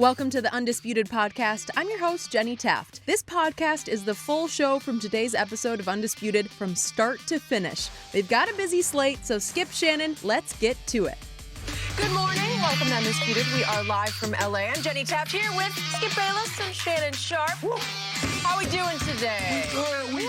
Welcome to the Undisputed podcast. I'm your host, Jenny Taft. This podcast is the full show from today's episode of Undisputed from start to finish. They've got a busy slate, so Skip, Shannon, let's get to it. Good morning. Welcome to Undisputed. We are live from LA. I'm Jenny Taft here with Skip Bayless and Shannon Sharpe. Woo. How we doing today? We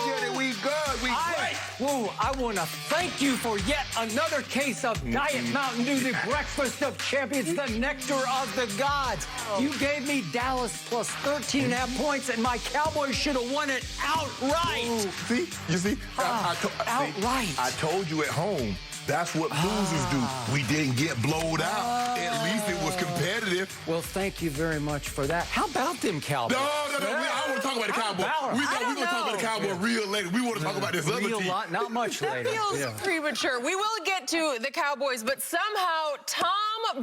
good. We good. We great. Woo, I want to thank you for yet another case of Diet Mountain Dew, the breakfast of champions, the nectar of the gods. You gave me Dallas plus 13.5 points, and my Cowboys should have won it outright. Ooh. You see? Outright. I told you at home. That's what losers do. We didn't get blowed out. At least it was competitive. Well, thank you very much for that. How about them Cowboys? No. I want to talk about the Cowboys. We're going to talk about the Cowboys real later. We want to talk about this other team. Not much later. That feels premature. We will get to the Cowboys, but somehow Tom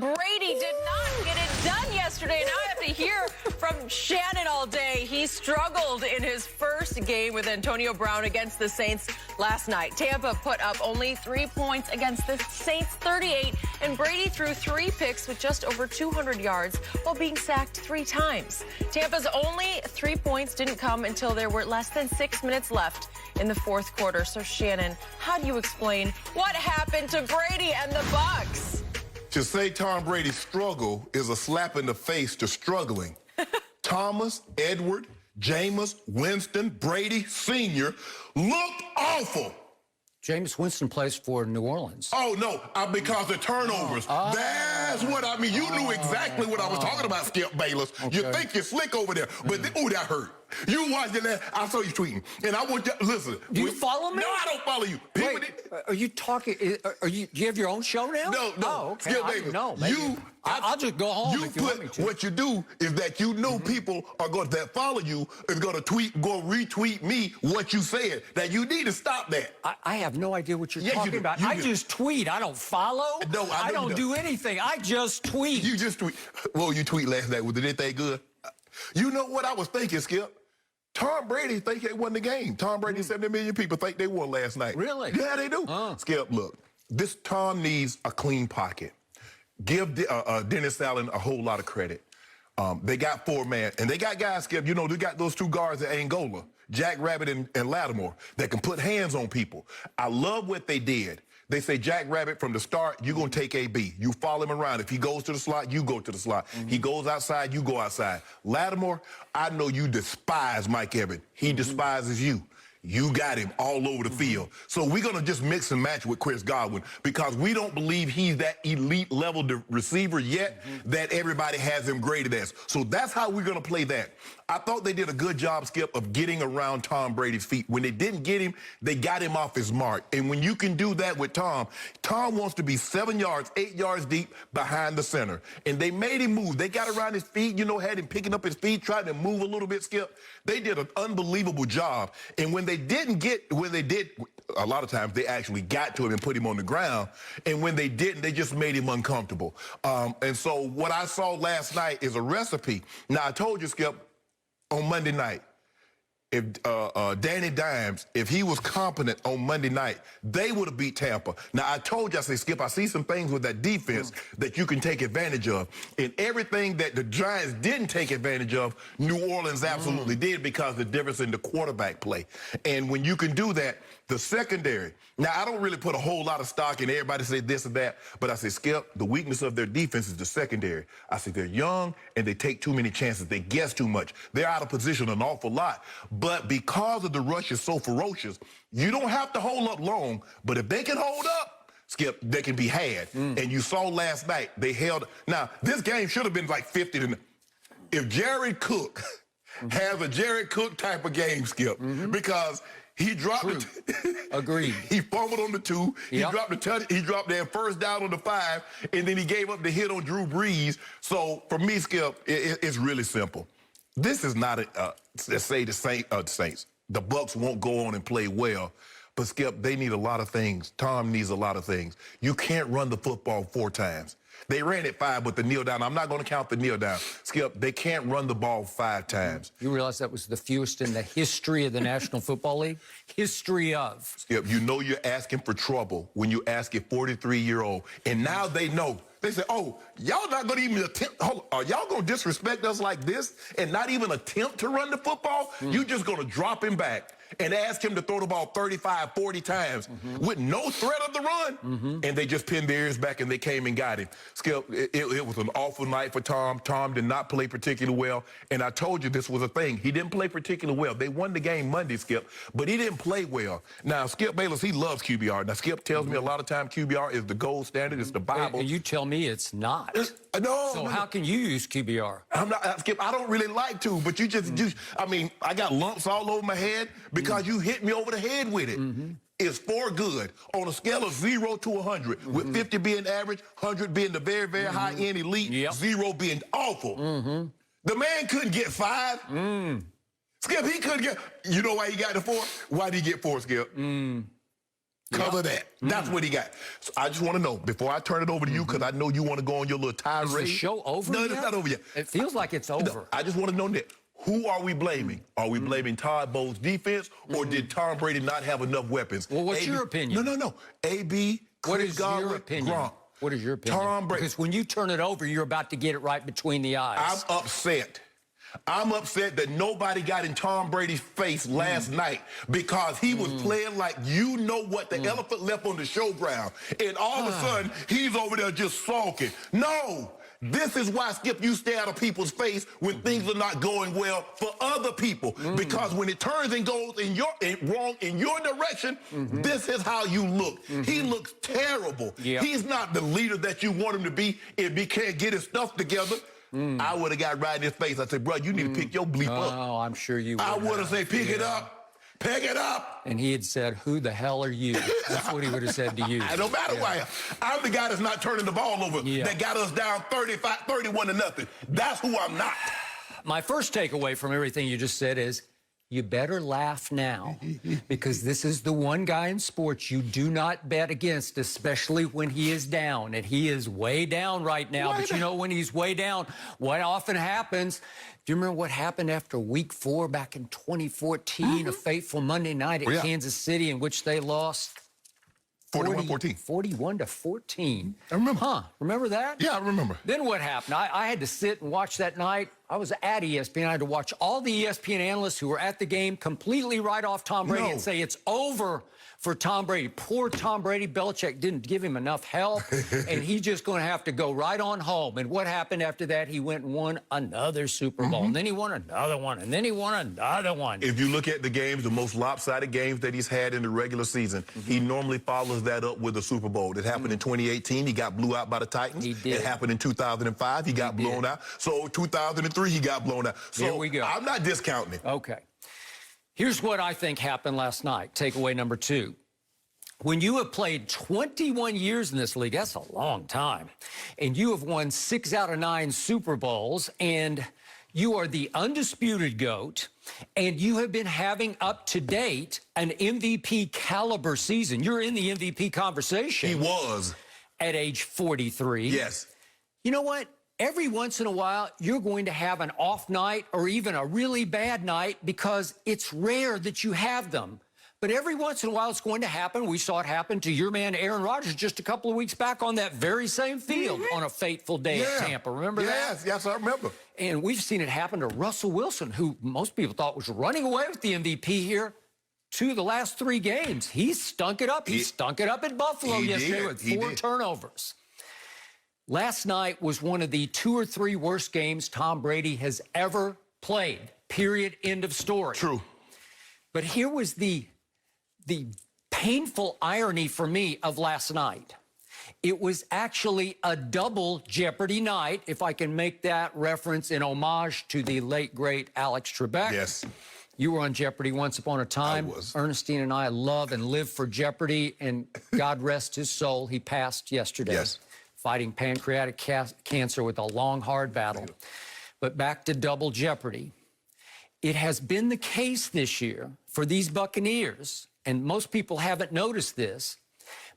Brady did not get it done yesterday. Now I have to hear from Shannon all day. He struggled in his first game with Antonio Brown against the Saints last night. Tampa put up only 3 points against the Saints 38, and Brady threw 3 picks with just over 200 yards while being sacked 3 times. Tampa's only 3 points didn't come until there were less than 6 minutes left in the fourth quarter. So Shannon, how do you explain what happened to Brady and the Bucs? To say Tom Brady's struggle is a slap in the face to struggling. Thomas, Edward, Jameis, Winston, Brady Sr. looked awful. Jameis Winston plays for New Orleans. Oh, no, because of turnovers. That's what I mean. You knew exactly what I was talking about, Skip Bayless. Okay. You think you're slick over there, but that hurt. You watched it last. I saw you tweeting, and I want you to listen. Do you follow me? No, I don't follow you. Wait, are you talking? Do you have your own show now? No. Oh, okay. Skip Bayless. No, I'll just go home if you want me to. What you do is that you know people are going that follow you is going to retweet me what you said. That you need to stop that. I have no idea what you're talking about. I just tweet. I don't follow. No, I don't do anything. I just tweet. You just tweet. Well, you tweet last night. Was it anything good? You know what I was thinking, Skip? Tom Brady think they won the game. Tom Brady, 70 million people think they won last night. Really? Yeah, they do. Skip, look, this Tom needs a clean pocket. Give Dennis Allen a whole lot of credit. They got 4-man, and they got guys, Skip, you know, they got those 2 guards at Angola, Jack Rabbit and Lattimore, that can put hands on people. I love what they did. They say, Jack Rabbit, from the start, you're going to take AB. You follow him around. If he goes to the slot, you go to the slot. He goes outside, you go outside. Lattimore, I know you despise Mike Evans. He despises you. You got him all over the field. So we're going to just mix and match with Chris Godwin because we don't believe he's that elite level receiver yet that everybody has him graded as. So that's how we're going to play that. I thought they did a good job, Skip, of getting around Tom Brady's feet. When they didn't get him, they got him off his mark. And when you can do that with Tom wants to be 7 yards, 8 yards deep behind the center. And they made him move. They got around his feet, you know, had him picking up his feet, trying to move a little bit, Skip. They did an unbelievable job. And when they did, a lot of times they actually got to him and put him on the ground. And when they didn't, they just made him uncomfortable. And so what I saw last night is a recipe. Now, I told you, Skip, on Monday night, if Danny Dimes, if he was competent on Monday night, they would have beat Tampa. Now, I told you, I say, Skip, I see some things with that defense that you can take advantage of. And everything that the Giants didn't take advantage of, New Orleans absolutely did because of the difference in the quarterback play. And when you can do that, the secondary. Now, I don't really put a whole lot of stock in everybody say this or that, but I say, Skip, the weakness of their defense is the secondary. I say they're young and they take too many chances. They guess too much. They're out of position an awful lot. But because of the rush is so ferocious, you don't have to hold up long. But if they can hold up, Skip, they can be had. And you saw last night, they held. Now, this game should have been like 50 to. If Jared Cook has a Jared Cook type of game, Skip, because he dropped it. Agreed. He fumbled on the 2. He dropped the touch. He dropped that first down on the 5, and then he gave up the hit on Drew Brees. So for me, Skip, it's really simple. This is not let's say the Saints. The Bucs won't go on and play well. But, Skip, they need a lot of things. Tom needs a lot of things. You can't run the football 4 times. They ran it 5 with the kneel down. I'm not going to count the kneel down. Skip, they can't run the ball 5 times. You realize that was the fewest in the history of the National Football League? History of. Skip, you know you're asking for trouble when you ask a 43-year-old. And now they know They say, oh, y'all not going to even attempt, are y'all going to disrespect us like this and not even attempt to run the football? You just going to drop him back and ask him to throw the ball 35, 40 times with no threat of the run. And they just pinned their ears back and they came and got him. Skip, it was an awful night for Tom. Tom did not play particularly well. And I told you this was a thing. He didn't play particularly well. They won the game Monday, Skip, but he didn't play well. Now, Skip Bayless, he loves QBR. Now, Skip tells me a lot of time QBR is the gold standard. It's the Bible. And you tell me it's not. No. How can you use QBR? I'm not, Skip, I don't really like to, but you just do. I mean, I got lumps all over my head because you hit me over the head with it. It's for good on a scale of 0 to 100, with 50 being average, 100 being the very, very high-end elite, 0 being awful. The man couldn't get 5. Skip, he couldn't get. You know why he got the 4? Why did he get 4, Skip? Cover that. That's what he got. So I just want to know, before I turn it over to you, because I know you want to go on your little tirade. Is the show over No, yet? it's not over yet. It feels like it's over. No, I just want to know, Nick, who are we blaming? Are we blaming Todd Bowles' defense, or did Tom Brady not have enough weapons? Well, what's your opinion? No. AB, What Chris is your Godwin, opinion? Gronk. What is your opinion? Tom Brady. Because when you turn it over, you're about to get it right between the eyes. I'm upset. I'm upset that nobody got in Tom Brady's face last night because he was playing like you know what, the elephant left on the showground. And all of a sudden, he's over there just sulking. No! This is why, Skip, you stay out of people's face when things are not going well for other people. Because when it turns and goes wrong in your direction, this is how you look. He looks terrible. He's not the leader that you want him to be if he can't get his stuff together. I would have got right in his face. I said, bro, you need to pick your bleep up. Oh, I'm sure you would. I would have said, pick it up. Pick it up. And he had said, who the hell are you? That's what he would have said to you. No matter why. I'm the guy that's not turning the ball over, that got us down 31 to nothing. That's who I'm not. My first takeaway from everything you just said is, you better laugh now, because this is the one guy in sports you do not bet against, especially when he is down. And he is way down right now. But you know, when he's way down, what often happens, do you remember what happened after week 4 back in 2014, a fateful Monday night at Kansas City in which they lost 41-14. 41-14. I remember. Remember that? Yeah, I remember. Then what happened? I had to sit and watch that night. I was at ESPN. I had to watch all the ESPN analysts who were at the game completely write off Tom Brady and say it's over for Tom Brady. Poor Tom Brady. Belichick didn't give him enough help, and he's just going to have to go right on home. And what happened after that? He went and won another Super Bowl, and then he won another one, and then he won another one. If you look at the games, the most lopsided games that he's had in the regular season, he normally follows that up with a Super Bowl. It happened in 2018. He got blew out by the Titans. He did. It happened in 2005. He got blown out. So 2003, he got blown out. So Here we go. I'm not discounting it. Okay. Here's what I think happened last night. Takeaway number 2. When you have played 21 years in this league, that's a long time, and you have won 6 out of 9 Super Bowls, and you are the undisputed GOAT, and you have been having up to date an MVP caliber season. You're in the MVP conversation. He was. At age 43. Yes. You know what? Every once in a while, you're going to have an off night or even a really bad night because it's rare that you have them. But every once in a while, it's going to happen. We saw it happen to your man, Aaron Rodgers, just a couple of weeks back on that very same field on a fateful day at Tampa. Remember that? Yes, I remember. And we've seen it happen to Russell Wilson, who most people thought was running away with the MVP here. 2 of the last 3 games, he stunk it up. He stunk it up at Buffalo yesterday with 4 turnovers. Last night was one of the 2 or 3 worst games Tom Brady has ever played. Period. End of story. True. But here was the painful irony for me of last night. It was actually a double Jeopardy night, if I can make that reference in homage to the late, great Alex Trebek. Yes. You were on Jeopardy once upon a time. I was. Ernestine and I love and live for Jeopardy, and God rest his soul, he passed yesterday. Yes. Fighting pancreatic cancer with a long, hard battle. But back to double Jeopardy. It has been the case this year for these Buccaneers, and most people haven't noticed this,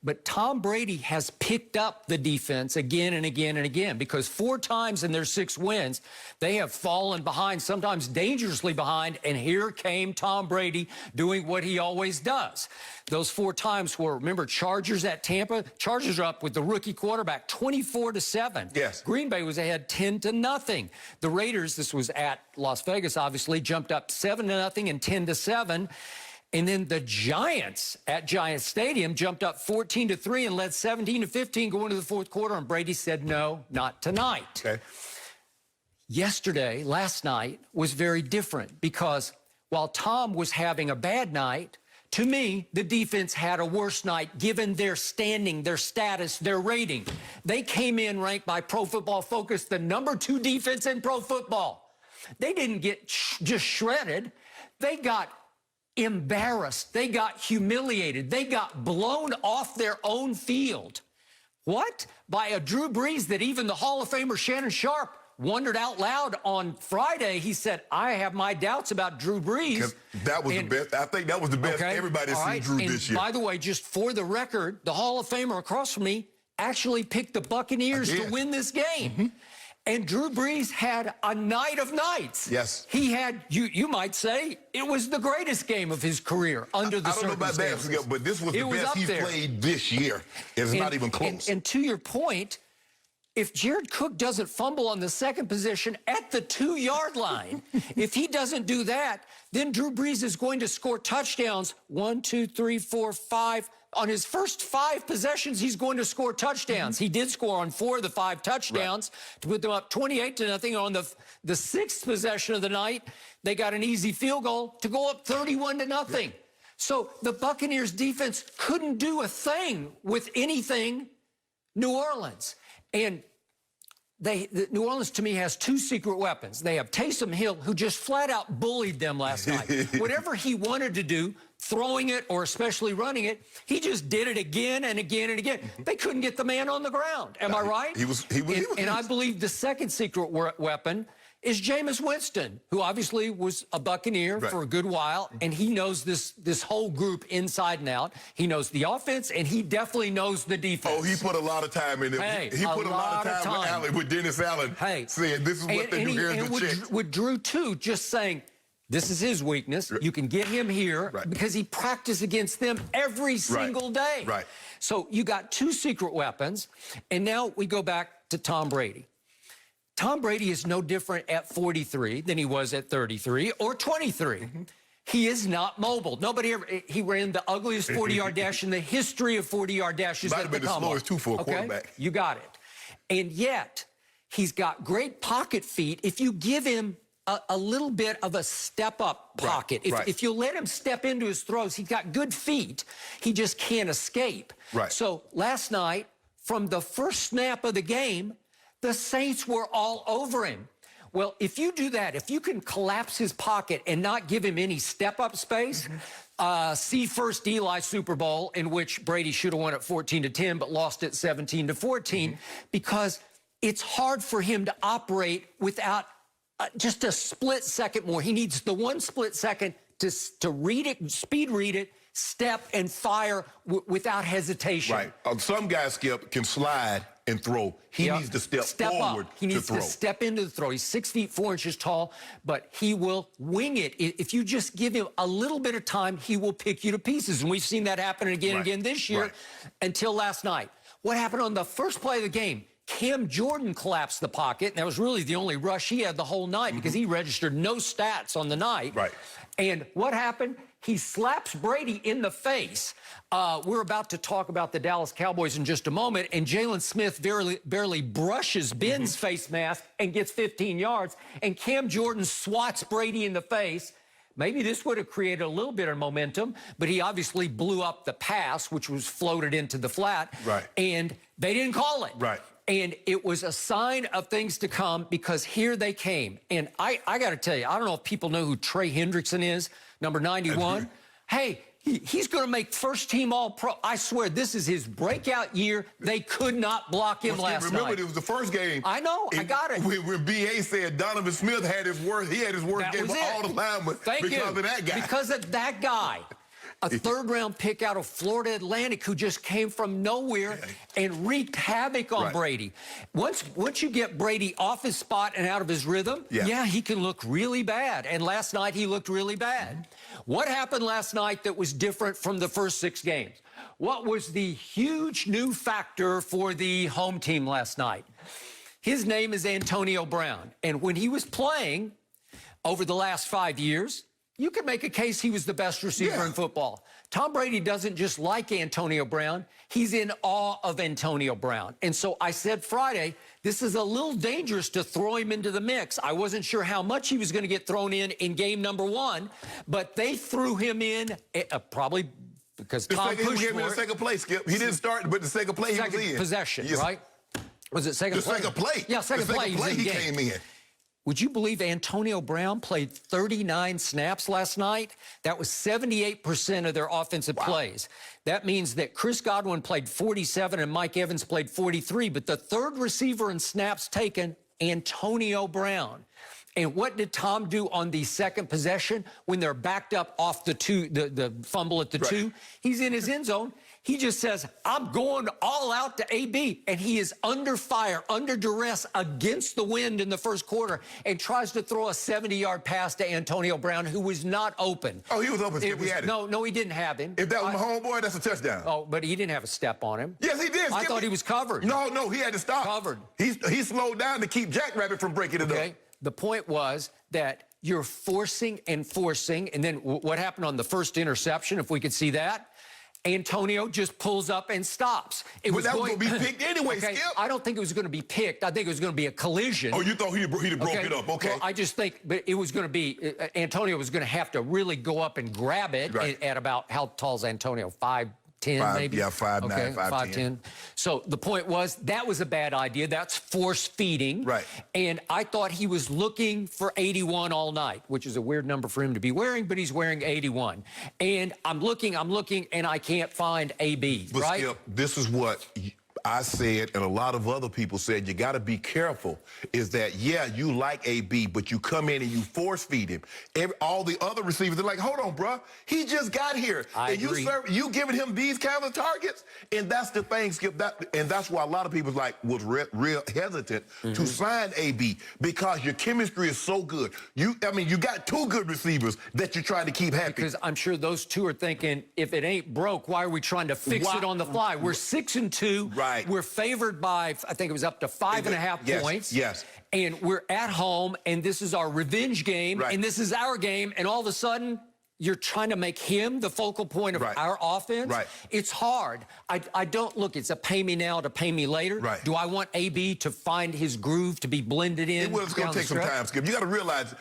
But Tom Brady has picked up the defense again and again and again, because 4 times in their 6 wins, they have fallen behind, sometimes dangerously behind, and here came Tom Brady doing what he always does. Those 4 times were, remember, Chargers at Tampa. Chargers are up with the rookie quarterback 24-7. Yes. Green Bay was ahead 10-0. The Raiders, this was at Las Vegas, obviously, jumped up 7-0 and 10-7. And then the Giants at Giants Stadium jumped up 14-3 and led 17-15 going to the 4th quarter. And Brady said, no, not tonight. Okay. Yesterday, last night, was very different, because while Tom was having a bad night, to me, the defense had a worse night given their standing, their status, their rating. They came in ranked by Pro Football Focus the #2 defense in pro football. They didn't get just shredded. They got embarrassed. They got humiliated. They got blown off their own field. What? By a Drew Brees that even the Hall of Famer Shannon Sharpe wondered out loud on Friday. He said, I have my doubts about Drew Brees. That was the best. I think that was the best everybody's seen Drew this year. By the way, just for the record, the Hall of Famer across from me actually picked the Buccaneers to win this game. And Drew Brees had a night of nights. Yes. He had, you might say, it was the greatest game of his career under the circumstances. I don't know about that, but this was the best he's played this year. It's not even close. And to your point, if Jared Cook doesn't fumble on the 2nd possession at the 2-yard line, if he doesn't do that, then Drew Brees is going to score touchdowns 1, 2, 3, 4, 5. On his first 5 possessions, he's going to score touchdowns. He did score on 4 of the 5 touchdowns to put them up 28-0. On the 6th possession of the night, they got an easy field goal to go up 31-0. So the Buccaneers defense couldn't do a thing with anything New Orleans. And New Orleans, to me, has 2 secret weapons. They have Taysom Hill, who just flat out bullied them last night. Whatever he wanted to do, throwing it or especially running it, he just did it again and again and again. They couldn't get the man on the ground. Am I right? He was. And I believe the second secret weapon is Jameis Winston, who obviously was a Buccaneer for a good while, and he knows this whole group inside and out. He knows the offense, and he definitely knows the defense. Oh, he put a lot of time in it. Hey, he put a lot of time with Dennis Allen, saying this is what they do. Here's the check. With Drew, too, just saying, this is his weakness. You can get him here because he practiced against them every single day. Right. So you got 2 secret weapons, and now we go back to Tom Brady. Tom Brady is no different at 43 than he was at 33 or 23. He is not mobile. Nobody ever, he ran the ugliest 40-yard dash in the history of 40-yard dashes. Might have been the slowest, too, for a quarterback. You got it. And yet, he's got great pocket feet if you give him a little bit of a step-up pocket. If you let him step into his throws, he's got good feet. He just can't escape. So last night, from the first snap of the game, the Saints were all over him. Well, if you do that, if you can collapse his pocket and not give him any step-up space, see first Eli Super Bowl, in which Brady should have won at 14-10, but lost at 17-14, because it's hard for him to operate without just a split second more. He needs the 1 split second to read it, speed read it, step and fire without hesitation. Some guys, Skip, can slide and throw. He needs to step forward up. He needs to step into the throw. He's 6 feet 4 inches tall, but he will wing it. If you just give him a little bit of time, he will pick you to pieces. And we've seen that happen again and again this year until last night. What happened on the first play of the game? Cam Jordan collapsed the pocket, and that was really the only rush he had the whole night because he registered no stats on the night. And what happened? He slaps Brady in the face. We're about to talk about the Dallas Cowboys in just a moment, and Jalen Smith barely brushes Ben's face mask and gets 15 yards, and Cam Jordan swats Brady in the face. Maybe this would have created a little bit of momentum, but he obviously blew up the pass, which was floated into the flat, and they didn't call it. And it was a sign of things to come because here they came. And I got to tell you, I don't know if people know who Trey Hendrickson is, number 91. Hey, he's going to make first-team All-Pro. I swear, this is his breakout year. They could not block him last night. Remember, it was the first game. I know. I got it. When B.A. said Donovan Smith had his worst, he had his worst game of all the linemen because of that guy. Because of that guy. A third-round pick out of Florida Atlantic who just came from nowhere and wreaked havoc on Brady. Once you get Brady off his spot and out of his rhythm, he can look really bad. And last night he looked really bad. What happened last night that was different from the first 6 games? What was the huge new factor for the home team last night? His name is Antonio Brown. And when he was playing over the last 5 years, you could make a case he was the best receiver in football. Tom Brady doesn't just like Antonio Brown. He's in awe of Antonio Brown. And so I said Friday, this is a little dangerous to throw him into the mix. I wasn't sure how much he was going to get thrown in game number 1, but they threw him in probably because Tom pushed he gave me the second play, Skip. He didn't start, but the second play he was in. Possession, right? Was it second play? The second play. Yeah, second play he came in. Would you believe Antonio Brown played 39 snaps last night? That was 78% of their offensive plays. That means that Chris Godwin played 47 and Mike Evans played 43, but the third receiver in snaps taken, Antonio Brown. And what did Tom do on the second possession when they're backed up off the fumble at the 2? He's in his end zone. He just says, I'm going all out to AB. And he is under fire, under duress, against the wind in the first quarter, and tries to throw a 70-yard pass to Antonio Brown, who was not open. Oh, he was open. He had it. No, he didn't have him. If that was my homeboy, that's a touchdown. Oh, but he didn't have a step on him. Yes, he did. I thought he was covered. No, he had to stop. Covered. He slowed down to keep Jackrabbit from breaking it up. The point was that you're forcing, and then what happened on the first interception, if we could see that? Antonio just pulls up and stops. That was going to be picked anyway, Skip. I don't think it was going to be picked. I think it was going to be a collision. Oh, you thought he'd broke it up. Okay. Well, I just think but it was going to be, Antonio was going to have to really go up and grab it at about, how tall is Antonio? 5'10", maybe? Yeah, 5'9", 5'10". So the point was, that was a bad idea. That's force feeding. Right. And I thought he was looking for 81 all night, which is a weird number for him to be wearing, but he's wearing 81. And I'm looking, and I can't find AB, but right? Skip, this is what I said, and a lot of other people said, you got to be careful, is that, yeah, you like AB, but you come in and you force feed him. All the other receivers, they're like, hold on, bruh. He just got here. I agree. You giving him these kinds of targets? And that's the thing, Skip. And that's why a lot of people was real hesitant to sign AB, because your chemistry is so good. You got 2 good receivers that you're trying to keep happy. Because I'm sure those 2 are thinking, if it ain't broke, why are we trying to fix it on the fly? We're 6-2. Right. We're favored by, I think it was up to 5.5 points. Yes. And we're at home, and this is our revenge game, Right. and this is our game, and all of a sudden, you're trying to make him the focal point of our offense. Right. It's hard. I don't look, it's a pay me now to pay me later. Right. Do I want AB to find his groove, to be blended in? It's going to take some time, Skip. You got to realize,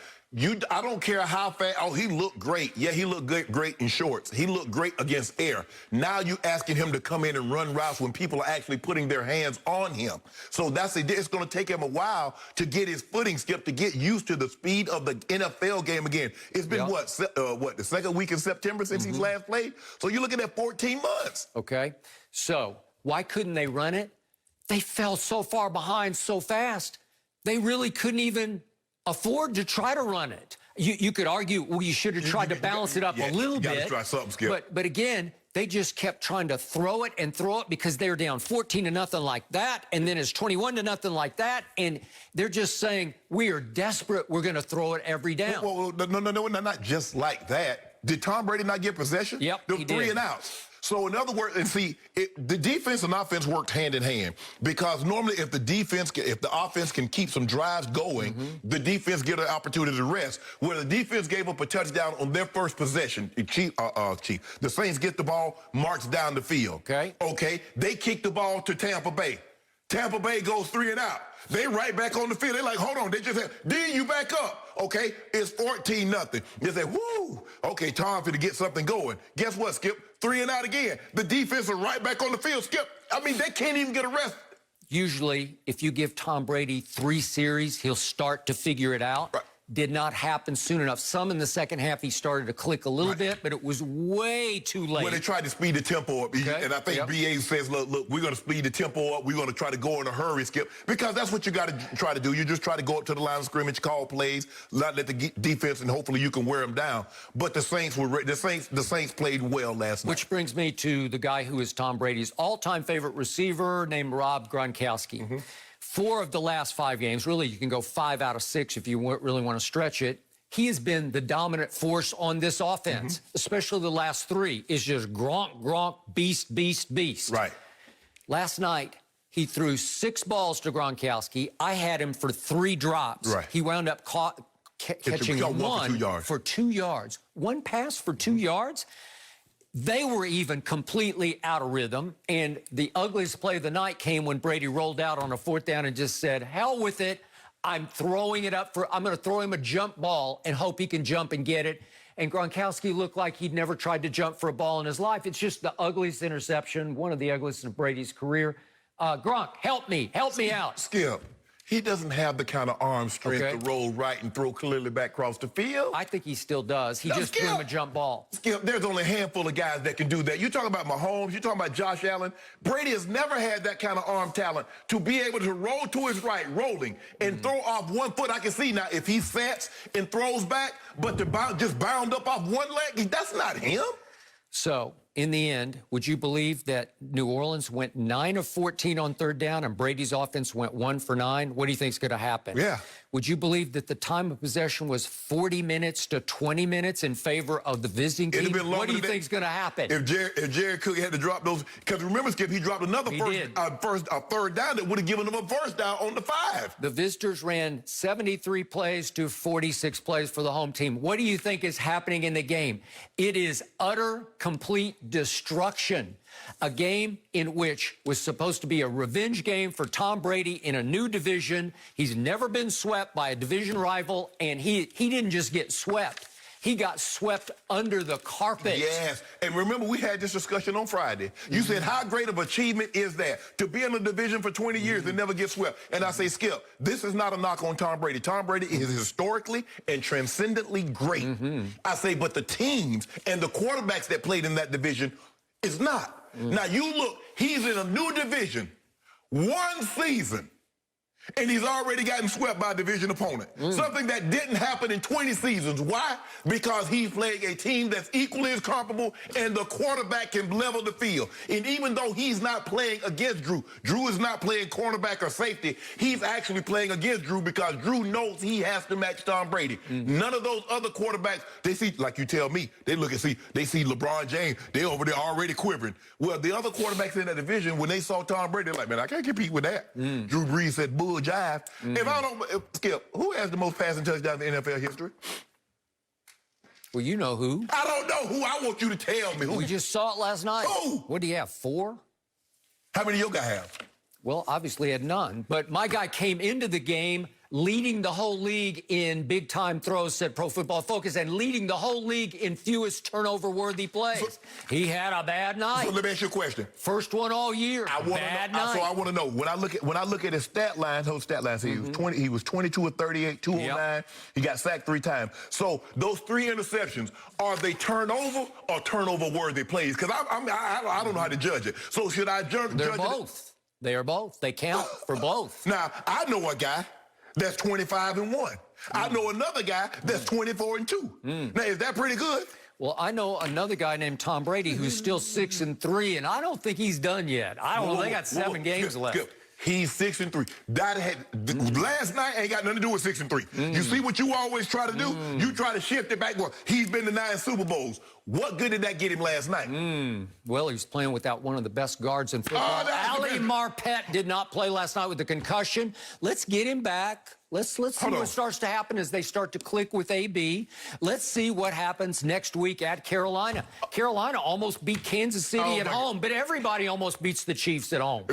I don't care how fast. Oh, he looked great. Yeah, he looked great in shorts. He looked great against air. Now you asking him to come in and run routes when people are actually putting their hands on him. So it's going to take him a while to get his footing, Skip, to get used to the speed of the NFL game again. It's been the second week in September since he's last played? So you're looking at 14 months. Okay. So why couldn't they run it? They fell so far behind so fast. They really couldn't even afford to try to run it. You could argue, well, you should have tried to balance it up a little bit. You got to try something, Skip. But again, they just kept trying to throw it because they were down 14-0 like that, and then it's 21-0 like that, and they're just saying, we are desperate, we're going to throw it every down. Well, no, not just like that. Did Tom Brady not get possession? Yep, the he 3 did. and outs. So in other words, and see, the defense and offense worked hand in hand, because normally if the offense can keep some drives going, the defense get an opportunity to rest. Where the defense gave up a touchdown on their first possession, the Saints get the ball, march down the field. Okay. They kick the ball to Tampa Bay. Tampa Bay goes 3 and out. They right back on the field. They're like, hold on. They just said, D, you back up. Okay, it's 14-0. They say, whoo, okay, time for to get something going. Guess what, Skip? 3 and out again. The defense are right back on the field, Skip. They can't even get a rest. Usually, if you give Tom Brady 3 series, he'll start to figure it out. Right. did not happen soon enough. Some in the second half, he started to click a little bit, but it was way too late. When they tried to speed the tempo up, and I think BA says, look, we're going to speed the tempo up. We're going to try to go in a hurry, Skip, because that's what you got to try to do. You just try to go up to the line of scrimmage, call plays, not let the defense, and hopefully you can wear them down. But the Saints played well last night. Which brings me to the guy who is Tom Brady's all-time favorite receiver named Rob Gronkowski. 4 of the last 5 games, really you can go 5 out of 6 if you really want to stretch it, he has been the dominant force on this offense, especially the last 3. It's just Gronk, beast, beast, beast. Right. Last night, he threw 6 balls to Gronkowski. I had him for 3 drops. Right. He wound up catching one for 2 yards. 1 pass for 2 yards? They were even completely out of rhythm, and the ugliest play of the night came when Brady rolled out on a 4th down and just said, hell with it, I'm throwing it up I'm going to throw him a jump ball and hope he can jump and get it. And Gronkowski looked like he'd never tried to jump for a ball in his life. It's just the ugliest interception, one of the ugliest in Brady's career. Gronk, help me out. Skip. He doesn't have the kind of arm strength to roll right and throw clearly back across the field. I think he still does. He just threw him a jump ball. Skip, there's only a handful of guys that can do that. You're talking about Mahomes. You're talking about Josh Allen. Brady has never had that kind of arm talent to be able to roll to his right, rolling, and throw off 1 foot. I can see now if he sets and throws back, but to just bound up off 1 leg, that's not him. So, in the end, would you believe that New Orleans went 9 of 14 on 3rd down and Brady's offense went 1 for 9? What do you think is going to happen? Yeah. Would you believe that the time of possession was 40 minutes to 20 minutes in favor of the visiting team? What do you think is going to happen? If Jared Cook had to drop those, because remember, Skip, he dropped another 3rd down that would have given him a 1st down on the 5. The visitors ran 73 plays to 46 plays for the home team. What do you think is happening in the game? It is utter, complete destruction. A game in which was supposed to be a revenge game for Tom Brady in a new division. He's never been swept by a division rival, and he didn't just get swept. He got swept under the carpet. Yes, and remember, we had this discussion on Friday. You said, how great of achievement is that to be in a division for 20 years and never get swept? And I say, Skip, this is not a knock on Tom Brady. Tom Brady is historically and transcendently great. I say, but the teams and the quarterbacks that played in that division is not. Now, you look, he's in a new division, 1 season, and he's already gotten swept by a division opponent. Something that didn't happen in 20 seasons. Why? Because he's playing a team that's equally as comparable, and the quarterback can level the field. And even though he's not playing against Drew is not playing cornerback or safety, he's actually playing against Drew because Drew knows he has to match Tom Brady. None of those other quarterbacks, they see, like you tell me, they look and see, they see LeBron James, they over there already quivering. Well, the other quarterbacks in that division, when they saw Tom Brady, they're like, man, I can't compete with that. Drew Brees said, bull jive. If I don't, Skip, who has the most passing touchdowns in NFL history? Well, you know who. I don't know who. I want you to tell me who. We just saw it last night. Who? What do you have, 4? How many your guy have? Well, obviously had none. But my guy came into the game leading the whole league in big-time throws, said Pro Football Focus, and leading the whole league in fewest turnover-worthy plays. He had a bad night. So let me ask you a question. First one all year. Bad night. So I want to know, when I look at his stat line, he was 22 of 38, 209. He got sacked 3 times. So those 3 interceptions, are they turnover or turnover-worthy plays? Because I don't know how to judge it. So should I judge it? They're both. They are both. They count for both. Now, I know a guy that's 25-1. I know another guy that's 24-2. Now, is that pretty good? Well, I know another guy named Tom Brady who's still 6-3, and I don't think he's done yet. I don't know. They got 7 games left. He's 6-3. That had last night ain't got nothing to do with 6-3. You see what you always try to do? You try to shift it back. Well, he's been to 9 Super Bowls. What good did that get him last night? Well, he was playing without one of the best guards in football. Ali Marpet did not play last night with the concussion. Let's get him back. Let's see what starts to happen as they start to click with AB. Let's see what happens next week at Carolina. Carolina almost beat Kansas City at home, but everybody almost beats the Chiefs at home.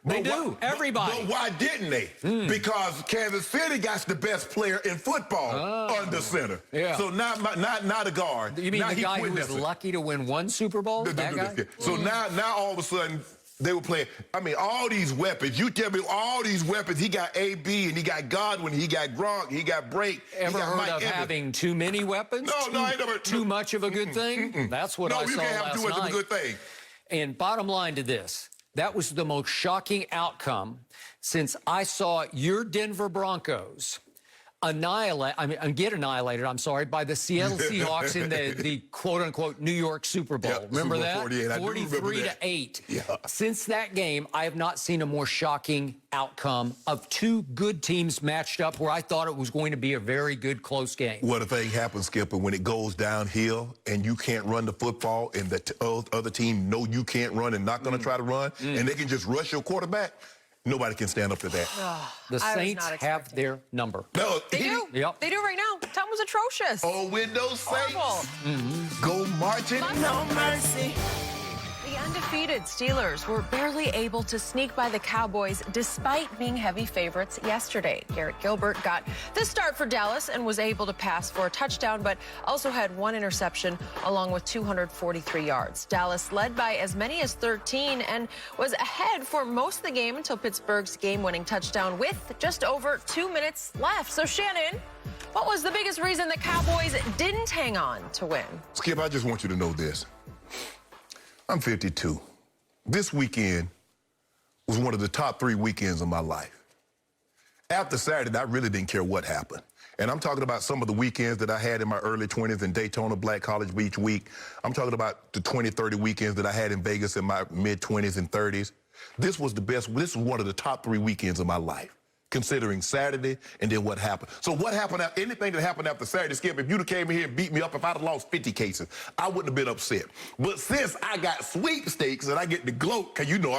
They do. Everybody. But why didn't they? Because Kansas City got the best player in football under center. Yeah. So not a guard. You mean the guy who was lucky to win 1 Super Bowl? That guy? So now all of a sudden, They were playing, I mean, all these weapons. You tell me all these weapons. He got AB, and he got Godwin, he got Gronk, he got Brake. Ever he got heard Mike of Evans. having too many weapons? No, I ain't never. Too much of a good thing? That's what I saw last night. No, you can't have too much of a good thing. And bottom line to this, that was the most shocking outcome since I saw your Denver Broncos get annihilated, I'm sorry, by the Seattle Seahawks in the quote-unquote New York Super Bowl. Yeah, remember Super that? 48. 43-8. Yeah. Since that game, I have not seen a more shocking outcome of two good teams matched up where I thought it was going to be a very good, close game. Well, the thing happens, Skip, when it goes downhill and you can't run the football and the other team know you can't run and not going to try to run, and they can just rush your quarterback, nobody can stand up to that. The Saints have their number. No, They do. Yep. They do right now. Tom was atrocious. Oh, Windows Saints. Horrible. Go marching. No mercy. The undefeated Steelers were barely able to sneak by the Cowboys despite being heavy favorites yesterday. Garrett Gilbert got the start for Dallas and was able to pass for a touchdown, but also had one interception along with 243 yards. Dallas led by as many as 13 and was ahead for most of the game until Pittsburgh's game-winning touchdown with just over 2 minutes left. So, Shannon, what was the biggest reason the Cowboys didn't hang on to win? Skip, I just want you to know this. I'm 52. This weekend was one of the top 3 weekends of my life. After Saturday, I really didn't care what happened. And I'm talking about some of the weekends that I had in my early 20s in Daytona, Black College Beach week. I'm talking about the 20, 30 weekends that I had in Vegas in my mid-20s and 30s. This was the best. This was one of the top 3 weekends of my life, considering Saturday and then what happened. So what happened, anything that happened after Saturday, Skip, if you'd have came in here and beat me up, if I'd have lost 50 cases, I wouldn't have been upset. But since I got sweepstakes and I get to gloat, because you know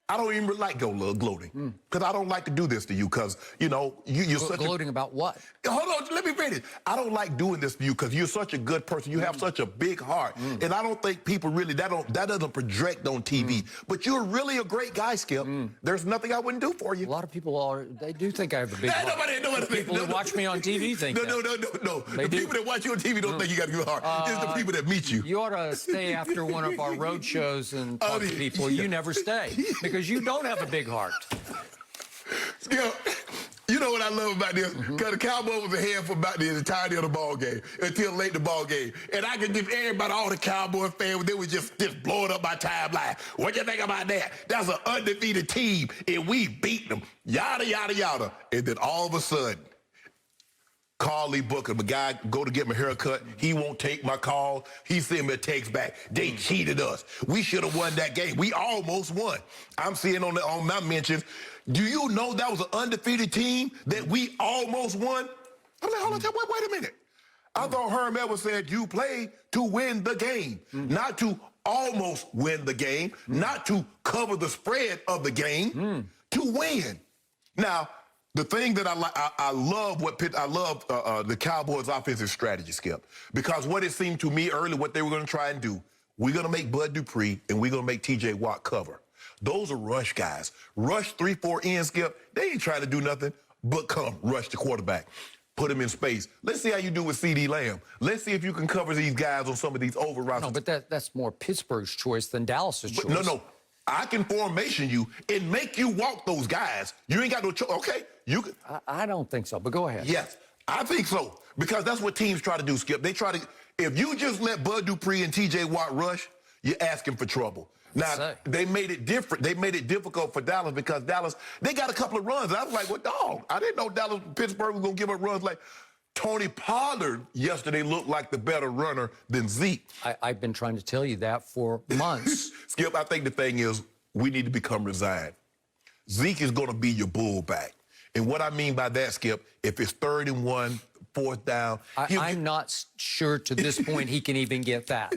I don't even like gloating, because I don't like to do this to you, because, you know, you're such gloating about what? Hold on, let me finish. I don't like doing this to you because you're such a good person. You have such a big heart. And I don't think people really, that doesn't project on TV. But you're really a great guy, Skip. There's nothing I wouldn't do for you. A lot of people they do think I have a big heart. Nobody people who watch me on TV think that. No. The people that watch you on TV don't think you got a good heart. It's the people that meet you. You ought to stay after one of our road shows and talk to people. You never stay because you don't have a big heart. Skip, you know what I love about this? Because the Cowboys was ahead for about the entirety of the ball game, until late in the ball game. And I could give everybody, all the Cowboy fans, they were just blowing up my timeline. What you think about that? That's an undefeated team, and we beat them. Yada, yada, yada. And then all of a sudden, Carly Booker, the guy go to get my haircut, he won't take my call. He sent me a text back. They cheated us. We should have won that game. We almost won. I'm seeing on my mentions, do you know that was an undefeated team that we almost won? I'm like, hold on, wait a minute. I thought Herm Edwards said you play to win the game, not to almost win the game, not to cover the spread of the game, to win. Now, the thing that I love the Cowboys' offensive strategy, Skip, because what it seemed to me early, what they were going to try and do, we're going to make Bud Dupree and we're going to make T.J. Watt cover. Those are rush guys. Rush 3-4 in, Skip. They ain't trying to do nothing but come rush the quarterback. Put him in space. Let's see how you do with C.D. Lamb. Let's see if you can cover these guys on some of these over routes. No, but that's more Pittsburgh's choice than Dallas's choice. No. I can formation you and make you walk those guys. You ain't got no choice. Okay, you can. I don't think so, but go ahead. Yes, I think so. Because that's what teams try to do, Skip. They try to, if you just let Bud Dupree and T.J. Watt rush, you're asking for trouble. Now, they made it different. They made it difficult for Dallas because Dallas, they got a couple of runs. I was like, well, dog, I didn't know Pittsburgh was going to give up runs like Tony Pollard yesterday looked like the better runner than Zeke. I've been trying to tell you that for months. Skip, I think the thing is we need to become resigned. Zeke is going to be your bullback. And what I mean by that, Skip, if it's 3rd and 1, 4th down. I'm not sure to this point he can even get that.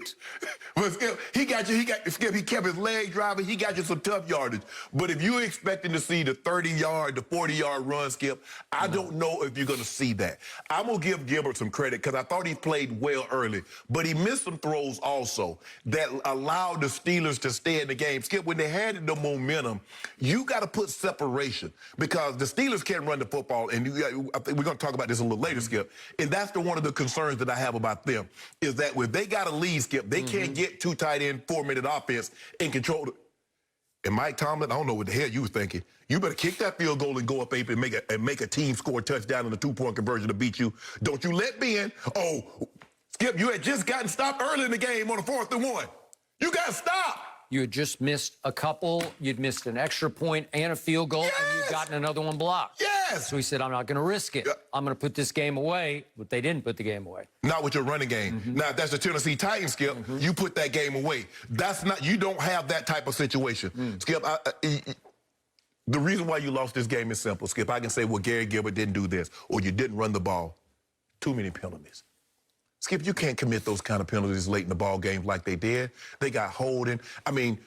Well, Skip, he kept his leg driving. He got you some tough yardage. But if you're expecting to see the 30-yard, the 40-yard run, Skip, I don't know if you're going to see that. I'm going to give Gilbert some credit because I thought he played well early. But he missed some throws also that allowed the Steelers to stay in the game. Skip, when they had the momentum, you got to put separation because the Steelers can't run the football. And I think we're going to talk about this a little later, Skip. And that's one of the concerns that I have about them is that when they got a lead, Skip, they can't get 2 tight end, 4-minute offense and control And Mike Tomlin, I don't know what the hell you were thinking. You better kick that field goal and go up 8 and make a team score a touchdown in a 2-point conversion to beat you. Don't you let Ben. Oh, Skip, you had just gotten stopped early in the game on a 4th and 1. You got stopped. You had just missed a couple. You'd missed an extra point and a field goal, and you'd gotten another one blocked. Yes. So he said, I'm not going to risk it. I'm going to put this game away. But they didn't put the game away. Not with your running game. Now, if that's the Tennessee Titans, Skip, you put that game away. That's not, you don't have that type of situation. Skip, the reason why you lost this game is simple. Skip, I can say, well, Gary Gilbert didn't do this, or you didn't run the ball. Too many penalties. Skip, you can't commit those kind of penalties late in the ball game like they did. They got holding. I mean,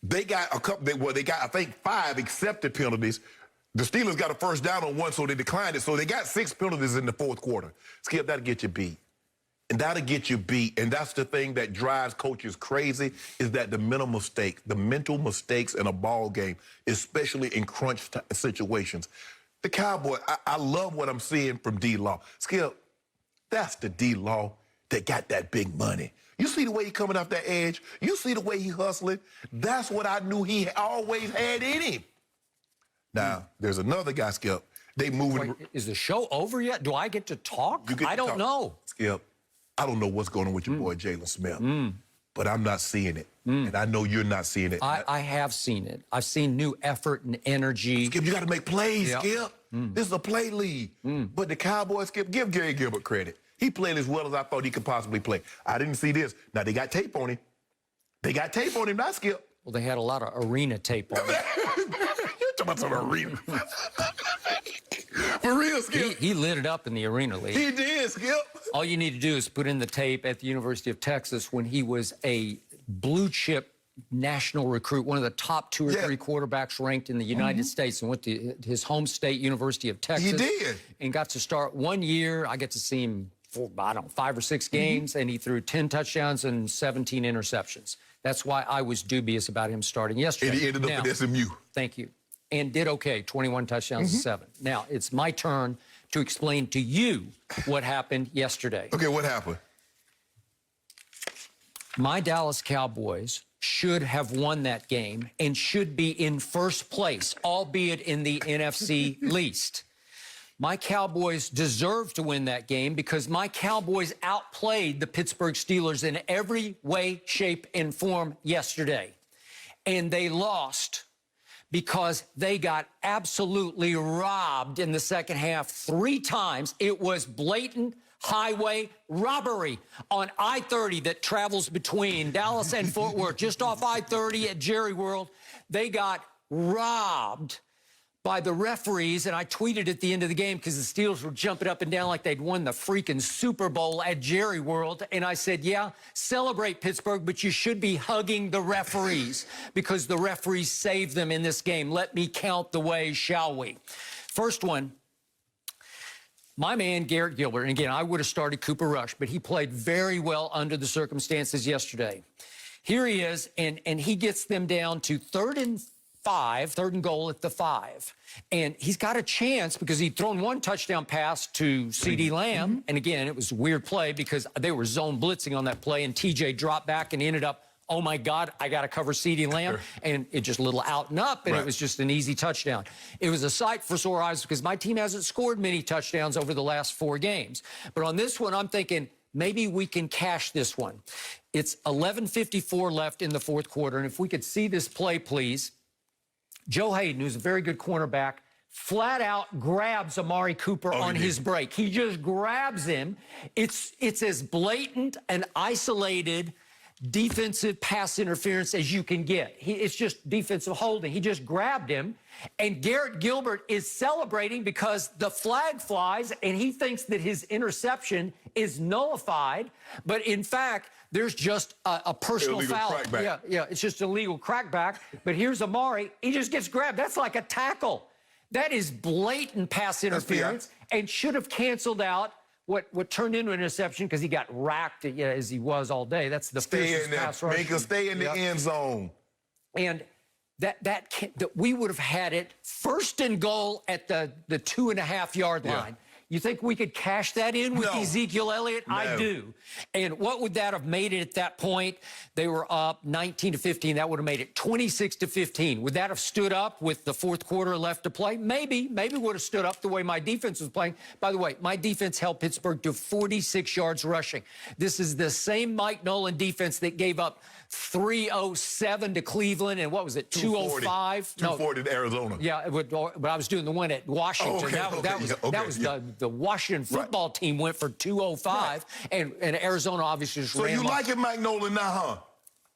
they got a couple, they got, I think, 5 accepted penalties. The Steelers got a first down on 1, so they declined it. So they got 6 penalties in the 4th quarter. Skip, that'll get you beat. And that'll get you beat. And that's the thing that drives coaches crazy, is that the mental mistakes in a ball game, especially in crunch situations. The Cowboys, I love what I'm seeing from D-Law. Skip, that's the D-Law that got that big money. You see the way he coming off that edge? You see the way he hustling? That's what I knew he always had in him. Now, there's another guy, Skip. They moving. Wait, is the show over yet? Do I get to talk? I don't know. Skip, I don't know what's going on with your boy Jalen Smith, but I'm not seeing it. And I know you're not seeing it. I have seen it. I've seen new effort and energy. Skip, you got to make plays, Skip. This is a play league. But the Cowboys, Skip, give Gary Gilbert credit. He played as well as I thought he could possibly play. I didn't see this. Now, they got tape on him. They got tape on him, not Skip. Well, they had a lot of arena tape on him. You're talking about some arena. For real, Skip. He lit it up in the Arena League. He did, Skip. All you need to do is put in the tape at the University of Texas when he was a blue-chip national recruit, one of the top 2 or 3 quarterbacks ranked in the United States, and went to his home state, University of Texas. He did. And got to start 1 year. I get to see him for, I don't know, 5 or 6 games, and he threw 10 touchdowns and 17 interceptions. That's why I was dubious about him starting yesterday. And he ended up at SMU. Thank you. And did okay, 21 touchdowns and 7. Now, it's my turn to explain to you what happened yesterday. Okay, what happened? My Dallas Cowboys should have won that game and should be in first place, albeit in the NFC least. My Cowboys deserve to win that game because my Cowboys outplayed the Pittsburgh Steelers in every way, shape, and form yesterday. And they lost because they got absolutely robbed in the second half 3 times. It was blatant highway robbery on I-30 that travels between Dallas and Fort Worth, just off I-30 at Jerry World. They got robbed by the referees, and I tweeted at the end of the game because the Steelers were jumping up and down like they'd won the freaking Super Bowl at Jerry World, and I said, yeah, celebrate Pittsburgh, but you should be hugging the referees because the referees saved them in this game. Let me count the ways, shall we? First one, my man Garrett Gilbert, and again, I would have started Cooper Rush, but he played very well under the circumstances yesterday. Here he is, and he gets them down to 3rd and goal at the 5. And he's got a chance because he'd thrown 1 touchdown pass to CeeDee Lamb. And again, it was a weird play because they were zone blitzing on that play, and TJ dropped back and ended up, oh my God, I got to cover CeeDee Lamb. And it just a little out and up, and it was just an easy touchdown. It was a sight for sore eyes because my team hasn't scored many touchdowns over the last 4 games. But on this one, I'm thinking, maybe we can cash this one. It's 11:54 left in the 4th quarter. And if we could see this play, please. Joe Hayden, who's a very good cornerback, flat out grabs Amari Cooper on his break. He just grabs him. It's as blatant and isolated defensive pass interference as you can get. It's just defensive holding. He just grabbed him, and Garrett Gilbert is celebrating because the flag flies, and he thinks that his interception is nullified, but in fact, there's just a personal illegal foul. Crackback. Yeah, it's just illegal crackback, but here's Amari. He just gets grabbed. That's like a tackle. That is blatant pass interference and should have canceled out what turned into an interception because he got racked as he was all day. That's the fiercest pass rush. Make him stay in the end zone. And that we would have had it 1st and goal at the 2.5 yard line. You think we could cash that in with No. Ezekiel Elliott? No. I do. And what would that have made it at that point? They were up 19-15. That would have made it 26-15. Would that have stood up with the fourth quarter left to play? Maybe. Maybe would have stood up the way my defense was playing. By the way, my defense held Pittsburgh to 46 yards rushing. This is the same Mike Nolan defense that gave up 307 to Cleveland, and what was it, 205? 240 to Arizona. Yeah, but I was doing the one at Washington. That was the Washington football team went for 205, and Arizona obviously just ran. So you liking Mike Nolan now, huh?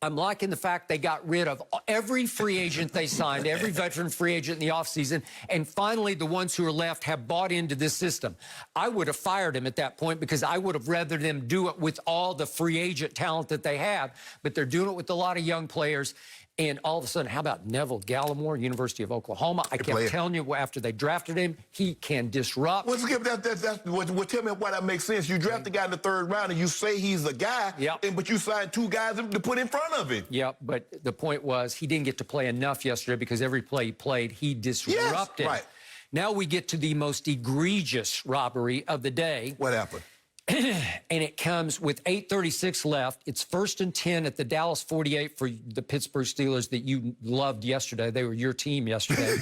I'm liking the fact they got rid of every free agent they signed, every veteran free agent in the offseason, and finally the ones who are left have bought into this system. I would have fired him at that point because I would have rather them do it with all the free agent talent that they have, but they're doing it with a lot of young players. And all of a sudden, how about Neville Gallimore, University of Oklahoma? I kept telling you after they drafted him, he can disrupt. Well, tell me why that makes sense. You draft the guy in the third round and you say he's the guy, but you signed two guys to put in front of him. Yep, but the point was he didn't get to play enough yesterday because every play he played, he disrupted. Yes, right. Now we get to the most egregious robbery of the day. What happened? And it comes with 8:36 left. It's 1st and 10 at the Dallas 48 for the Pittsburgh Steelers that you loved yesterday. They were your team yesterday.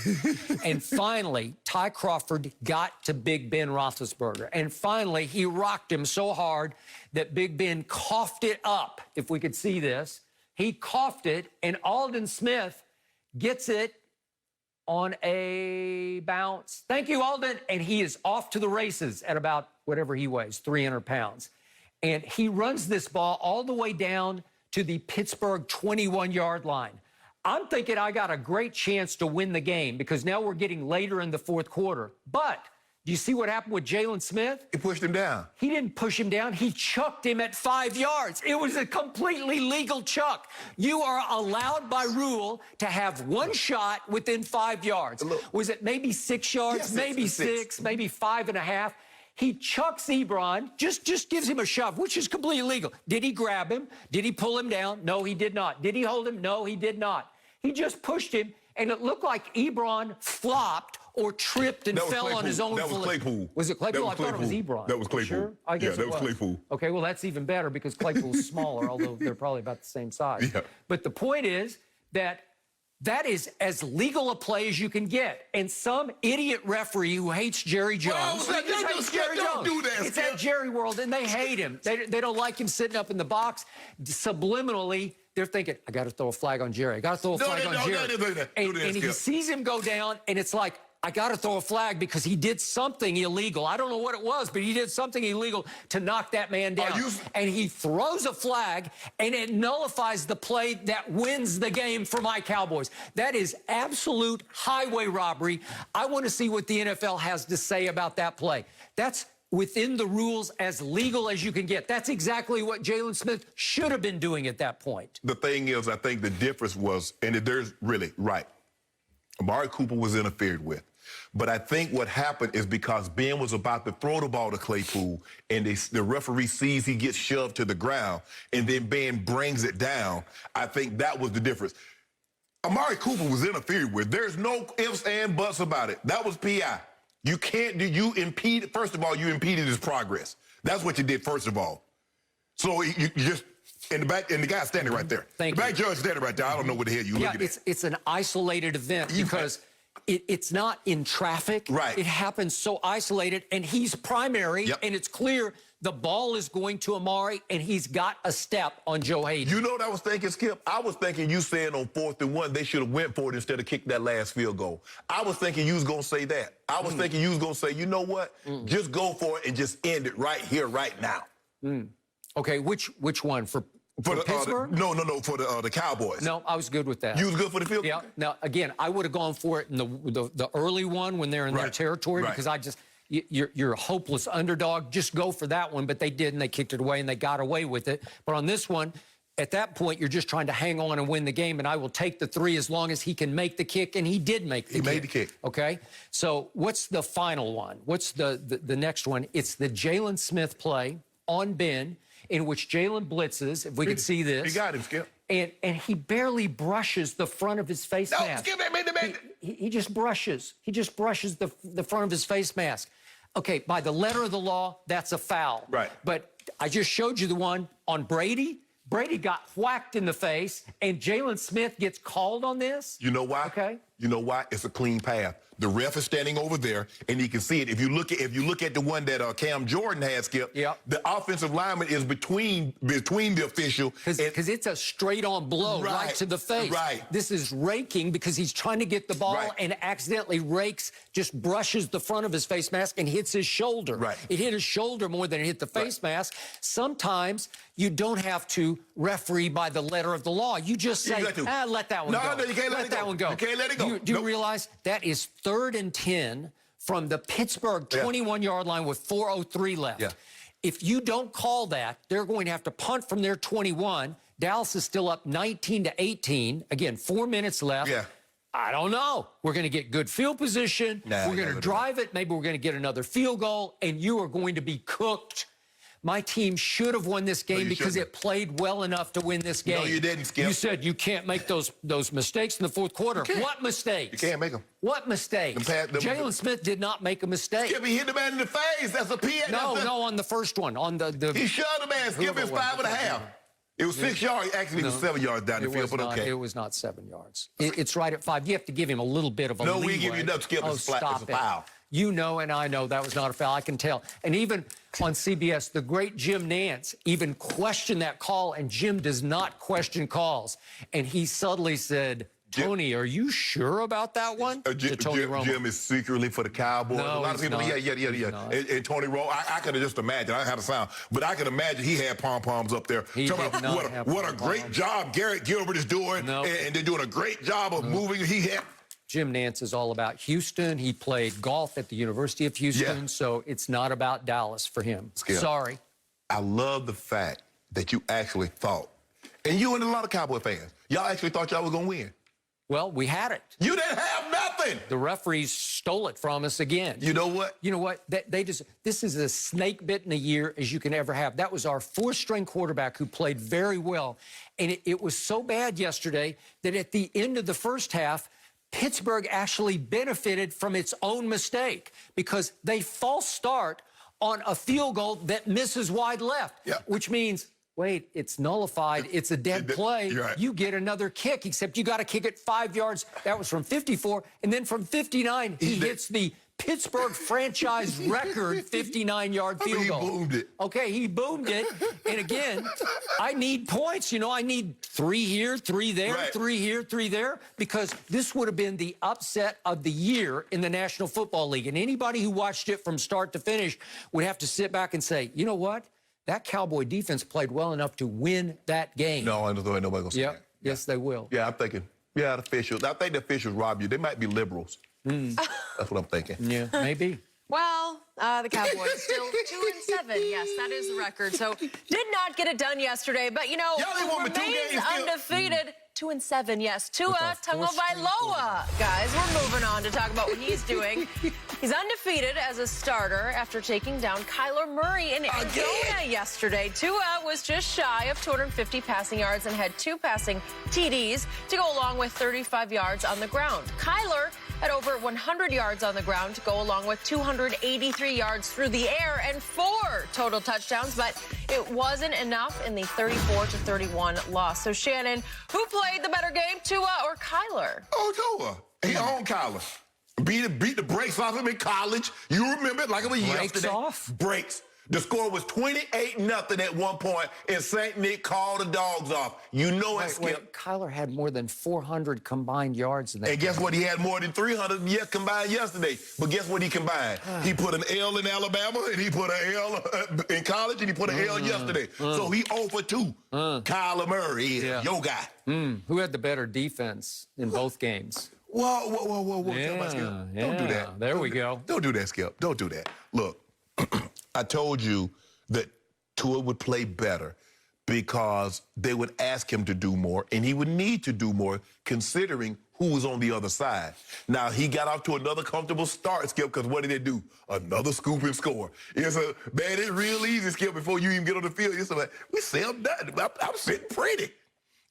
And finally, Ty Crawford got to Big Ben Roethlisberger. And finally, he rocked him so hard that Big Ben coughed it up, if we could see this. He coughed it, and Aldon Smith gets it on a bounce. Thank you, Aldon. And he is off to the races at about whatever he weighs, 300 pounds. And he runs this ball all the way down to the Pittsburgh 21-yard line. I'm thinking I got a great chance to win the game because now we're getting later in the fourth quarter. But do you see what happened with Jalen Smith? He pushed him down. He didn't push him down. He chucked him at 5 yards. It was a completely legal chuck. You are allowed by rule to have one shot within 5 yards. Was it maybe 6 yards? Yes, maybe six, maybe 5.5. He chucks Ebron, just gives him a shove, which is completely legal. Did he grab him? Did he pull him down? No, he did not. Did he hold him? No, he did not. He just pushed him, and it looked like Ebron flopped or tripped and fell on his own. That was Claypool. Was it Claypool? I thought it was Ebron. That was Claypool. Sure? I guess that was Claypool. Okay, well, that's even better because Claypool's smaller, although they're probably about the same size. Yeah. But the point is that is as legal a play as you can get. And some idiot referee who hates Jerry Jones. Don't do that, It's Skip. at Jerry World, and they hate him. They don't like him sitting up in the box. Subliminally, they're thinking, I got to throw a flag on Jerry. I got to throw a flag on Jerry. And he sees him go down, and it's like, I got to throw a flag because he did something illegal. I don't know what it was, but he did something illegal to knock that man down. And he throws a flag, and it nullifies the play that wins the game for my Cowboys. That is absolute highway robbery. I want to see what the NFL has to say about that play. That's within the rules, as legal as you can get. That's exactly what Jalen Smith should have been doing at that point. The thing is, I think the difference was, and there's really, right, Amari Cooper was interfered with. But I think what happened is because Ben was about to throw the ball to Claypool, and the referee sees he gets shoved to the ground, and then Ben brings it down. I think that was the difference. Amari Cooper was interfered with. There's no ifs and buts about it. That was PI. You can't do, you impede, first of all, you impeded his progress. That's what you did, first of all. So you just, in the back, and the guy's standing right there. Thank the you. back judge standing right there. I don't know what the hell you looking at. It's an isolated event because it's not in traffic. Right. It happens so isolated, and he's primary, and it's clear the ball is going to Amari, and he's got a step on Joe Hayden. You know what I was thinking, Skip? I was thinking you saying on 4th and 1, they should have went for it instead of kicking that last field goal. I was thinking you was going to say that. I was thinking you was going to say, you know what? Just go for it and just end it right here, right now. Okay, which one? For Pittsburgh? No, for the Cowboys. No, I was good with that. You was good for the field goal? Yeah. Now, again, I would have gone for it in the early one when they're in their territory because I just, you're a hopeless underdog. Just go for that one. But they did, and they kicked it away, and they got away with it. But on this one, at that point, you're just trying to hang on and win the game, and I will take the 3 as long as he can make the kick, and he did make the kick. He made the kick. Okay? So what's the final one? What's the next one? It's the Jalen Smith play on Ben, in which Jalen blitzes, if we could see this. He got him, Skip. And he barely brushes the front of his face mask. Skip, he just brushes. He just brushes the front of his face mask. Okay, by the letter of the law, that's a foul. Right. But I just showed you the one on Brady. Brady got whacked in the face, and Jalen Smith gets called on this. You know why? Okay. You know why? It's a clean path. The ref is standing over there, and he can see it. If you look at the one that Cam Jordan had, Skip, yep. the offensive lineman is between the official. Because it's a straight-on blow right to the face. Right. This is raking because he's trying to get the ball and accidentally rakes, just brushes the front of his face mask and hits his shoulder. Right. It hit his shoulder more than it hit the face mask. Sometimes you don't have to referee by the letter of the law. You just say, let that one go. No, you can't let that one go. You can't let it go. Do you realize that is 3rd and 10 from the Pittsburgh 21-yard line with 4:03 left? Yeah. If you don't call that, they're going to have to punt from their 21. Dallas is still up 19-18. Again, 4 minutes left. Yeah. I don't know. We're going to get good field position. Nah, we're going to drive it. Maybe we're going to get another field goal, and you are going to be cooked. My team should have won this game because it played well enough to win this game. No, you didn't, Skip. You said you can't make those mistakes in the fourth quarter. What mistakes? You can't make them. What mistakes? Jalen Smith did not make a mistake. Skip, he hit the man in the face. That's a PA. No, on the first one. On the he shoved the man. Skip is 5.5. It was 6 yards. Actually, it was 7 yards down the field, but okay. It was not 7 yards. It's right at 5. You have to give him a little bit of a leeway. No, we give you enough, Skip. It's a foul. You know and I know that was not a foul. I can tell. And even on CBS, the great Jim Nantz even questioned that call, and Jim does not question calls. And he subtly said, Tony, are you sure about that one? To Tony Romo. Jim is secretly for the Cowboys. No, a lot of people, And Tony Romo, I could have just imagined. I had a sound, but I could imagine he had pom-poms up there. He did not have what a great job Garrett Gilbert is doing, and they're doing a great job of moving. Jim Nantz is all about Houston. He played golf at the University of Houston, so it's not about Dallas for him. Skip, sorry. I love the fact that you actually thought, and you and a lot of Cowboy fans, y'all actually thought y'all was going to win. Well, we had it. You didn't have nothing. The referees stole it from us again. You know what? You know what? This is as snake-bitten a year as you can ever have. That was our 4th-string quarterback who played very well. And it was so bad yesterday that at the end of the first half, Pittsburgh actually benefited from its own mistake because they false start on a field goal that misses wide left, which means, wait, it's nullified. It's a dead play. Right. You get another kick, except you got to kick it 5 yards. That was from 54. And then from 59, he hits the Pittsburgh franchise record 59-yard field goal. He boomed it. Okay, he boomed it. And again, I need points. You know, I need 3 here, 3 there, 3 here, 3 there, because this would have been the upset of the year in the National Football League. And anybody who watched it from start to finish would have to sit back and say, you know what? That Cowboy defense played well enough to win that game. No, I don't think nobody going to say that. Yes, they will. Yeah, I'm thinking, the officials. I think the officials rob you. They might be liberals. That's what I'm thinking. Yeah, maybe. Well, the Cowboys still 2-7. Yes, that is the record. So did not get it done yesterday, but you know, remains undefeated. 2-7, yes. Tua Tagovailoa. Guys, we're moving on to talk about what he's doing. He's undefeated as a starter after taking down Kyler Murray in Arizona yesterday. Tua was just shy of 250 passing yards and had 2 passing TDs to go along with 35 yards on the ground. Kyler had over 100 yards on the ground to go along with 283 yards through the air and 4 total touchdowns, but it wasn't enough in the 34-31 loss. So, Shannon, who played the better game, Tua or Kyler? Oh, Tua. He owned Kyler. Beat the brakes off him in college. You remember it like it was yesterday. Brakes. The score was 28-0 at one point, and St. Nick called the dogs off. You know it, Skip. Kyler had more than 400 combined yards in that game. And guess what? He had more than 300 combined yesterday. But guess what he combined? He put an L in Alabama, and he put an L in college, and he put an L yesterday. So he 0 for 2. Kyler Murray, your guy. Who had the better defense in both games? Whoa. Yeah, Don't do that. There we go. Don't do that, Skip. Don't do that. Look, I told you that Tua would play better because they would ask him to do more, and he would need to do more considering who was on the other side. Now, he got off to another comfortable start, Skip, because what did they do? Another scoop and score. It's real easy, Skip, before you even get on the field. It's like, we say I'm done. I'm sitting pretty.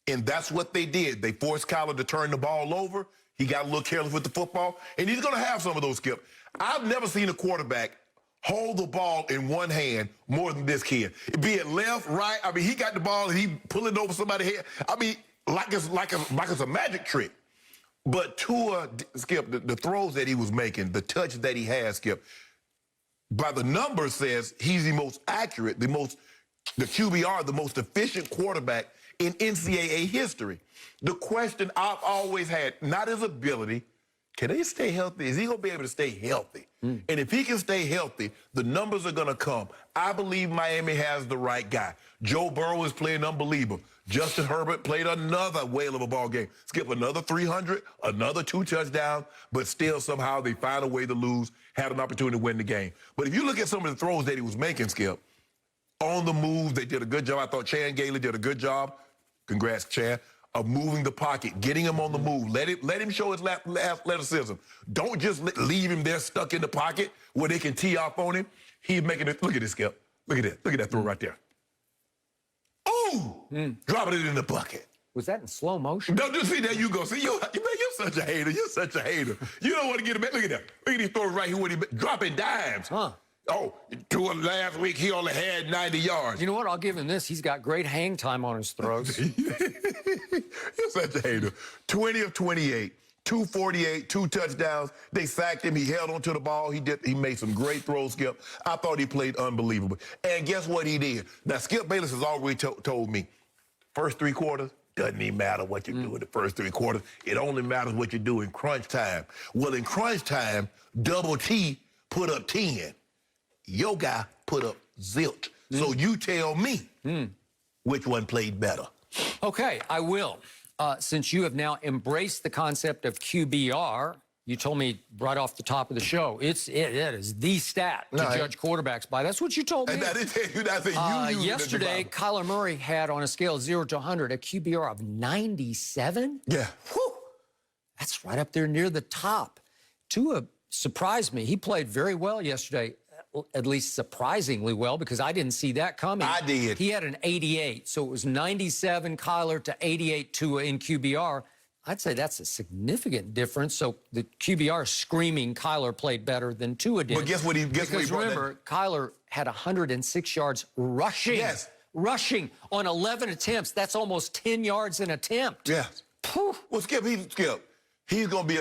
And that's what they did. They forced Kyler to turn the ball over. He got a little careless with the football, and he's going to have some of those, Skip. I've never seen a quarterback hold the ball in one hand more than this kid. Be it left, right. I mean, he got the ball and he pulling over somebody's head. I mean, like it's a magic trick. But Tua, Skip, the throws that he was making, the touch that he has, Skip, by the numbers says he's the most accurate, the QBR, the most efficient quarterback in NCAA history. The question I've always had, not his ability, can he stay healthy? Is he going to be able to stay healthy? And if he can stay healthy, the numbers are going to come. I believe Miami has the right guy. Joe Burrow is playing unbelievable. Justin Herbert played another whale of a ball game. Skip another 300, another 2 touchdowns, but still somehow they find a way to lose, had an opportunity to win the game. But if you look at some of the throws that he was making, Skip, on the move, they did a good job. I thought Chan Gailey did a good job. Congrats, Chan. Of moving the pocket, getting him on the move. Let him show his athleticism. Don't just leave him there stuck in the pocket where they can tee off on him. He's making it. Look at this, Skip. Look at that. Look at that throw right there. Ooh! Dropping it in the bucket. Was that in slow motion? No, just see, there you go. See, you're such a hater. You're such a hater. You don't want to get him back. Look at that. Look at these throws right here when he dropping dimes. Huh. Oh, Tua last week, he only had 90 yards. You know what? I'll give him this. He's got great hang time on his throws. You're such a hater. 20 of 28, 248, 2 touchdowns. They sacked him. He held onto the ball. He made some great throws, Skip. I thought he played unbelievable. And guess what he did? Now, Skip Bayless has already told me, first 3 quarters, doesn't even matter what you do in the first 3 quarters. It only matters what you do in crunch time. Well, in crunch time, Double T put up 10. Your guy put up zilch. So you tell me which one played better. Okay, I will. Since you have now embraced the concept of QBR, you told me right off the top of the show, it is the stat to judge quarterbacks by. That's what you told me. And I didn't tell you that. Yesterday, Kyler Murray had on a scale of 0 to 100 a QBR of 97. Yeah. Whew. That's right up there near the top. Tua surprised me. He played very well yesterday. At least surprisingly well, because I didn't see that coming. I did. He had an 88, so it was 97 Kyler to 88 Tua in QBR. I'd say that's a significant difference. So the QBR screaming Kyler played better than Tua did. But guess what he Because remember, Kyler had 106 yards rushing. Yes. Rushing on 11 attempts. That's almost 10 yards an attempt. Yes. Phew. Well, Skip, he's going to be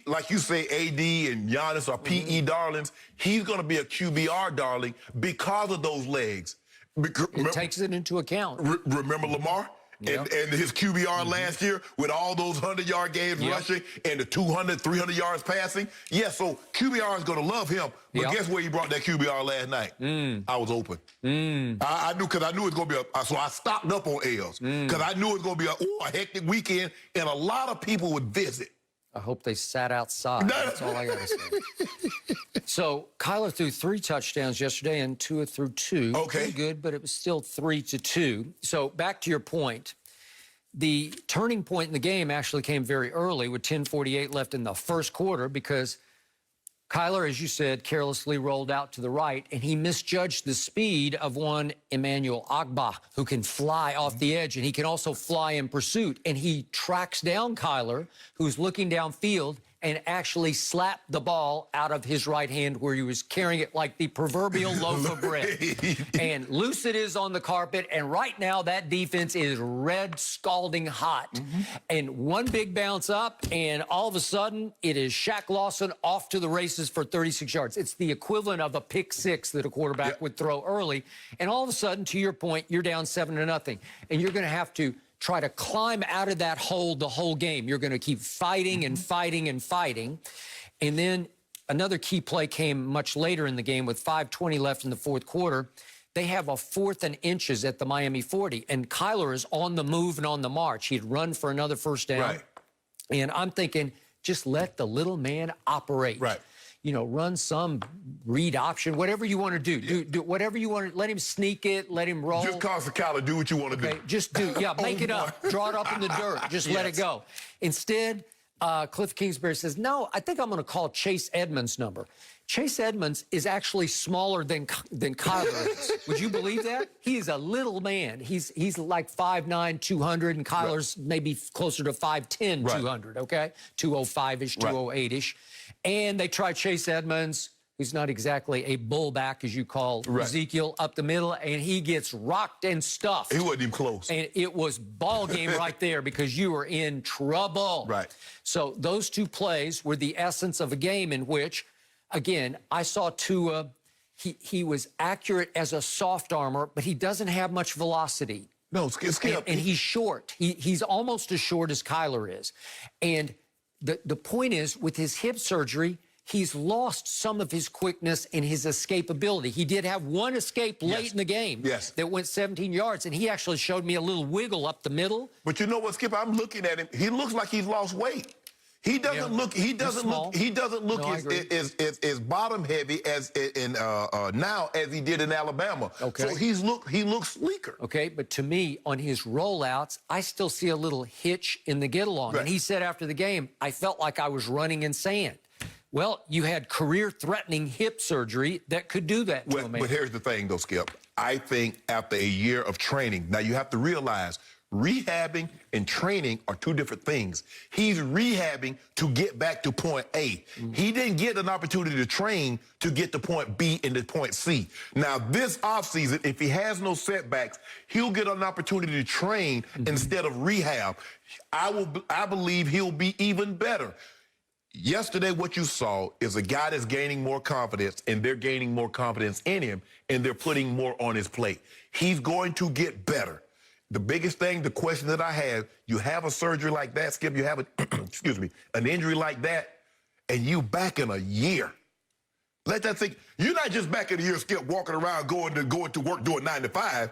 like you say, AD and Giannis are PE darlings. He's going to be a QBR darling because of those legs. It takes it into account. Remember Lamar? Yep. And his QBR last year with all those 100-yard games rushing and the 200, 300 yards passing? Yeah, so QBR is going to love him. But guess where he brought that QBR last night? I was open. I knew, because I knew it was going to be so I stocked up on L's. Because I knew it was going to be a hectic weekend, and a lot of people would visit. I hope they sat outside. That's all I got to say. So Kyler threw 3 touchdowns yesterday and Tua threw 2. Okay. Pretty good, but it was still 3-2. So back to your point. The turning point in the game actually came very early with 10:48 left in the first quarter because Kyler, as you said, carelessly rolled out to the right, and he misjudged the speed of one Emmanuel Ogbah, who can fly off the edge, and he can also fly in pursuit. And he tracks down Kyler, who's looking downfield, and actually slapped the ball out of his right hand where he was carrying it like the proverbial loaf of bread. And loose it is on the carpet, and right now that defense is red, scalding hot. And one big bounce up, and all of a sudden it is Shaq Lawson off to the races for 36 yards. It's the equivalent of a pick 6 that a quarterback would throw early. And all of a sudden, to your point, you're down 7-0. And you're going to have to try to climb out of that hole the whole game. You're going to keep fighting and fighting and fighting. And then another key play came much later in the game with 5:20 left in the fourth quarter. They have a 4th and inches at the Miami 40, and Kyler is on the move and on the march. He'd run for another first down. Right. And I'm thinking, just let the little man operate. Right. You know, run some read option, whatever you want to do. Do whatever you want to. Let him sneak it. Let him roll. Just cause the Kyler, do what you want to do. Just do. Yeah, make it up. Draw it up in the dirt. Just let it go. Instead, Cliff Kingsbury says, no, I think I'm going to call Chase Edmonds' number. Chase Edmonds is actually smaller than Kyler is. Would you believe that? He is a little man. He's like 5'9", 200, and Kyler's maybe closer to 5'10", 200, okay? 205-ish, 208-ish. And they tried Chase Edmonds. who's not exactly a bullback, as you call Ezekiel, up the middle, and he gets rocked and stuffed. He wasn't even close. And it was ball game right there because you were in trouble. Right. So those two plays were the essence of a game in which, again, I saw Tua. He was accurate as a soft armor, but he doesn't have much velocity. No, Skip. And he's short. He's almost as short as Kyler is. And the point is, with his hip surgery, he's lost some of his quickness and his escapability. He did have one escape late in the game that went 17 yards, and he actually showed me a little wiggle up the middle. But you know what, Skip? I'm looking at him. He looks like he's lost weight. He doesn't look. He doesn't look. He doesn't look as bottom heavy as in now as he did in Alabama. Okay. So he looks sleeker. Okay, but to me, on his rollouts, I still see a little hitch in the get along. Right. And he said after the game, I felt like I was running in sand. Well, you had career-threatening hip surgery that could do that to him. But here's the thing, though, Skip. I think after a year of training, now you have to realize rehabbing and training are two different things. He's rehabbing to get back to point A. He didn't get an opportunity to train to get to point B and to point C. Now, this offseason, if he has no setbacks, he'll get an opportunity to train instead of rehab. I believe he'll be even better. Yesterday, what you saw is a guy that's gaining more confidence, and they're gaining more confidence in him, and they're putting more on his plate. He's going to get better. The biggest thing, the question that I have, you have a surgery like that, Skip, you have excuse me, an injury like that, and you back in a year. Let that think. You're not just back in a year, Skip, walking around, going to work, doing 9 to 5.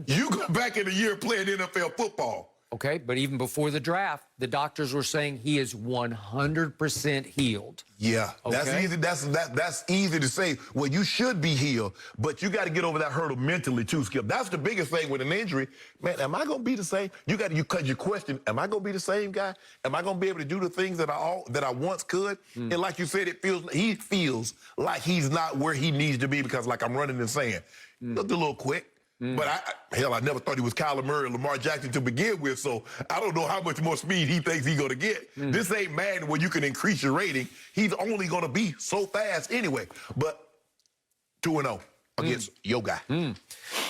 You go back in a year playing NFL football. Okay, but even before the draft, the doctors were saying he is 100% healed. Yeah, that's easy. That's easy to say. Well, you should be healed, but you got to get over that hurdle mentally too, Skip. That's the biggest thing with an injury. Man, am I going to be the same? You question, am I going to be the same guy? Am I going to be able to do the things that I once could? And like you said, he feels like he's not where he needs to be because, like, I'm running in sand. Looked a little quick. But I never thought he was Kyler Murray or Lamar Jackson to begin with, so I don't know how much more speed he thinks he's going to get. This ain't Madden where you can increase your rating. He's only going to be so fast anyway. But 2-0 against your guy.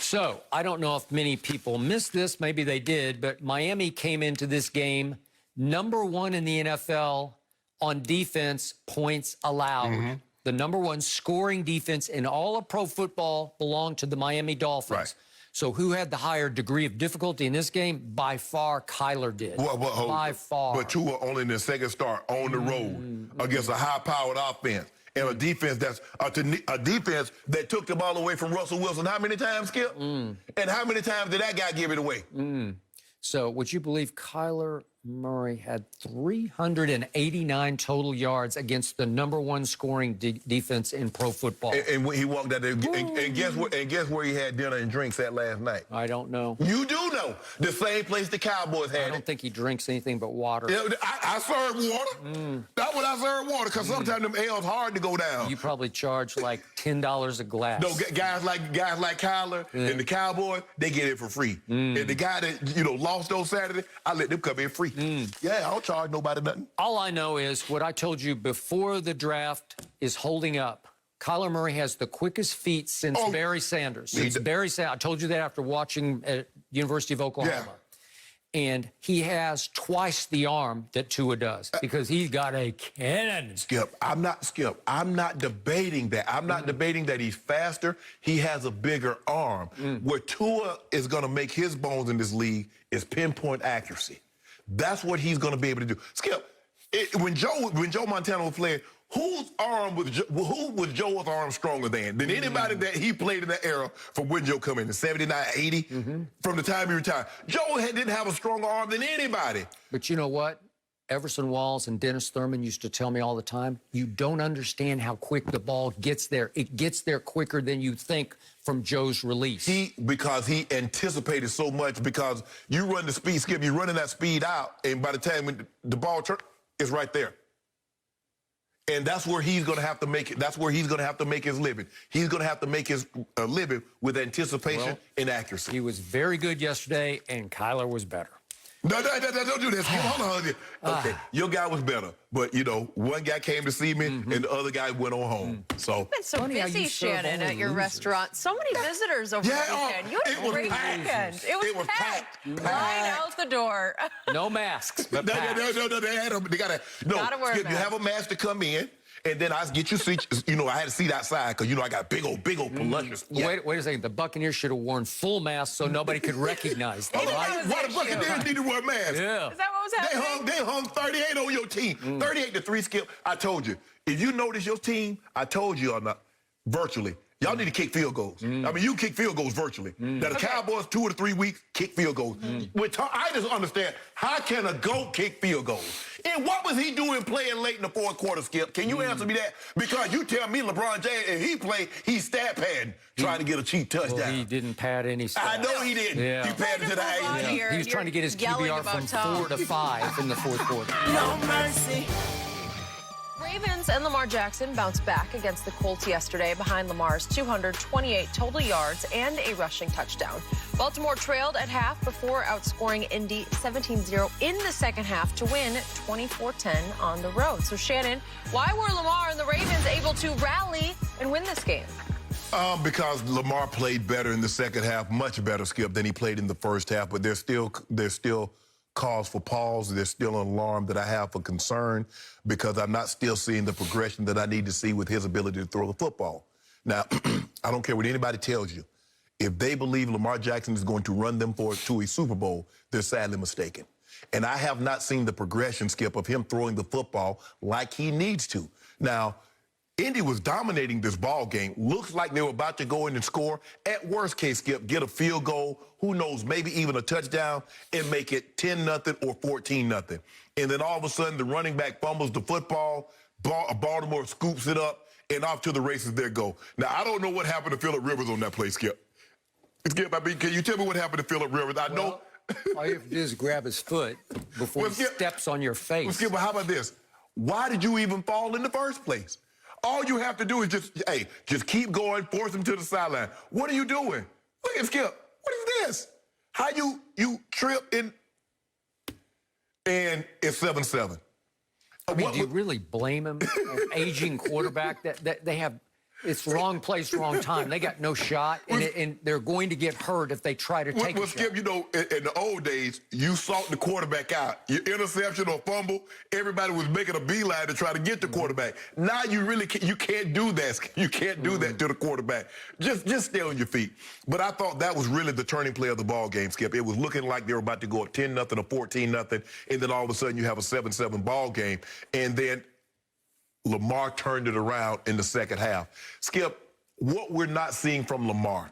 So, I don't know if many people missed this. Maybe they did. But Miami came into this game #1 in the NFL on defense points allowed. The #1 scoring defense in all of pro football belonged to the Miami Dolphins. Right. So who had the higher degree of difficulty in this game? By far, Kyler did. By far. But Tua only in the second start on the road against a high-powered offense and a defense that took the ball away from Russell Wilson. How many times, Skip? And how many times did that guy give it away? So would you believe Kyler Murray had 389 total yards against the #1 scoring defense in pro football? And when he walked out there, and guess where he had dinner and drinks at last night? I don't know. You do know. The same place the Cowboys had I don't think he drinks anything but water. Yeah, I serve water. That's what I serve water, because sometimes them L's hard to go down. You probably charge like $10 a glass. No, guys like Kyler and the Cowboys, they get it for free. And the guy that lost on Saturday, I let them come in free. Yeah, I don't charge nobody nothing. All I know is what I told you before the draft is holding up. Kyler Murray has the quickest feet since Barry Sanders. I told you that after watching at University of Oklahoma. Yeah. And he has twice the arm that Tua does because he's got a cannon. Skip, I'm not debating that. I'm not debating that he's faster. He has a bigger arm. Where Tua is going to make his bones in this league is pinpoint accuracy. That's what he's going to be able to do. Skip, when Joe Montana was playing, who was Joe's arm stronger than anybody that he played in that era from when Joe come in 79, 80, from the time he retired? Joe didn't have a stronger arm than anybody. But you know what? Everson Walls and Dennis Thurman used to tell me all the time, you don't understand how quick the ball gets there. It gets there quicker than you think from Joe's release. Because he anticipated so much, because you run the speed, Skip, you're running that speed out, and by the time when the ball turns, it's right there. And that's where he's going to have to make it. That's where he's going to have to make his living. He's going to have to make his living with anticipation and accuracy. He was very good yesterday, and Kyler was better. No, don't do this. Hold on. Okay, your guy was better. But, you know, one guy came to see me, and the other guy went on home. So You've been so busy, Shannon, at your restaurant. So many visitors over the weekend. You had a great weekend. It was packed. Right out the door. No masks, but No, they had them. They gotta wear a you have a mask to come in, and then I get your seat. You know, I had a seat outside because, you know, I got big old voluminous. Wait a second. The Buccaneers should have worn full masks so nobody could recognize them, right? Why the Buccaneers need to wear masks? Yeah. Is that what was happening? They hung 38 on your team. 38-3, Skip. I told you. If you notice your team, I told you or not, virtually. Y'all need to kick field goals. I mean, you kick field goals virtually. Now, the Cowboys, 2 or 3 weeks, kick field goals. I just understand, how can a GOAT kick field goals? And what was he doing playing late in the fourth quarter, Skip? Can you answer me that? Because you tell me LeBron James, if he played, he's stat padding, trying to get a cheap touchdown. Well, he didn't pad any stats. I know he didn't. Yeah. He padded to the He was trying to get his QBR from 4 to 5 in the fourth quarter. No mercy. Ravens and Lamar Jackson bounced back against the Colts yesterday behind Lamar's 228 total yards and a rushing touchdown. Baltimore trailed at half before outscoring Indy 17-0 in the second half to win 24-10 on the road. So, Shannon, why were Lamar and the Ravens able to rally and win this game? Because Lamar played better in the second half, much better, Skip, than he played in the first half. But there's still cause for pause. There's still an alarm that I have for concern because I'm not still seeing the progression that I need to see with his ability to throw the football. Now, I don't care what anybody tells you. If they believe Lamar Jackson is going to run them to a Super Bowl, they're sadly mistaken. And I have not seen the progression, Skip, of him throwing the football like he needs to. Now, Indy was dominating this ball game. Looks like they were about to go in and score. At worst case, Skip, get a field goal, who knows, maybe even a touchdown, and make it 10-0 or 14-0. And then all of a sudden, the running back fumbles the football, Baltimore scoops it up, and off to the races they go. Now, I don't know what happened to Phillip Rivers on that play, Skip. Skip, I mean, can you tell me what happened to Phillip Rivers? I know. All you have to do is grab his foot before he steps on your face. Well, Skip, but how about this? Why did you even fall in the first place? All you have to do is just keep going, force him to the sideline. What are you doing? Look at Skip. What is this? How you trip and it's 7-7. I mean, do you really blame him? An aging quarterback that they have. It's wrong place, wrong time. They got no shot, and they're going to get hurt if they try to take a shot. Skip, you know, in the old days, you sought the quarterback out. Your interception or fumble, everybody was making a beeline to try to get the quarterback. Now you really can't do that. You can't do that to the quarterback. Just stay on your feet. But I thought that was really the turning play of the ball game, Skip. It was looking like they were about to go up 10-0 or 14-0, and then all of a sudden you have a 7-7 ball game, and then Lamar turned it around in the second half. Skip, what we're not seeing from Lamar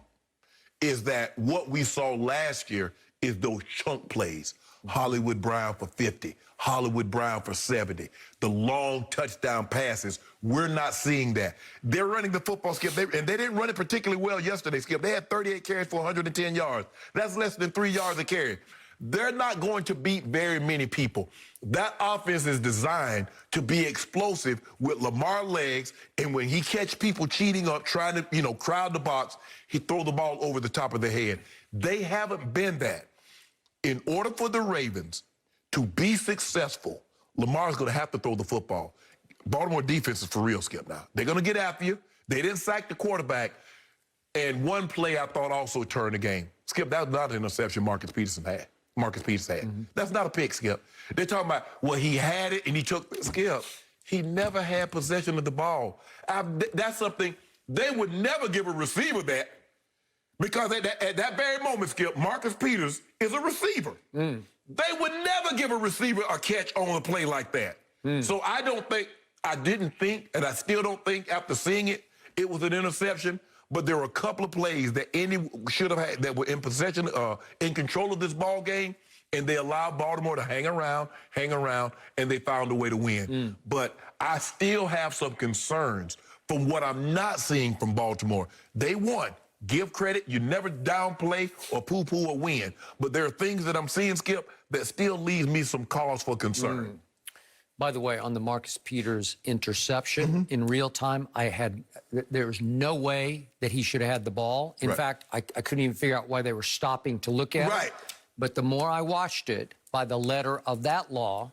is that what we saw last year is those chunk plays. Hollywood Brown for 50, Hollywood Brown for 70, the long touchdown passes. We're not seeing that. They're running the football, Skip, and they didn't run it particularly well yesterday, Skip. They had 38 carries for 110 yards. That's less than 3 yards a carry. They're not going to beat very many people. That offense is designed to be explosive with Lamar legs, and when he catch people cheating up, trying to, crowd the box, he throw the ball over the top of their head. They haven't been that. In order for the Ravens to be successful, Lamar's going to have to throw the football. Baltimore defense is for real, Skip, now. They're going to get after you. They didn't sack the quarterback. And one play I thought also turned the game. Skip, that was not an interception Marcus Peters had. That's not a pick, Skip. They're talking about, well, he had it and he took Skip. He never had possession of the ball. That's something they would never give a receiver that, because at that very moment, Skip, Marcus Peters is a receiver. They would never give a receiver a catch on a play like that. So I didn't think, and I still don't think after seeing it, it was an interception. But there were a couple of plays that Indy should have had that were in possession, in control of this ball game, and they allowed Baltimore to hang around, and they found a way to win. But I still have some concerns from what I'm not seeing from Baltimore. They won. Give credit. You never downplay or poo-poo a win. But there are things that I'm seeing, Skip, that still leaves me some cause for concern. By the way, on the Marcus Peters interception, in real time, there was no way that he should have had the ball. In fact, I couldn't even figure out why they were stopping to look at it. But the more I watched it, by the letter of that law,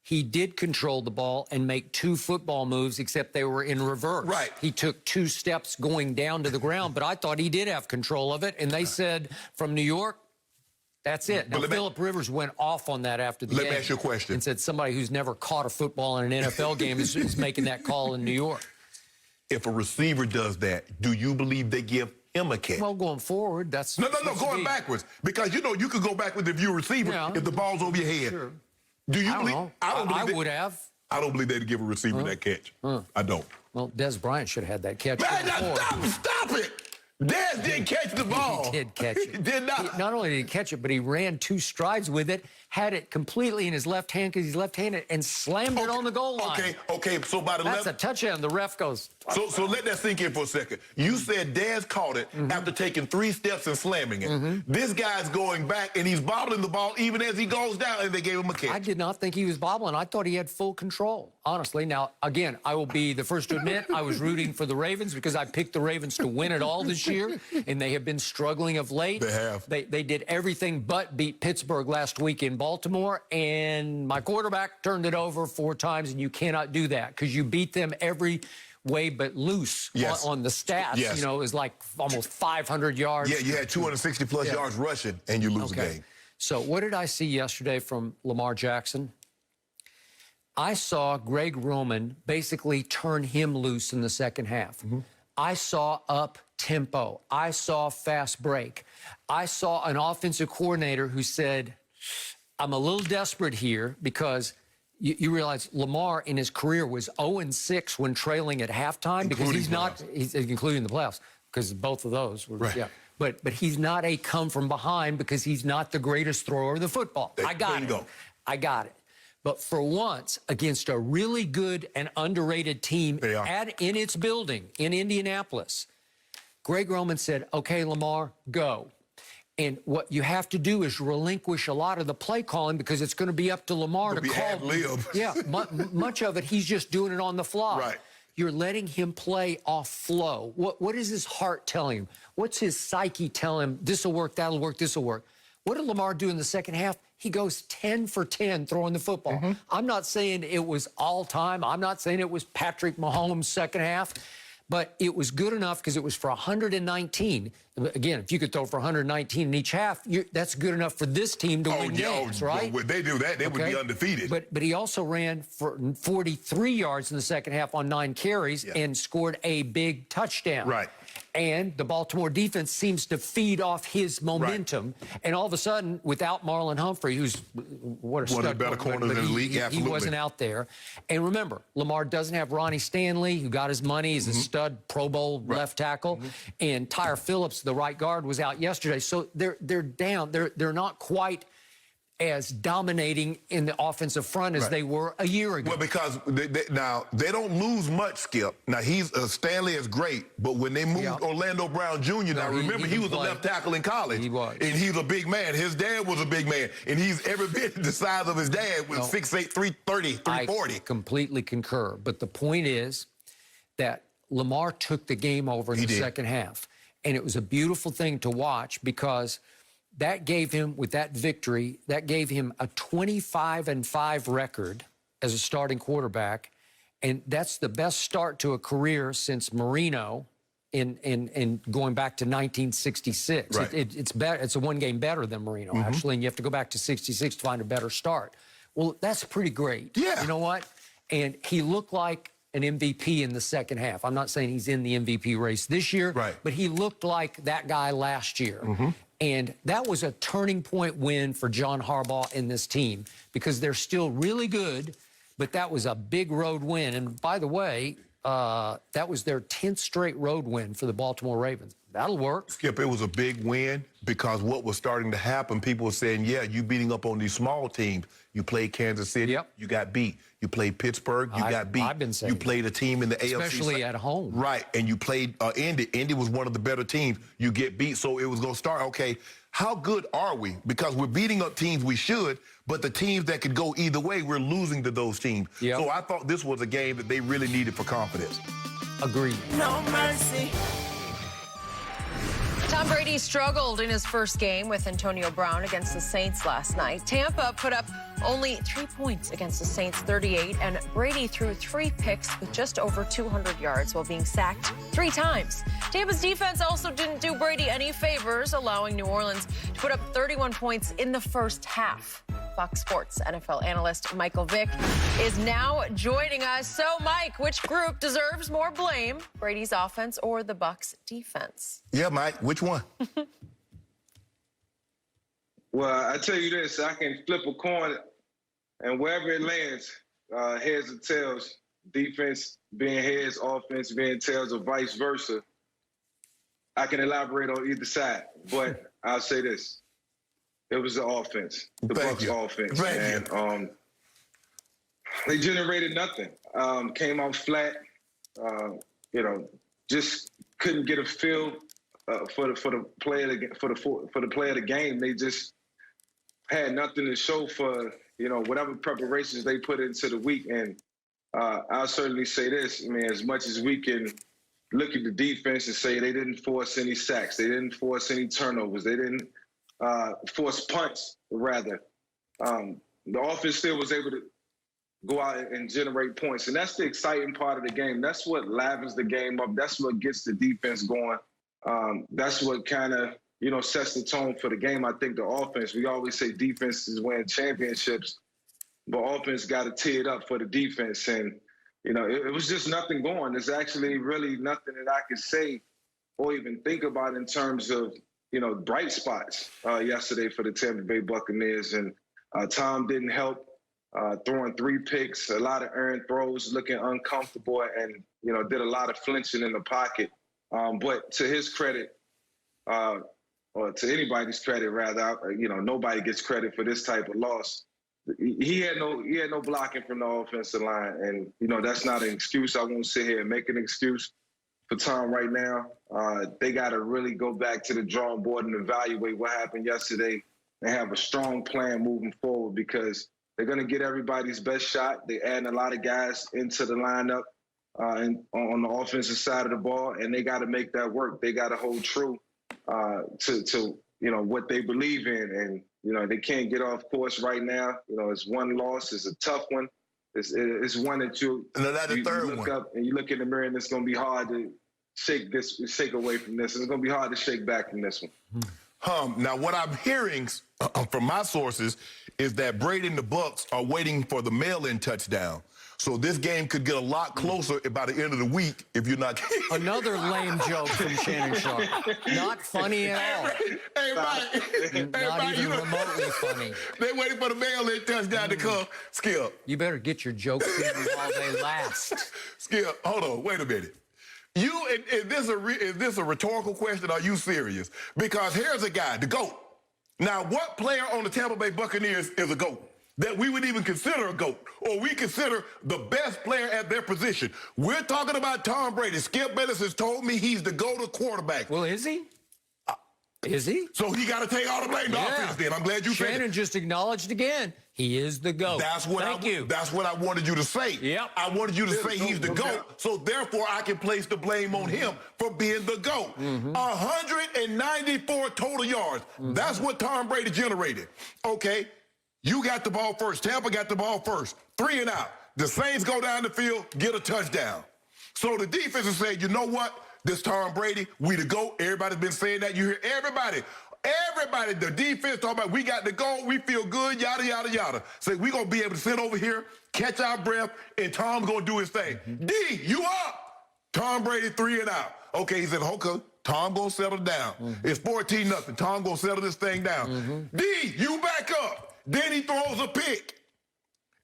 he did control the ball and make 2 football moves, except they were in reverse. Right. He took 2 steps going down to the ground, but I thought he did have control of it. And they said from New York, that's it. Now, Phillip Rivers went off on that after the game. Let me ask you a question. And said somebody who's never caught a football in an NFL game is making that call in New York. If a receiver does that, do you believe they give him a catch? Well, going forward, that's... No, going backwards. Because, you know, you could go backwards if you're a receiver if the ball's over your head. Sure. Do you I believe? don't know. I don't believe I would have. I don't believe they'd give a receiver that catch. I don't. Well, Des Bryant should have had that catch. Man, stop it! Dez didn't catch the ball. He did catch it. He did not. Not only did he catch it, but he ran 2 strides with it, had it completely in his left hand because he's left-handed, and slammed it on the goal line. Okay. So by the That's a touchdown. The ref goes... So let that sink in for a second. You said Dez caught it after taking 3 steps and slamming it. This guy's going back, and he's bobbling the ball even as he goes down, and they gave him a catch. I did not think he was bobbling. I thought he had full control, honestly. Now, again, I will be the first to admit I was rooting for the Ravens because I picked the Ravens to win it all this year, and they have been struggling of late. They have. They did everything but beat Pittsburgh last week in Baltimore, and my quarterback turned it over 4 times, and you cannot do that because you beat them every way but loose on the stats. You know, it was like almost 500 yards. Yeah, you had 260-plus yards rushing, and you lose the game. So what did I see yesterday from Lamar Jackson? I saw Greg Roman basically turn him loose in the second half. I saw up-tempo. I saw fast break. I saw an offensive coordinator who said, I'm a little desperate here because you realize Lamar in his career was 0-6 when trailing at halftime because he's including the playoffs, because both of those were, But he's not a come from behind because he's not the greatest thrower of the football. I got it. But for once, against a really good and underrated team in its building in Indianapolis, Greg Roman said, okay, Lamar, go. And what you have to do is relinquish a lot of the play calling because it's going to be up to Lamar to call. Much of it, he's just doing it on the fly. Right. You're letting him play off flow. What is his heart telling him? What's his psyche telling him? This will work, that'll work, this will work. What did Lamar do in the second half? He goes 10 for 10 throwing the football. I'm not saying it was all time. I'm not saying it was Patrick Mahomes' second half. But it was good enough because it was for 119. Again, if you could throw for 119 in each half, that's good enough for this team to win games, right? When they do that, they would be undefeated. But he also ran for 43 yards in the second half on 9 carries and scored a big touchdown. Right. And the Baltimore defense seems to feed off his momentum. And all of a sudden, without Marlon Humphrey, who's one of the better corners in the league, he wasn't out there. And remember, Lamar doesn't have Ronnie Stanley, who got his money. He's a stud Pro Bowl left tackle. And Tyre Phillips, the right guard, was out yesterday. So they're down. They're not quite as dominating in the offensive front as they were a year ago. Well, because now they don't lose much, Skip. Now Stanley is great, but when they moved Orlando Brown Jr., now remember he was a left tackle in college. He was. And he's a big man. His dad was a big man, and he's every bit the size of his dad with 6'8", 330, 340. I completely concur. But the point is that Lamar took the game over in the second half. And it was a beautiful thing to watch because that gave him, with that victory, that gave him a 25-5 record as a starting quarterback. And that's the best start to a career since Marino in going back to 1966. Right. It's better. It's a 1 game better than Marino, actually, and you have to go back to 66 to find a better start. Well, that's pretty great. Yeah. You know what? And he looked like an MVP in the second half. I'm not saying he's in the MVP race this year, but he looked like that guy last year. And that was a turning point win for John Harbaugh and this team because they're still really good, but that was a big road win. And by the way, that was their 10th straight road win for the Baltimore Ravens. That'll work. Skip, it was a big win because what was starting to happen, people were saying, yeah, you beating up on these small teams. You played Kansas City, you got beat. You played Pittsburgh, you got beat. I've been saying you played a team in the AFC. Especially at home. Right, and you played Indy. Indy was one of the better teams. You get beat, so it was going to start, okay, how good are we? Because we're beating up teams we should, but the teams that could go either way, we're losing to those teams. So I thought this was a game that they really needed for confidence. Agreed. No mercy. Tom Brady struggled in his first game with Antonio Brown against the Saints last night. Tampa put up only 3 points against the Saints, 38, and Brady threw 3 picks with just over 200 yards while being sacked 3 times. Tampa's defense also didn't do Brady any favors, allowing New Orleans to put up 31 points in the first half. Fox Sports NFL analyst Michael Vick is now joining us. So, Mike, which group deserves more blame, Brady's offense or the Bucs defense? Yeah, Mike, which one? Well, I tell you this, I can flip a coin, and wherever it lands, heads or tails, defense being heads, offense being tails, or vice versa, I can elaborate on either side. But I'll say this. It was the offense, the Bucs offense. And they generated nothing. Came out flat, just couldn't get a feel for the play of the game. They just had nothing to show for, whatever preparations they put into the week. And I'll certainly say this, as much as we can look at the defense and say they didn't force any sacks, they didn't force any turnovers, they didn't force punts, rather. The offense still was able to go out and generate points. And that's the exciting part of the game. That's what livens the game up. That's what gets the defense going. That's what kind of, sets the tone for the game. I think the offense, we always say defenses win championships, but offense got to tee it up for the defense. And, it was just nothing going. There's actually really nothing that I could say or even think about in terms of, bright spots yesterday for the Tampa Bay Buccaneers. And Tom didn't help, throwing 3 picks, a lot of errant throws, looking uncomfortable, and, did a lot of flinching in the pocket. But to his credit, or to anybody's credit, rather, nobody gets credit for this type of loss. He had no blocking from the offensive line. And, that's not an excuse. I won't sit here and make an excuse for Tom right now. They got to really go back to the drawing board and evaluate what happened yesterday and have a strong plan moving forward, because they're going to get everybody's best shot. They're adding a lot of guys into the lineup and on the offensive side of the ball, and they got to make that work. They got to hold true to what they believe in. And, they can't get off course right now. It's one loss. It's a tough one. It's one that you look up and you look in the mirror, and it's going to be hard to shake away from this. And it's going to be hard to shake back from this one. Now, what I'm hearing from my sources is that Brady and the Bucs are waiting for the mail-in touchdown. So this game could get a lot closer by the end of the week if you're not. Another lame joke from Shannon Sharpe. Not funny at all. Hey, Mike. Not even remotely funny. They're waiting for the mail-in touchdown to come. Skip. You better get your jokes in while they last. Skip, hold on. Wait a minute. Is this a rhetorical question? Are you serious? Because here's a guy, the GOAT. Now, what player on the Tampa Bay Buccaneers is a GOAT that we would even consider a GOAT, or we consider the best player at their position? We're talking about Tom Brady. Skip Bayless has told me he's the GOAT of quarterback. Well, is he? Is he? So he got to take all the blame to offense then. I'm glad you said it. Shannon just acknowledged again. He is the GOAT. That's what I wanted you to say. Yep. I wanted you to say he's the GOAT, so therefore I can place the blame on him for being the GOAT. 194 total yards. That's what Tom Brady generated. Okay, you got the ball first. Tampa got the ball first. 3 and out. The Saints go down the field, get a touchdown. So the defense is saying, you know what? This Tom Brady, we the GOAT. Everybody's been saying that. You hear everybody, the defense talking about we got the GOAT, we feel good, yada, yada, yada. Say we going to be able to sit over here, catch our breath, and Tom's going to do his thing. D, you up. Tom Brady 3 and out. Okay, he said, okay, Tom going to settle down. It's 14-0. Tom going to settle this thing down. D, you back up. Then he throws a pick.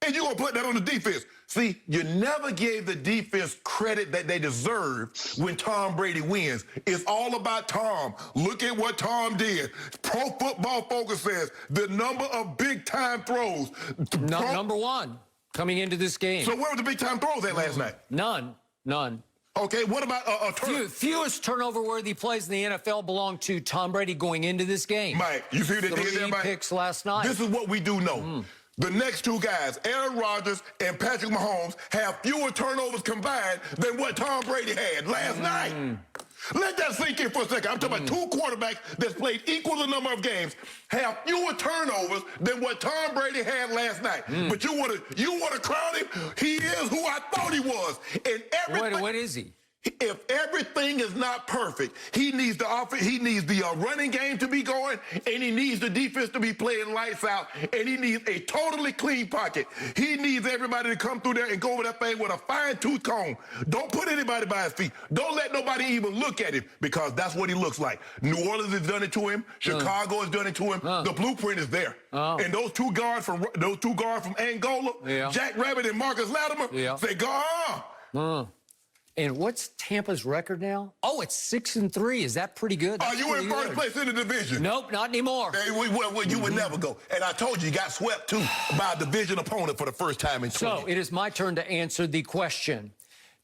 And you're going to put that on the defense. See, you never gave the defense credit that they deserve when Tom Brady wins. It's all about Tom. Look at what Tom did. Pro Football Focus says the number of big-time throws. Number 1 coming into this game. So where were the big-time throws at last night? None. Okay, what about a turnover? Fewest turnover-worthy plays in the NFL belong to Tom Brady going into this game. Mike, you see what they did there, Mike? 3 picks last night. This is what we do know. The next 2 guys, Aaron Rodgers and Patrick Mahomes, have fewer turnovers combined than what Tom Brady had last night. Let that sink in for a second. I'm talking about two quarterbacks that's played equal the number of games, have fewer turnovers than what Tom Brady had last night. But you want to crown him? He is who I thought he was. And everything. What is he? If everything is not perfect, he needs the offense, he needs the running game to be going, and he needs the defense to be playing lights out, and he needs a totally clean pocket. He needs everybody to come through there and go over that thing with a fine-tooth comb. Don't put anybody by his feet. Don't let nobody even look at him, because that's what he looks like. New Orleans has done it to him. Chicago has done it to him. The blueprint is there. And those two guards from Angola, Jack Rabbit and Marcus Latimer, say, go. And what's Tampa's record now? Oh, it's 6-3. Is that pretty good? Are you in first place in the division? Nope, not anymore. Hey, you would never go. And I told you got swept, too, by a division opponent for the first time in 20 years. So it is my turn to answer the question.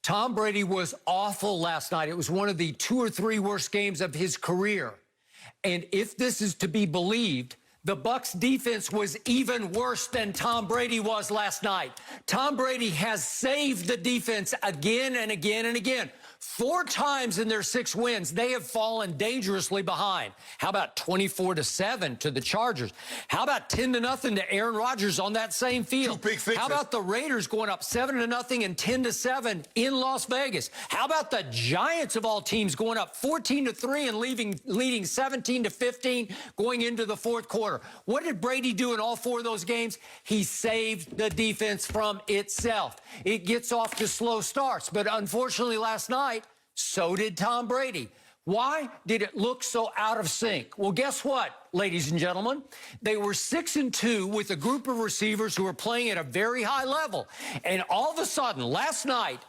Tom Brady was awful last night. It was one of the 2 or 3 worst games of his career. And if this is to be believed, the Bucs defense was even worse than Tom Brady was last night. Tom Brady has saved the defense again and again and again. 4 times in their 6 wins, they have fallen dangerously behind. How about 24-7 to the Chargers? How about 10-0 to Aaron Rodgers on that same field? 2 pick sixes. How about the Raiders going up 7-0 and 10-7 in Las Vegas? How about the Giants of all teams going up 14-3 and leading 17-15 going into the 4th quarter? What did Brady do in all 4 of those games? He saved the defense from itself. It gets off to slow starts, but unfortunately last night, so did Tom Brady. Why did it look so out of sync? Well, guess what, ladies and gentlemen? They were 6-2 with a group of receivers who were playing at a very high level. And all of a sudden, last night,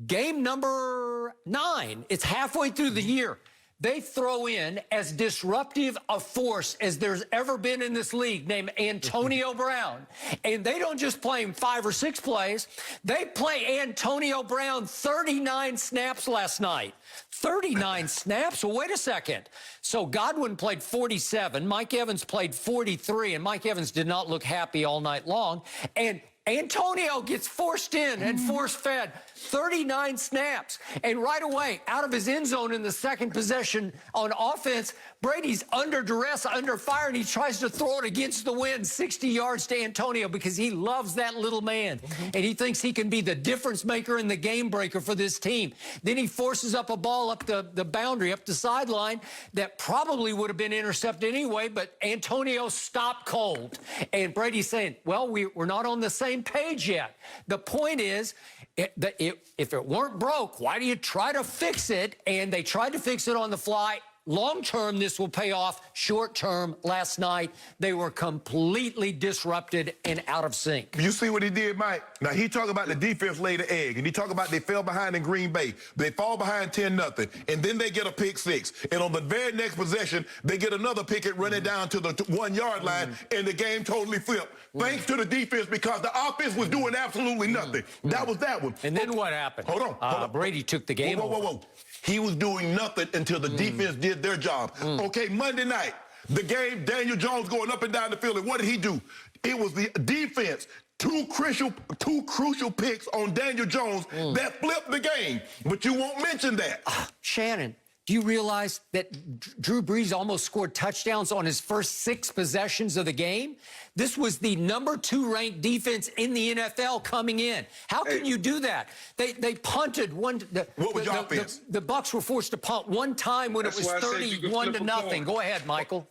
game number 9, it's halfway through the year, they throw in as disruptive a force as there's ever been in this league named Antonio Brown. And they don't just play him 5 or 6 plays. They play Antonio Brown 39 snaps last night. 39 snaps? Well, wait a second. So Godwin played 47. Mike Evans played 43. And Mike Evans did not look happy all night long. And Antonio gets forced in and force-fed 39 snaps. And right away, out of his end zone in the second possession on offense, Brady's under duress, under fire, and he tries to throw it against the wind 60 yards to Antonio because he loves that little man. And he thinks he can be the difference maker and the game breaker for this team. Then he forces up a ball up the boundary, up the sideline, that probably would have been intercepted anyway, but Antonio stopped cold. And Brady's saying, well, we're not on the same page yet. The point is, if it weren't broke, why do you try to fix it? And they tried to fix it on the fly. Long term, this will pay off. Short term, last night, they were completely disrupted and out of sync. You see what he did, Mike? Now, he talked about the defense laid the egg, and he talked about they fell behind in Green Bay. They fall behind 10-0, and then they get a pick 6. And on the very next possession, they get another picket running down to the 1-yard line, and the game totally flipped. Thanks to the defense, because the offense was doing absolutely nothing. That was that one. And then what happened? Hold on. Brady took the game over. Whoa. He was doing nothing until the defense did their job. Okay, Monday night, the game, Daniel Jones going up and down the field, and what did he do? It was the defense, two crucial picks on Daniel Jones that flipped the game. But you won't mention that. Shannon, do you realize that Drew Brees almost scored touchdowns on his first 6 possessions of the game? This was the number 2 ranked defense in the NFL coming in. How can you do that? They punted one. What was your offense? The Bucs were forced to punt one time when it was 31-0. Go ahead, Michael.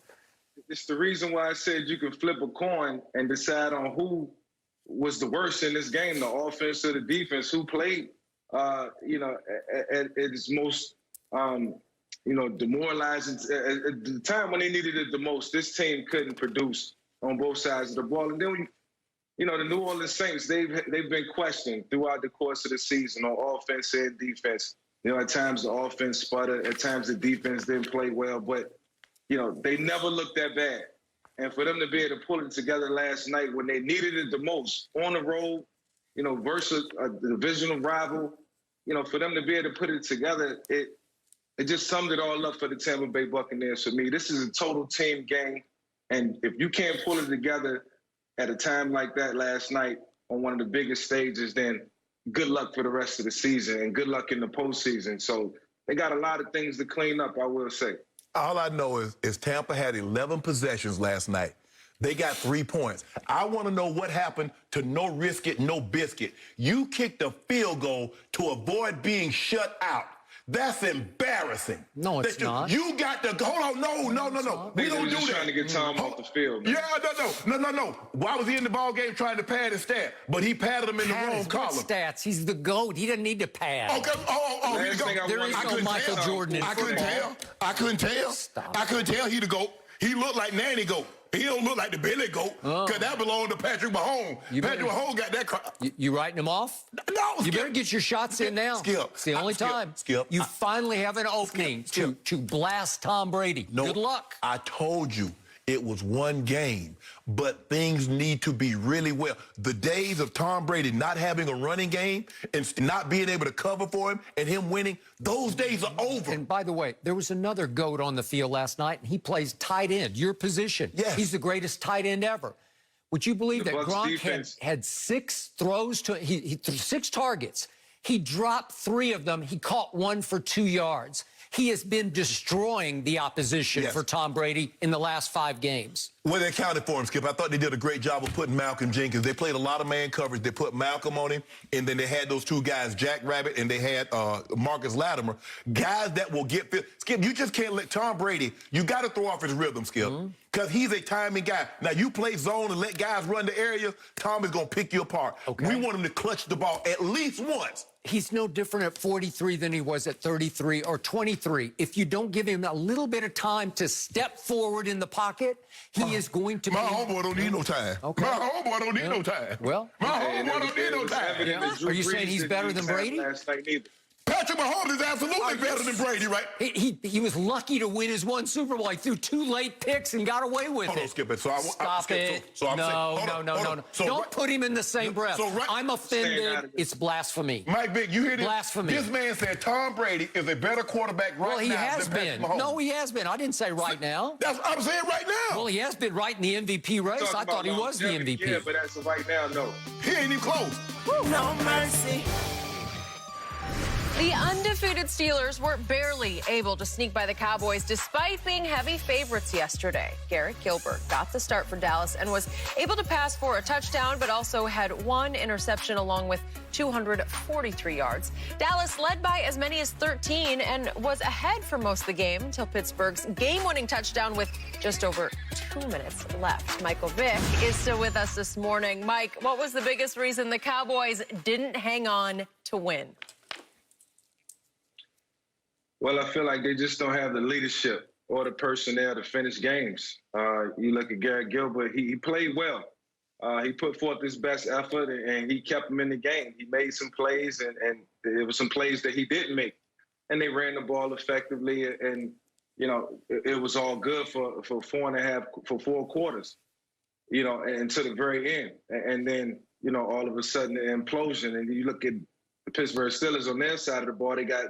It's the reason why I said you can flip a coin and decide on who was the worst in this game, the offense or the defense, who played, at its most, demoralizing. At the time when they needed it the most, this team couldn't produce on both sides of the ball. And then, the New Orleans Saints, they've been questioned throughout the course of the season on offense and defense. At times the offense sputtered, at times the defense didn't play well, but, they never looked that bad. And for them to be able to pull it together last night when they needed it the most, on the road, versus a divisional rival, for them to be able to put it together, it just summed it all up for the Tampa Bay Buccaneers for me. This is a total team game. And if you can't pull it together at a time like that last night on one of the biggest stages, then good luck for the rest of the season and good luck in the postseason. So they got a lot of things to clean up, I will say. All I know is Tampa had 11 possessions last night. They got 3 points. I want to know what happened to no risk it, no biscuit. You kicked a field goal to avoid being shut out. That's embarrassing. No, it's not. You got to hold on. No. We don't do that. Trying to get Tom off the field, man. Yeah, no. Why was he in the ball game trying to pad his stat? But he padded him in the wrong column. Stats. He's the GOAT. He doesn't need to pad. Okay. Here you go. There is no Michael Jordan in football. I couldn't tell. Stop. I couldn't tell he the GOAT. He looked like Nanny GOAT. He don't look like the Billy Goat, because that belonged to Patrick Mahomes. Patrick Mahomes got that. You writing him off? No, You better get your shots in now. Skip. It's the only time. Skip. You finally have an opening to blast Tom Brady. No, good luck. I told you it was one game, but things need to be really well. The days of Tom Brady not having a running game and not being able to cover for him and him winning, those days are over. And by the way, there was another GOAT on the field last night, and he plays tight end, your position. Yes. He's the greatest tight end ever. Would you believe The that Bucs Gronk had 6 throws to he threw 6 targets? He dropped 3 of them. He caught 1 for 2 yards. He has been destroying the opposition for Tom Brady in the last 5 games. Well, they accounted for him, Skip. I thought they did a great job of putting Malcolm Jenkins. They played a lot of man coverage. They put Malcolm on him, and then they had those 2 guys, Jack Rabbit, and they had Marcus Latimer, guys that will get fit. Skip, you just can't let Tom Brady, you got to throw off his rhythm, Skip, because he's a timing guy. Now, you play zone and let guys run the area, Tom is going to pick you apart. Okay. We want him to clutch the ball at least once. He's no different at 43 than he was at 33 or 23. If you don't give him a little bit of time to step forward in the pocket, he is going to be... My homeboy don't need no time. Okay. My homeboy don't need no time. Well... My homeboy don't need no time. Are you saying he's better than Brady? Patrick Mahomes is absolutely better than Brady, right? He was lucky to win his 1 Super Bowl. He threw 2 late picks and got away with Hold it. on, Skip it. Stop it. No. Don't put him in the same breath. I'm offended. It's blasphemy. Mike Vick, you hear this? Blasphemy. This man said Tom Brady is a better quarterback right now. Well, he has been. No, he has been. I didn't say right now. That's what I'm saying right now. Well, he has been right in the MVP race. I thought he was the MVP. Yeah, but as of right now, no. He ain't even close. No mercy. The undefeated Steelers were barely able to sneak by the Cowboys despite being heavy favorites yesterday. Garrett Gilbert got the start for Dallas and was able to pass for a touchdown, but also had 1 interception along with 243 yards. Dallas led by as many as 13 and was ahead for most of the game until Pittsburgh's game-winning touchdown with just over 2 minutes left. Michael Vick is still with us this morning. Mike, what was the biggest reason the Cowboys didn't hang on to win? Well, I feel like they just don't have the leadership or the personnel to finish games. You look at Garrett Gilbert, he played well. He put forth his best effort, and he kept them in the game. He made some plays, and there were some plays that he didn't make. And they ran the ball effectively, and, you know, it was all good for 4 quarters, you know, and to the very end. And then, you know, all of a sudden, the implosion. And you look at the Pittsburgh Steelers on their side of the ball, they got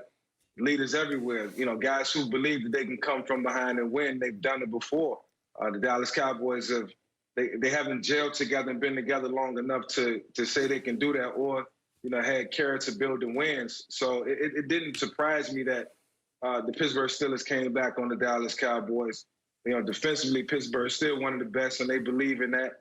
leaders everywhere, you know, guys who believe that they can come from behind and win. They've done it before. The Dallas Cowboys they haven't gelled together and been together long enough to say they can do that, or, you know, had character building wins. So it didn't surprise me that the Pittsburgh Steelers came back on the Dallas Cowboys. You know, defensively, Pittsburgh is still one of the best, and they believe in that.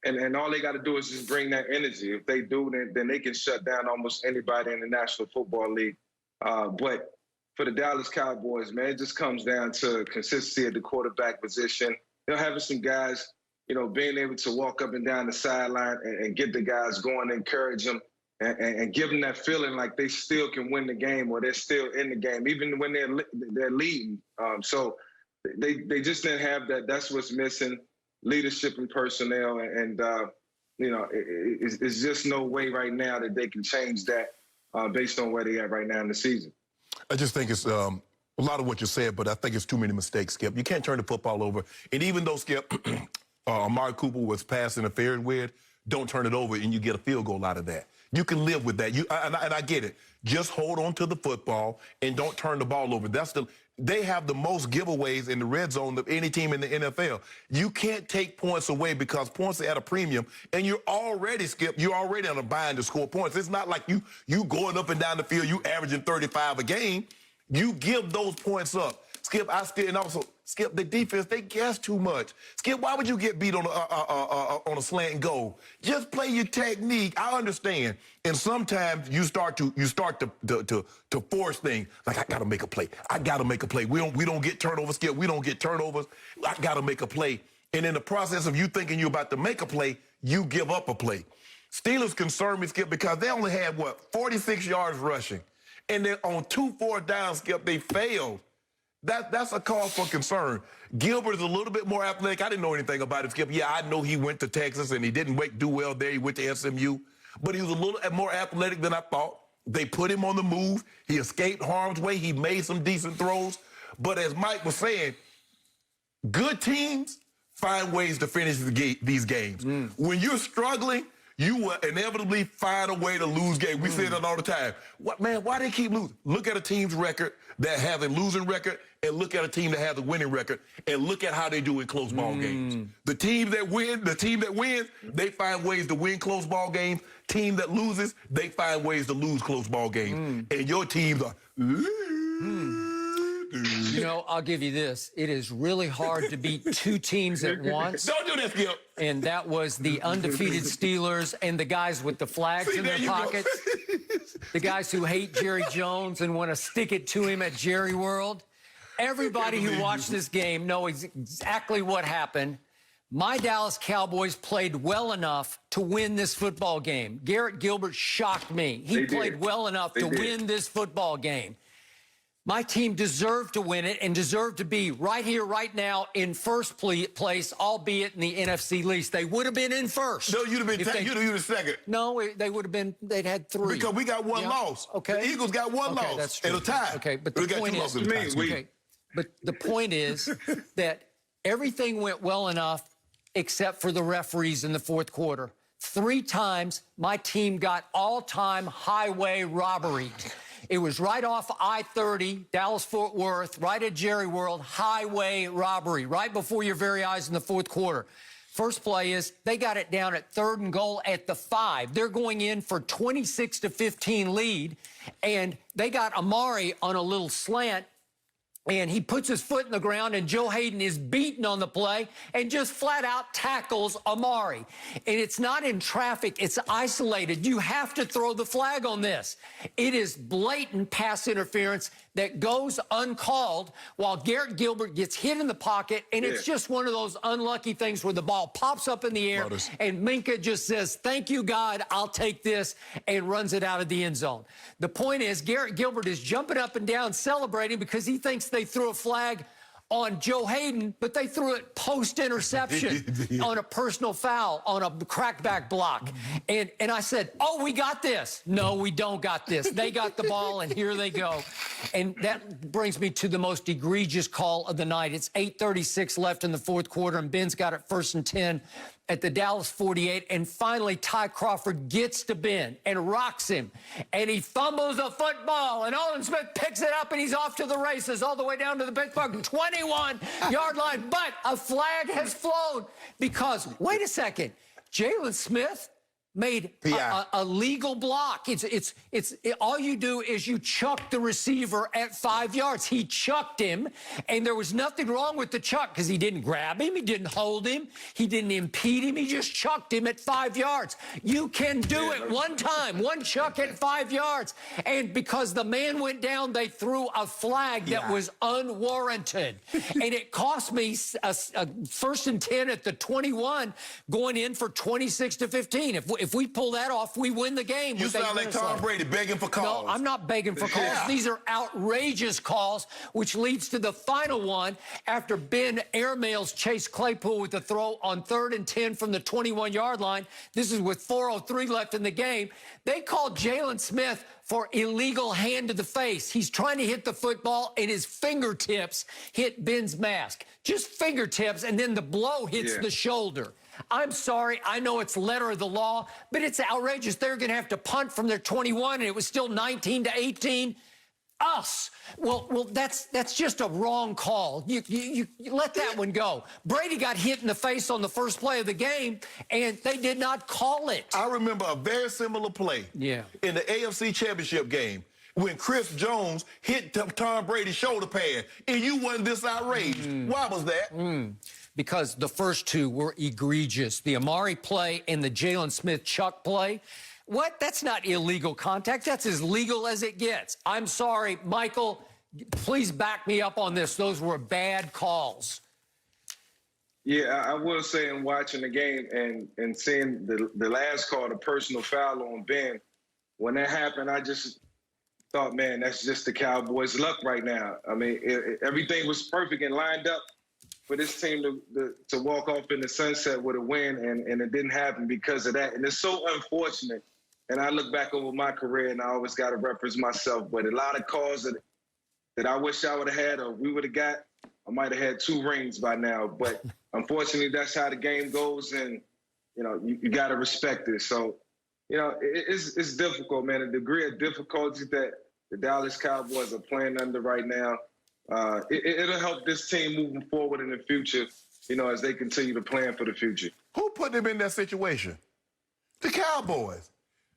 And all they got to do is just bring that energy. If they do, then they can shut down almost anybody in the National Football League. But for the Dallas Cowboys, man, it just comes down to consistency at the quarterback position. They're having some guys, you know, being able to walk up and down the sideline and get the guys going, encourage them, and give them that feeling like they still can win the game, or they're still in the game, even when they're leading. So they just didn't have that. That's what's missing, leadership and personnel. And you know, it's just no way right now that they can change that based on where they are right now in the season. I just think it's a lot of what you said, but I think it's too many mistakes, Skip. You can't turn the football over. And even though, Skip, Amari Cooper was pass interfered with, don't turn it over and you get a field goal out of that. You can live with that. And I get it. Just hold on to the football and don't turn the ball over. They have the most giveaways in the red zone of any team in the NFL. You can't take points away because points are at a premium, and you're already, Skip, you're already on a bind to score points. It's not like you going up and down the field, you averaging 35 a game. You give those points up. Skip, and also, Skip, the defense, they guess too much. Skip, why would you get beat on a slant and go? Just play your technique. I understand. And sometimes you start to force things. Like, I gotta make a play. I gotta make a play. We don't get turnovers, Skip. We don't get turnovers. I gotta make a play. And in the process of you thinking you're about to make a play, you give up a play. Steelers concern me, Skip, because they only had, 46 yards rushing. And then on 2 4th downs, Skip, they failed. That's a cause for concern. Gilbert is a little bit more athletic. I didn't know anything about him, Skip. Yeah, I know he went to Texas and he didn't do well there. He went to SMU. But he was a little more athletic than I thought. They put him on the move. He escaped harm's way. He made some decent throws. But as Mike was saying, good teams find ways to finish these games. When you're struggling, you will inevitably find a way to lose games. We say that all the time. Why they keep losing? Look at a team's record that has a losing record and look at a team that has a winning record and look at how they do in close ball games. The team that wins, they find ways to win close ball games. Team that loses, they find ways to lose close ball games. And your teams are... You know, I'll give you this. It is really hard to beat two teams at once. Don't do that, Skip. And that was the undefeated Steelers and the guys with the flags in their pockets. The guys who hate Jerry Jones and want to stick it to him at Jerry World. Everybody who watched this game knows exactly what happened. My Dallas Cowboys played well enough to win this football game. Garrett Gilbert shocked me. He played well enough to win this football game. My team deserved to win it and deserved to be right here, right now, in first place, albeit in the NFC least. They would have been in first. No, you'd have been you'd have second. No, they would have been, they'd had 3. Because we got one loss. Okay. The Eagles got one loss. That's true. It'll tie. Okay, but the point is, but the point is that everything went well enough except for the referees in the fourth quarter. 3 times, my team got all-time highway robbery. It was right off I-30, Dallas-Fort Worth, right at Jerry World, highway robbery, right before your very eyes in the fourth quarter. First play is they got it down at 3rd and goal at the 5. They're going in for 26-15 lead, and they got Amari on a little slant, and he puts his foot in the ground, and Joe Hayden is beaten on the play and just flat out tackles Amari. And it's not in traffic. It's isolated. You have to throw the flag on this. It is blatant pass interference that goes uncalled while Garrett Gilbert gets hit in the pocket, and it's just one of those unlucky things where the ball pops up in the air, and Minka just says, "Thank you, God, I'll take this," and runs it out of the end zone. The point is, Garrett Gilbert is jumping up and down celebrating because he thinks they threw a flag on Joe Hayden, but they threw it post-interception on a personal foul, on a crackback block. And I said, oh, we got this. No, we don't got this. They got the ball, and here they go. And that brings me to the most egregious call of the night. It's 8:36 left in the fourth quarter, and Ben's got it 1st and 10 at the Dallas 48, and finally Ty Crawford gets to Ben and rocks him, and he fumbles a football, and Olin Smith picks it up, and he's off to the races all the way down to the Pittsburgh 21-yard line. But a flag has flown because, wait a second, Jalen Smith made a legal block. All you do is you chuck the receiver at 5 yards. He chucked him, and there was nothing wrong with the chuck because he didn't grab him, he didn't hold him, he didn't impede him, he just chucked him at 5 yards. You can do it one time, one chuck at 5 yards. And because the man went down, they threw a flag that was unwarranted. And it cost me a 1st and 10 at the 21, going in for 26-15. If we pull that off, we win the game. You sound like Tom Brady begging for calls. No, I'm not begging for calls. These are outrageous calls, which leads to the final one after Ben airmails Chase Claypool with the throw on 3rd and 10 from the 21-yard line. This is with 4:03 left in the game. They called Jalen Smith for illegal hand to the face. He's trying to hit the football, and his fingertips hit Ben's mask. Just fingertips, and then the blow hits the shoulder. I'm sorry, I know it's letter of the law, but it's outrageous. They're going to have to punt from their 21, and it was still 19-18. Us. Well, that's just a wrong call. You let that one go. Brady got hit in the face on the first play of the game, and they did not call it. I remember a very similar play in the AFC Championship game when Chris Jones hit Tom Brady's shoulder pad and you wasn't this outraged. Why was that? Because the first two were egregious. The Amari play and the Jalen Smith-Chuck play. What? That's not illegal contact. That's as legal as it gets. I'm sorry, Michael, please back me up on this. Those were bad calls. Yeah, I will say in watching the game and seeing the last call, the personal foul on Ben, when that happened, I just thought, man, that's just the Cowboys' luck right now. I mean, everything was perfect and lined up for this team to walk off in the sunset with a win, and it didn't happen because of that. And it's so unfortunate. And I look back over my career, and I always got to reference myself, but a lot of calls that I wish I would have had or we would have got, I might have had 2 rings by now. But unfortunately, that's how the game goes, and, you know, you got to respect it. So, you know, it's difficult, man. The degree of difficulty that the Dallas Cowboys are playing under right now, it'll help this team moving forward in the future, you know, as they continue to plan for the future. Who put them in that situation? The Cowboys.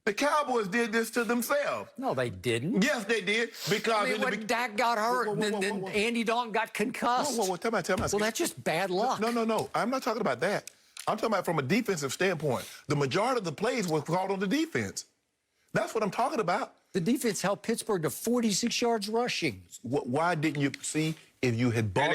The Cowboys did this to themselves. No, they didn't. Yes, they did. Because when Dak got hurt, and then Andy Dalton got concussed. Tell me. Well, that's just bad luck. No. I'm not talking about that. I'm talking about from a defensive standpoint. The majority of the plays were called on the defense. That's what I'm talking about. The defense held Pittsburgh to 46 yards rushing. Why didn't you see if you had bought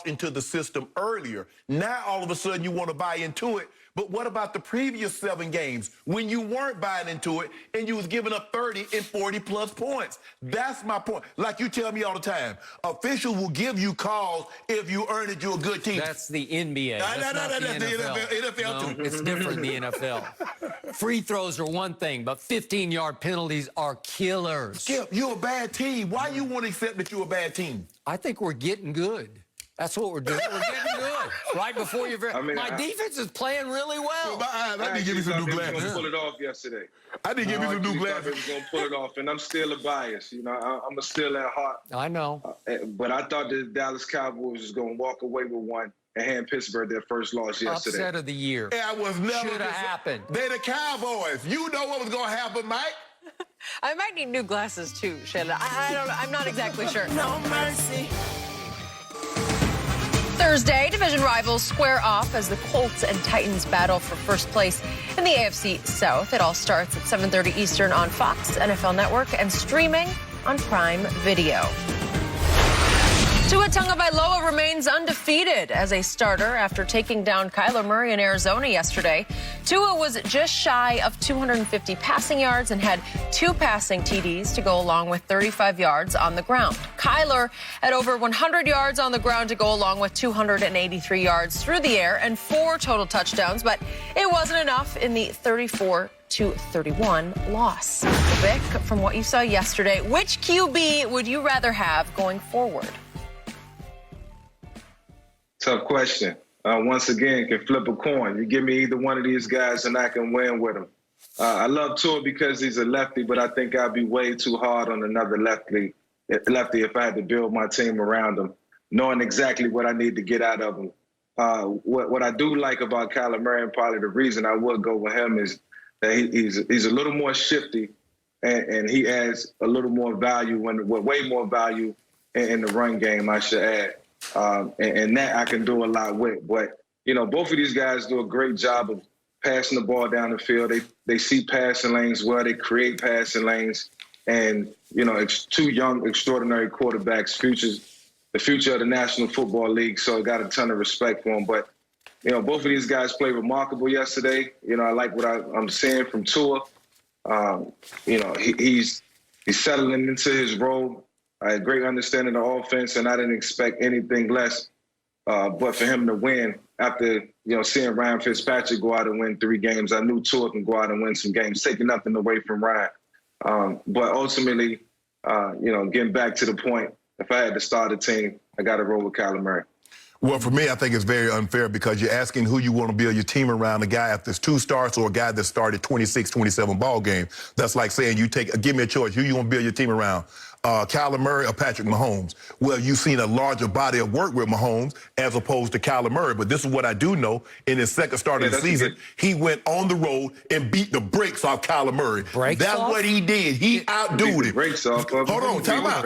into the system earlier? Now all of a sudden you want to buy into it. But what about the previous 7 games when you weren't buying into it and you was giving up 30 and 40-plus points? That's my point. Like you tell me all the time, officials will give you calls if you earn it, you're a good team. That's the NBA. That's the NFL too. It's different in the NFL. Free throws are one thing, but 15-yard penalties are killers. Skip, you're a bad team. Why you want to accept that you're a bad team? I think we're getting good. That's what we're doing. We're getting good. Right before you're my defense is playing really well. I didn't give you some new glasses. I was going to pull it off yesterday. I didn't give you some new glasses. I was going to pull it off, and I'm still a bias. You know, I'm still at heart. I know. But I thought the Dallas Cowboys was going to walk away with one and hand Pittsburgh their first loss yesterday. Upset of the year. Yeah, I was never. Should have happened. They're the Cowboys. You know what was going to happen, Mike. I might need new glasses too, Shannon. I don't know. I'm not exactly sure. No mercy. Thursday, division rivals square off as the Colts and Titans battle for first place in the AFC South. It all starts at 7:30 Eastern on Fox, NFL Network, and streaming on Prime Video. Tua Tagovailoa remains undefeated as a starter after taking down Kyler Murray in Arizona yesterday. Tua was just shy of 250 passing yards and had 2 passing TDs to go along with 35 yards on the ground. Kyler had over 100 yards on the ground to go along with 283 yards through the air and 4 total touchdowns, but it wasn't enough in the 34-31 loss. Vick, from what you saw yesterday, which QB would you rather have going forward? Tough question. Once again, can flip a coin. You give me either one of these guys and I can win with them. I love Tua because he's a lefty, but I think I'd be way too hard on another lefty if I had to build my team around him, knowing exactly what I need to get out of him. What I do like about Kyler Murray, and probably the reason I would go with him, is that he's a little more shifty, and he adds a little more value, way more value in the run game, I should add. And that I can do a lot with. But, you know, both of these guys do a great job of passing the ball down the field. They see passing lanes well. They create passing lanes. And, you know, it's 2 young, extraordinary quarterbacks, the future of the National Football League. So I got a ton of respect for them. But, you know, both of these guys played remarkable yesterday. You know, I like what I'm seeing from Tua. You know, he's settling into his role. I had great understanding of the offense, and I didn't expect anything less. But for him to win after, you know, seeing Ryan Fitzpatrick go out and win 3 games, I knew Tua can go out and win some games, taking nothing away from Ryan. But ultimately, you know, getting back to the point, if I had to start a team, I got to roll with Kyler Murray. Well, for me, I think it's very unfair because you're asking who you want to build your team around, a guy after 2 starts or a guy that started 26, 27 ball game. That's like saying give me a choice, who you want to build your team around, Kyler Murray or Patrick Mahomes? Well, you've seen a larger body of work with Mahomes as opposed to Kyler Murray. But this is what I do know. In his second start of the season, he went on the road and beat the brakes off Kyler Murray. That's what he did. He outdoed him. Hold on, time out.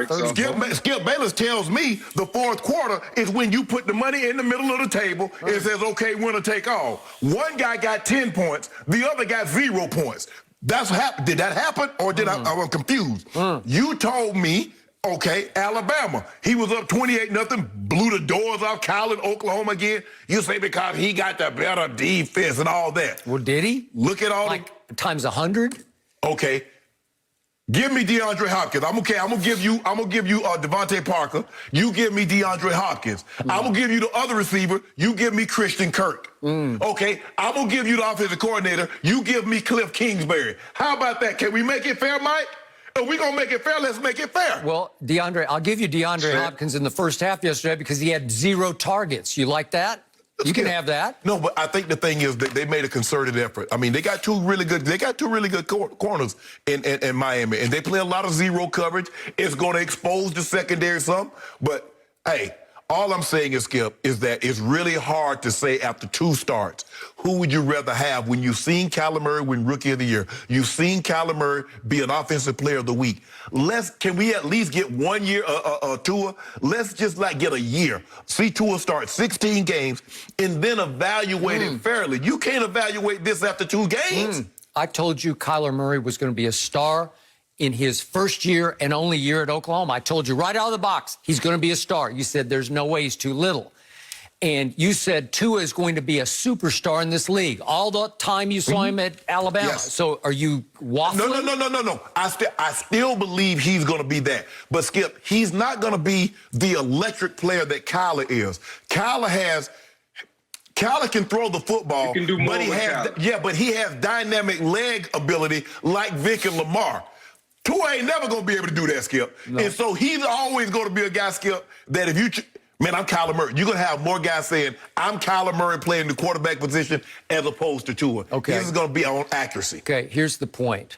Skip Bayless tells me the fourth quarter is when you put the money in the middle of the table and says, okay, winner take all. One guy got 10 points. The other got 0 points. Did that happen, or did I'm confused? You told me, okay, Alabama. He was up 28-0, blew the doors off Cal in Oklahoma again. You say because he got the better defense and all that. Well, did he? Look at all times 100. Okay. Give me DeAndre Hopkins. I'm gonna give you Devontae Parker. You give me DeAndre Hopkins. I'm gonna give you the other receiver. You give me Christian Kirk. Okay. I'm gonna give you the offensive coordinator. You give me Cliff Kingsbury. How about that? Can we make it fair, Mike? If we're gonna make it fair, let's make it fair. Well, I'll give you DeAndre Hopkins in the first half yesterday because he had 0 targets. You like that? You can have that. No, but I think the thing is that they made a concerted effort. I mean, they got two really good corners in Miami, and they play a lot of zero coverage. It's going to expose the secondary some. But hey, all I'm saying is, Skip, is that it's really hard to say after 2 starts who would you rather have when you've seen Kyler Murray win Rookie of the Year, you've seen Kyler Murray be an Offensive Player of the Week. Can we at least get 1 year Tua? Let's just get a year. See Tua start 16 games and then evaluate it fairly. You can't evaluate this after 2 games. I told you Kyler Murray was going to be a star in his first year and only year at Oklahoma. I told you right out of the box, he's going to be a star. You said there's no way he's too little. And you said Tua is going to be a superstar in this league. All the time you saw him at Alabama. Yes. So are you waffling? No. I still believe he's going to be that. But, Skip, he's not going to be the electric player that Kyler is. Kyler can throw the football, he can do more but he has dynamic leg ability like Vick and Lamar. Tua ain't never going to be able to do that, Skip. No. And so he's always going to be a guy, Skip, that if you... Man, I'm Kyler Murray. You're going to have more guys saying, I'm Kyler Murray playing the quarterback position as opposed to Tua. Okay. This is going to be on accuracy. Okay, here's the point.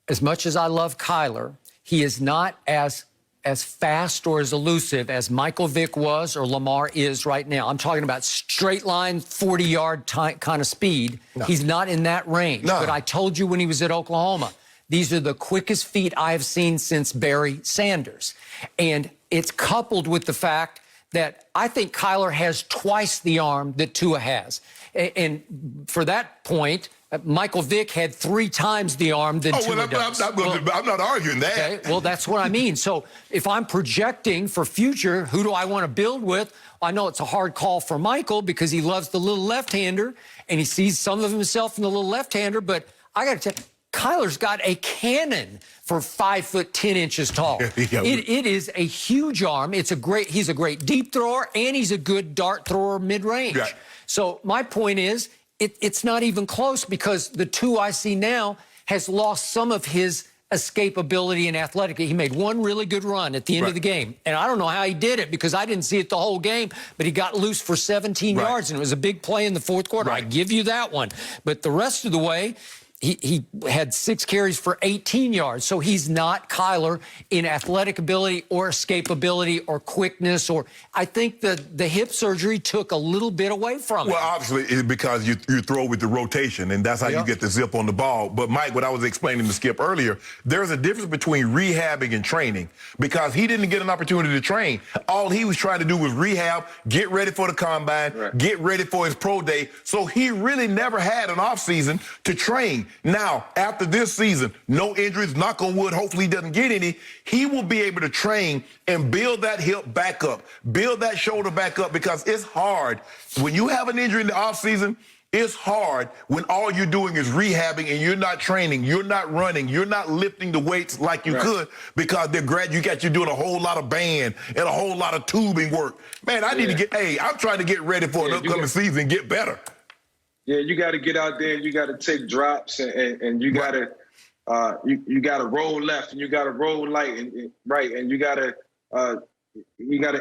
As much as I love Kyler, he is not as fast or as elusive as Michael Vick was or Lamar is right now. I'm talking about straight line, 40-yard kind of speed. No. He's not in that range. No. But I told you when he was at Oklahoma, these are the quickest feet I've seen since Barry Sanders. And it's coupled with the fact that I think Kyler has twice the arm that Tua has. And for that point, Michael Vick had 3 times the arm than Tua does. I'm not arguing that. Okay, well, that's what I mean. So if I'm projecting for future, who do I want to build with? I know it's a hard call for Michael because he loves the little left-hander, and he sees some of himself in the little left-hander, but I got to tell you, Kyler's got a cannon for 5 foot 10 inches tall. It is a huge arm. He's a great deep thrower, and he's a good dart thrower mid-range. Yeah. So my point is, it's not even close because the 2 I see now has lost some of his escapability and athletic. He made 1 really good run at the end of the game. And I don't know how he did it because I didn't see it the whole game, but he got loose for 17 yards, and it was a big play in the fourth quarter. I give you that one. But the rest of the way, he had 6 carries for 18 yards. So he's not Kyler in athletic ability or escapability or quickness. Or I think the hip surgery took a little bit away from him. Well, obviously, it's because you throw with the rotation, and that's how you get the zip on the ball. But, Mike, what I was explaining to Skip earlier, there's a difference between rehabbing and training because he didn't get an opportunity to train. All he was trying to do was rehab, get ready for the combine, get ready for his pro day. So he really never had an offseason to train. Now, after this season, no injuries, knock on wood, hopefully he doesn't get any, he will be able to train and build that hip back up, build that shoulder back up because it's hard. When you have an injury in the offseason, it's hard when all you're doing is rehabbing and you're not training, you're not running, you're not lifting the weights like you could because you got you doing a whole lot of band and a whole lot of tubing work. Man, I need to I'm trying to get ready for an upcoming season and get better. Yeah, you got to get out there and you got to take drops and you got to you got to roll left and you got to roll right and you got to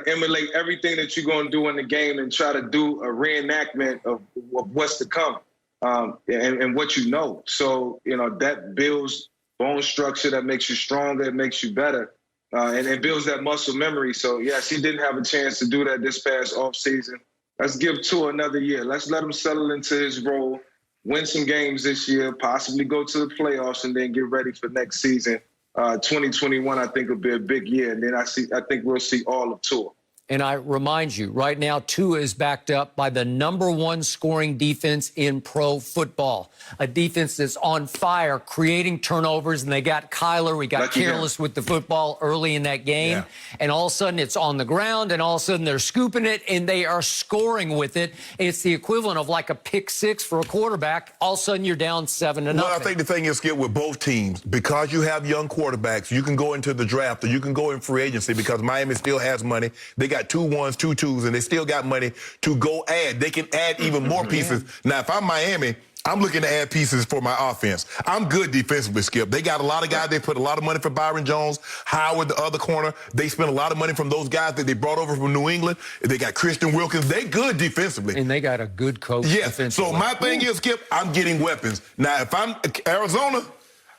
emulate everything that you're going to do in the game and try to do a reenactment of what's to come and what you know. So, that builds bone structure that makes you stronger, it makes you better. and builds that muscle memory. So, yes, he didn't have a chance to do that this past offseason. Let's give Tua another year. Let's let him settle into his role, win some games this year, possibly go to the playoffs, and then get ready for next season. 2021, I think, will be a big year, and then I think we'll see all of Tua. And I remind you, right now, Tua is backed up by the #1 scoring defense in pro football. A defense that's on fire, creating turnovers, and they got Kyler. We got careless with the football early in that game. Yeah. And all of a sudden, it's on the ground, and all of a sudden, they're scooping it, and they are scoring with it. And it's the equivalent of like a pick six for a quarterback. All of a sudden, you're down 7-0. Well, I think the thing is, Skip, with both teams, because you have young quarterbacks, you can go into the draft or you can go in free agency because Miami still has money. They got 2 1s, 2 2s, and they still got money to go add. They can add even more pieces. Now, if I'm Miami, I'm looking to add pieces for my offense. I'm good defensively, Skip. They got a lot of guys. They put a lot of money for Byron Jones, Howard, the other corner. They spent a lot of money from those guys that they brought over from New England. They got Christian Wilkins. They good defensively. And they got a good coach defensively. So my thing is, Skip, I'm getting weapons. Now, if I'm Arizona,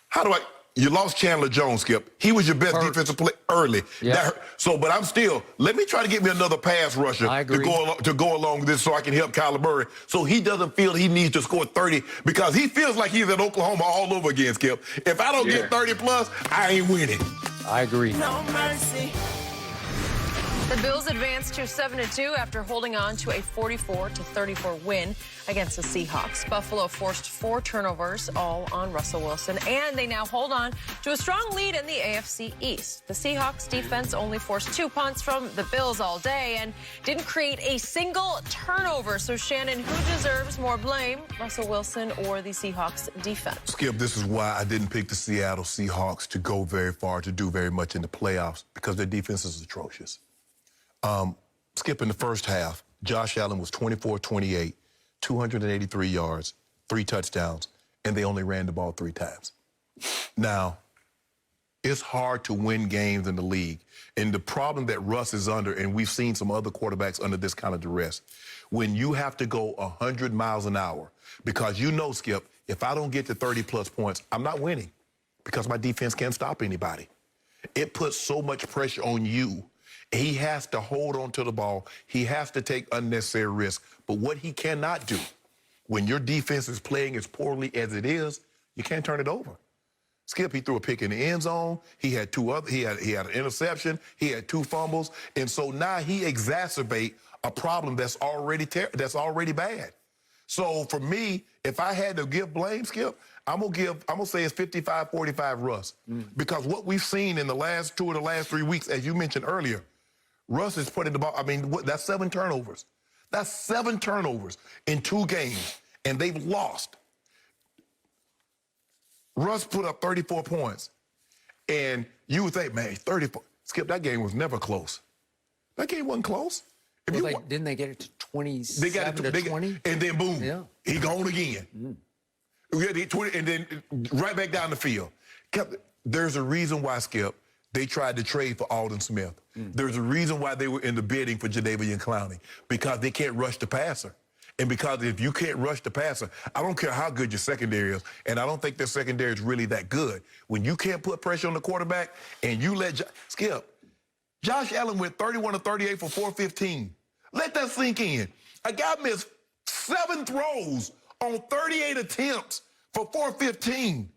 how do I... You lost Chandler Jones, Skip. He was your best defensive player early. Yeah. But I'm still, let me try to get me another pass rusher to go along with this so I can help Kyler Murray so he doesn't feel he needs to score 30 because he feels like he's at Oklahoma all over again, Skip. If I don't get 30 plus, I ain't winning. I agree. No mercy. The Bills advanced to 7-2 after holding on to a 44-34 win against the Seahawks. Buffalo forced 4 turnovers, all on Russell Wilson, and they now hold on to a strong lead in the AFC East. The Seahawks defense only forced 2 punts from the Bills all day and didn't create a single turnover. So, Shannon, who deserves more blame, Russell Wilson or the Seahawks defense? Skip, this is why I didn't pick the Seattle Seahawks to go very far, to do very much in the playoffs, because their defense is atrocious. Skip, in the first half, Josh Allen was 24-28, 283 yards, 3 touchdowns, and they only ran the ball 3 times. Now, it's hard to win games in the league. And the problem that Russ is under, and we've seen some other quarterbacks under this kind of duress, when you have to go 100 miles an hour, because you know, Skip, if I don't get to 30-plus points, I'm not winning because my defense can't stop anybody. It puts so much pressure on you. He has to hold on to the ball. He has to take unnecessary risks. But what he cannot do, when your defense is playing as poorly as it is, you can't turn it over. Skip, he threw a pick in the end zone. He had 2 other. He had an interception. He had 2 fumbles, and so now he exacerbate a problem that's already bad. So for me, if I had to give blame, Skip, I'm gonna say it's 55-45 Russ, because what we've seen in the last 2 of the last 3 weeks, as you mentioned earlier, Russ is putting the ball. I mean, that's 7 turnovers. That's 7 turnovers in 2 games, and they've lost. Russ put up 34 points, and you would think, man, 34. Skip, that game was never close. That game wasn't close. Didn't they get it to 27-20? And then boom, he gone again. And then right back down the field. There's a reason why, Skip, they tried to trade for Aldon Smith. There's a reason why they were in the bidding for Jadeveon Clowney, because they can't rush the passer. And because if you can't rush the passer, I don't care how good your secondary is, and I don't think their secondary is really that good. When you can't put pressure on the quarterback and you let Skip, Josh Allen went 31 of 38 for 415. Let that sink in. A guy missed 7 throws on 38 attempts for 415.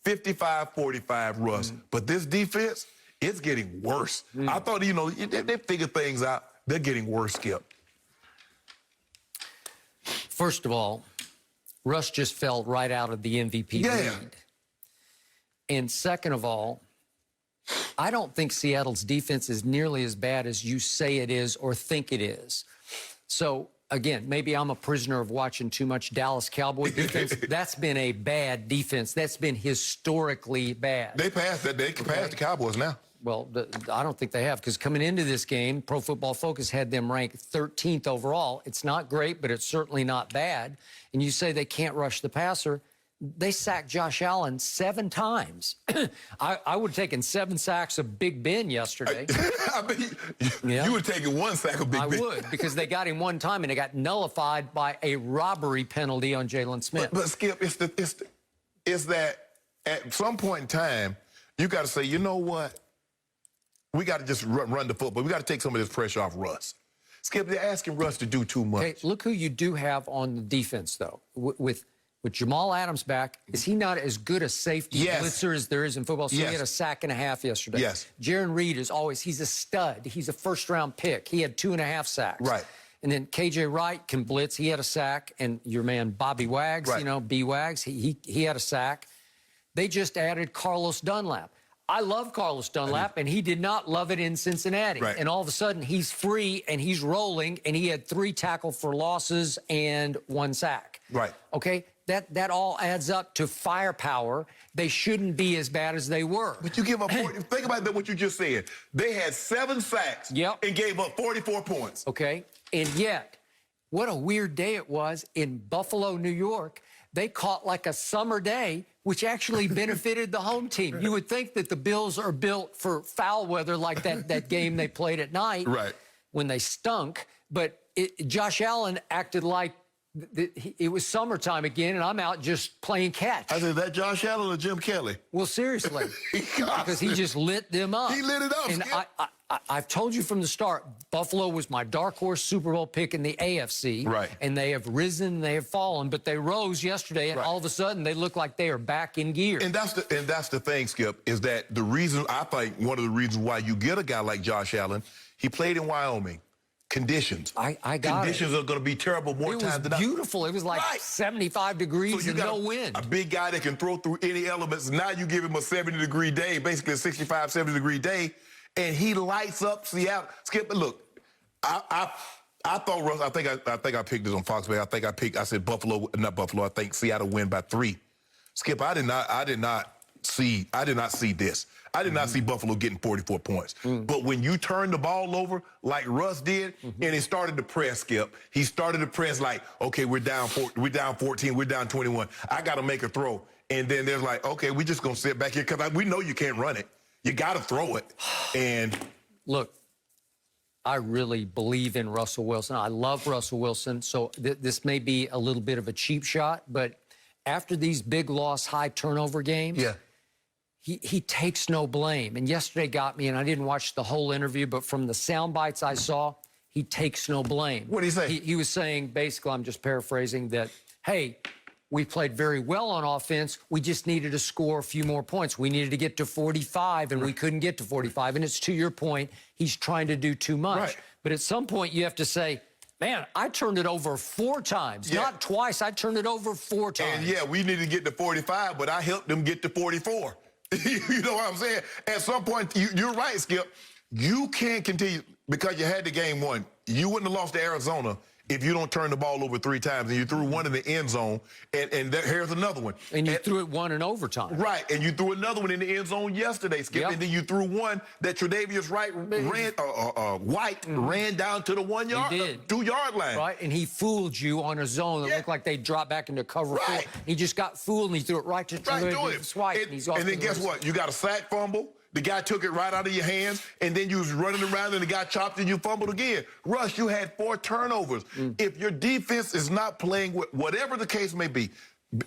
55-45 Russ. But this defense, it's getting worse. I thought, they figured things out. They're getting worse, Skip. First of all, Russ just fell right out of the MVP lead. And second of all, I don't think Seattle's defense is nearly as bad as you say it is or think it is. So, again, maybe I'm a prisoner of watching too much Dallas Cowboy defense. That's been a bad defense. That's been historically bad. They passed that. They can pass the Cowboys now. Well, I don't think they have, because coming into this game, Pro Football Focus had them ranked 13th overall. It's not great, but it's certainly not bad. And you say they can't rush the passer. They sacked Josh Allen 7 times. I would have taken 7 sacks of Big Ben yesterday. You would have taken 1 sack of Big Ben. I would, because they got him 1 time, and it got nullified by a robbery penalty on Jalen Smith. But Skip, it's that at some point in time, you got to say, you know what? We got to just run the football. We got to take some of this pressure off Russ. Skip, they're asking Russ to do too much. Hey, look who you do have on the defense, though. With Jamal Adams back, is he not as good a safety blitzer as there is in football? So he had a sack and a half yesterday. Yes. Jaron Reed is always, he's a stud. He's a first-round pick. He had 2.5 sacks. Right. And then K.J. Wright can blitz. He had a sack. And your man Bobby Wags, right. you know, B-Wags, he had a sack. They just added Carlos Dunlap. I love Carlos Dunlap, and he did not love it in Cincinnati. Right. And all of a sudden, he's free, and he's rolling, and he had 3 tackle for losses and 1 sack. Right. Okay? That all adds up to firepower. They shouldn't be as bad as they were. But you give up 40. Think about what you just said. They had 7 sacks and gave up 44 points. Okay? And yet, what a weird day it was in Buffalo, New York. They caught like a summer day, which actually benefited the home team. You would think that the Bills are built for foul weather like that game they played at night when they stunk. But Josh Allen acted like it was summertime again, and I'm out just playing catch. I said, that Josh Allen or Jim Kelly? Well, seriously, because he just lit them up. He lit it up. And I've told you from the start, Buffalo was my dark horse Super Bowl pick in the AFC. Right. And they have risen, they have fallen, but they rose yesterday, and all of a sudden they look like they are back in gear. And that's the thing, Skip, is that the reason, I think one of the reasons why you get a guy like Josh Allen, he played in Wyoming. Conditions. I got Conditions are going to be terrible more times than not. It was beautiful. It was like 75 degrees and no wind. A big guy that can throw through any elements. Now you give him a 70-degree day, basically a 65, 70-degree day, and he lights up Seattle. Skip, look, I thought Russ. I think I picked this on Fox Bay. I said Buffalo, not Buffalo. I think Seattle win by 3. Skip, I did not see this. I did not see Buffalo getting 44 points. But when you turn the ball over like Russ did, and he started to press, Skip, he started to press like, okay, we're down 14, we're down 21. I got to make a throw. And then there's like, okay, we're just going to sit back here because we know you can't run it. You got to throw it. And look, I really believe in Russell Wilson. I love Russell Wilson. So this may be a little bit of a cheap shot, but after these big loss, high turnover games, he takes no blame. And yesterday got me, and I didn't watch the whole interview, but from the sound bites I saw, he takes no blame. What did he say? He was saying, basically, I'm just paraphrasing, that, hey, we played very well on offense. We just needed to score a few more points. We needed to get to 45, and we couldn't get to 45. And it's to your point, he's trying to do too much. Right. But at some point, you have to say, man, I turned it over 4 times. Not twice. I turned it over 4 times. And, we needed to get to 45, but I helped them get to 44. You know what I'm saying? At some point, you're right, Skip. You can't continue because you had the game won. You wouldn't have lost to Arizona if you don't turn the ball over 3 times, and you threw one in the end zone, and here's another one. And you threw it one in overtime. Right, and you threw another one in the end zone yesterday, Skip, and then you threw one that Tre'Davious White ran down to the 1 yard, 2 yard line. Right, and he fooled you on a zone that looked like they dropped back into cover 4. He just got fooled, and he threw it right to Tre'Davious White. And then guess what? You got a sack fumble. The guy took it right out of your hands, and then you was running around, and the guy chopped, and you fumbled again. Russ, you had 4 turnovers. If your defense is not playing, whatever the case may be,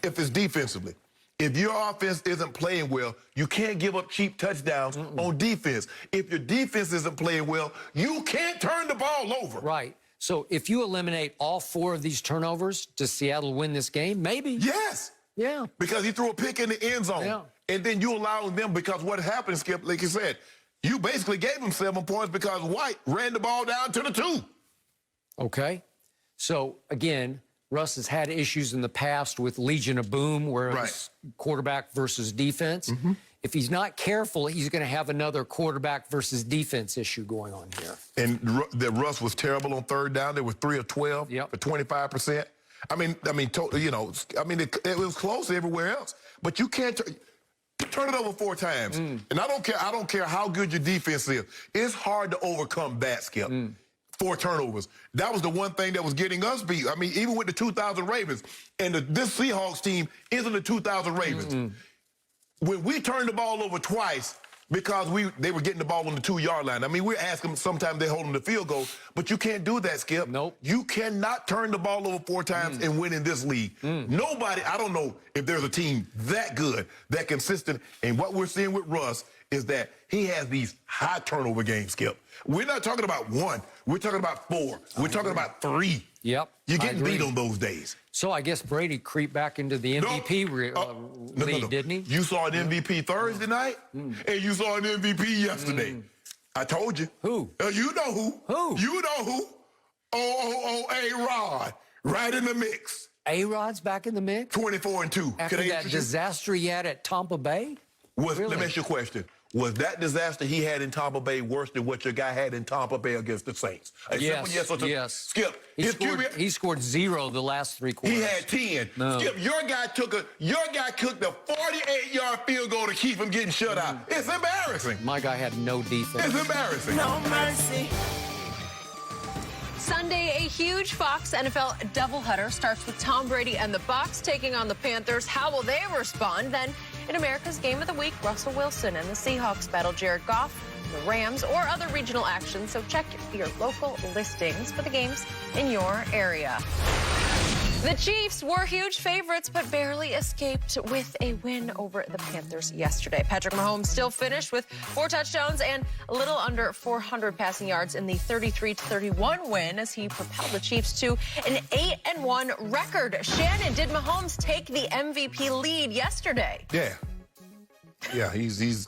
if it's defensively, if your offense isn't playing well, you can't give up cheap touchdowns on defense. If your defense isn't playing well, you can't turn the ball over. Right. So if you eliminate all 4 of these turnovers, does Seattle win this game? Maybe. Yes. Yeah. Because he threw a pick in the end zone. Yeah. And then you allow them, because what happened, Skip, like you said, you basically gave him 7 points because White ran the ball down to the 2. Okay. So, again, Russ has had issues in the past with Legion of Boom, where it was quarterback versus defense. If he's not careful, he's going to have another quarterback versus defense issue going on here. And Russ was terrible on 3rd down. They were 3 of 12 for 25%. It was close everywhere else. But you can't turn it over 4 times. And I don't care how good your defense is. It's hard to overcome that, Skip. 4 turnovers. That was the one thing that was getting us beat. I mean, even with the 2000 Ravens, and this Seahawks team isn't the 2000 Ravens. When we turned the ball over twice, because they were getting the ball on the 2 yard line. I mean, we're asking sometimes they're holding the field goal, but you can't do that, Skip. Nope. You cannot turn the ball over 4 times and win in this league. Nobody, I don't know if there's a team that good, that consistent, and what we're seeing with Russ is that he has these high turnover games, Skip. We're not talking about 1. We're talking about 4. We're talking about 3. Yep. You're getting beat on those days. So I guess Brady creeped back into the MVP league, didn't he? You saw an MVP Thursday night, and you saw an MVP yesterday. I told you. Who? You know who. Who? You know who. A-Rod, right in the mix. A-Rod's back in the mix? 24-2. After that disaster he had at Tampa Bay? Let me ask you a question. Was that disaster he had in Tampa Bay worse than what your guy had in Tampa Bay against the Saints? Yes. Skip, he scored 0 the last 3 quarters. He had 10. No. Skip, your guy cooked a 48-yard field goal to keep him getting shut out. It's embarrassing. My guy had no defense. It's embarrassing. No mercy. Sunday, a huge Fox NFL doubleheader starts with Tom Brady and the Bucs taking on the Panthers. How will they respond? Then, in America's Game of the Week, Russell Wilson and the Seahawks battle Jared Goff, the Rams, or other regional action. So check your local listings for the games in your area. The Chiefs were huge favorites, but barely escaped with a win over the Panthers yesterday. Patrick Mahomes still finished with 4 touchdowns and a little under 400 passing yards in the 33-31 win as he propelled the Chiefs to an 8-1 record. Shannon, did Mahomes take the MVP lead yesterday? Yeah, he's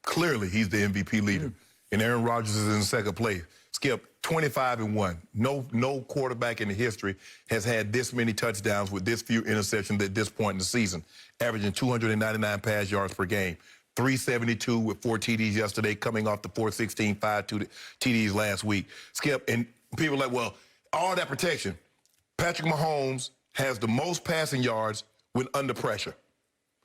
clearly he's the MVP leader. And Aaron Rodgers is in second place. Skip, 25-1. No quarterback in the history has had this many touchdowns with this few interceptions at this point in the season, averaging 299 pass yards per game. 372 with 4 TDs yesterday, coming off the 416, 5 TDs last week. Skip, and people are like, well, all that protection. Patrick Mahomes has the most passing yards when under pressure.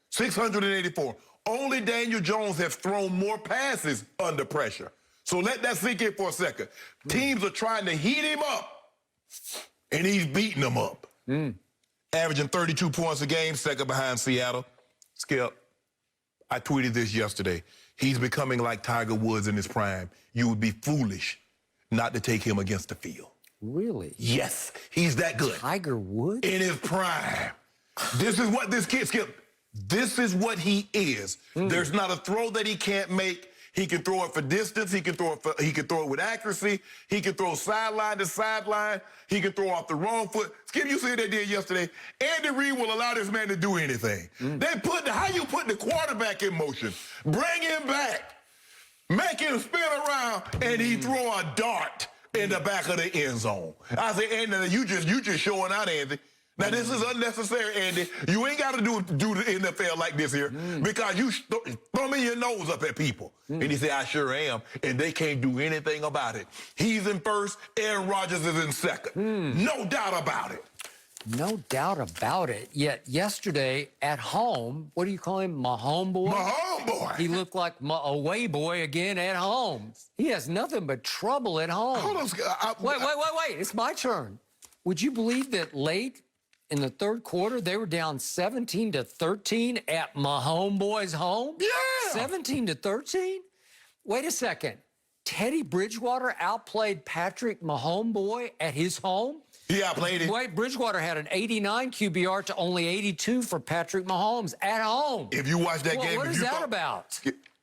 684. Only Daniel Jones has thrown more passes under pressure. So let that sink in for a second. Teams are trying to heat him up, and he's beating them up. Averaging 32 points a game, second behind Seattle. Skip, I tweeted this yesterday. He's becoming like Tiger Woods in his prime. You would be foolish not to take him against the field. Really? Yes, he's that good. Tiger Woods? In his prime. This is what this kid, Skip, this is what he is. There's not a throw that he can't make. He can throw it for distance. He can throw it with accuracy. He can throw sideline to sideline. He can throw off the wrong foot. Skip, you see what they did yesterday? Andy Reid will allow this man to do anything. How you put the quarterback in motion? Bring him back. Make him spin around, and he throw a dart in the back of the end zone. I say, Andy, you just showing out, Andy. Now, this is unnecessary, Andy. You ain't got to do the NFL like this here because you thumbing your nose up at people. And he said, I sure am, and they can't do anything about it. He's in first, Aaron Rodgers is in second. No doubt about it. No doubt about it. Yet yesterday at home, what do you call him, Mahomes boy? Mahomes boy. He looked like away boy again at home. He has nothing but trouble at home. Hold on. Wait. It's my turn. Would you believe that late in the third quarter, they were down 17-13 at Mahomes boy's home? Yeah. 17-13? Wait a second. Teddy Bridgewater outplayed Patrick Mahomes boy at his home? He outplayed him. Wait, Bridgewater had an 89 QBR to only 82 for Patrick Mahomes at home. If you watch that game, what is that about?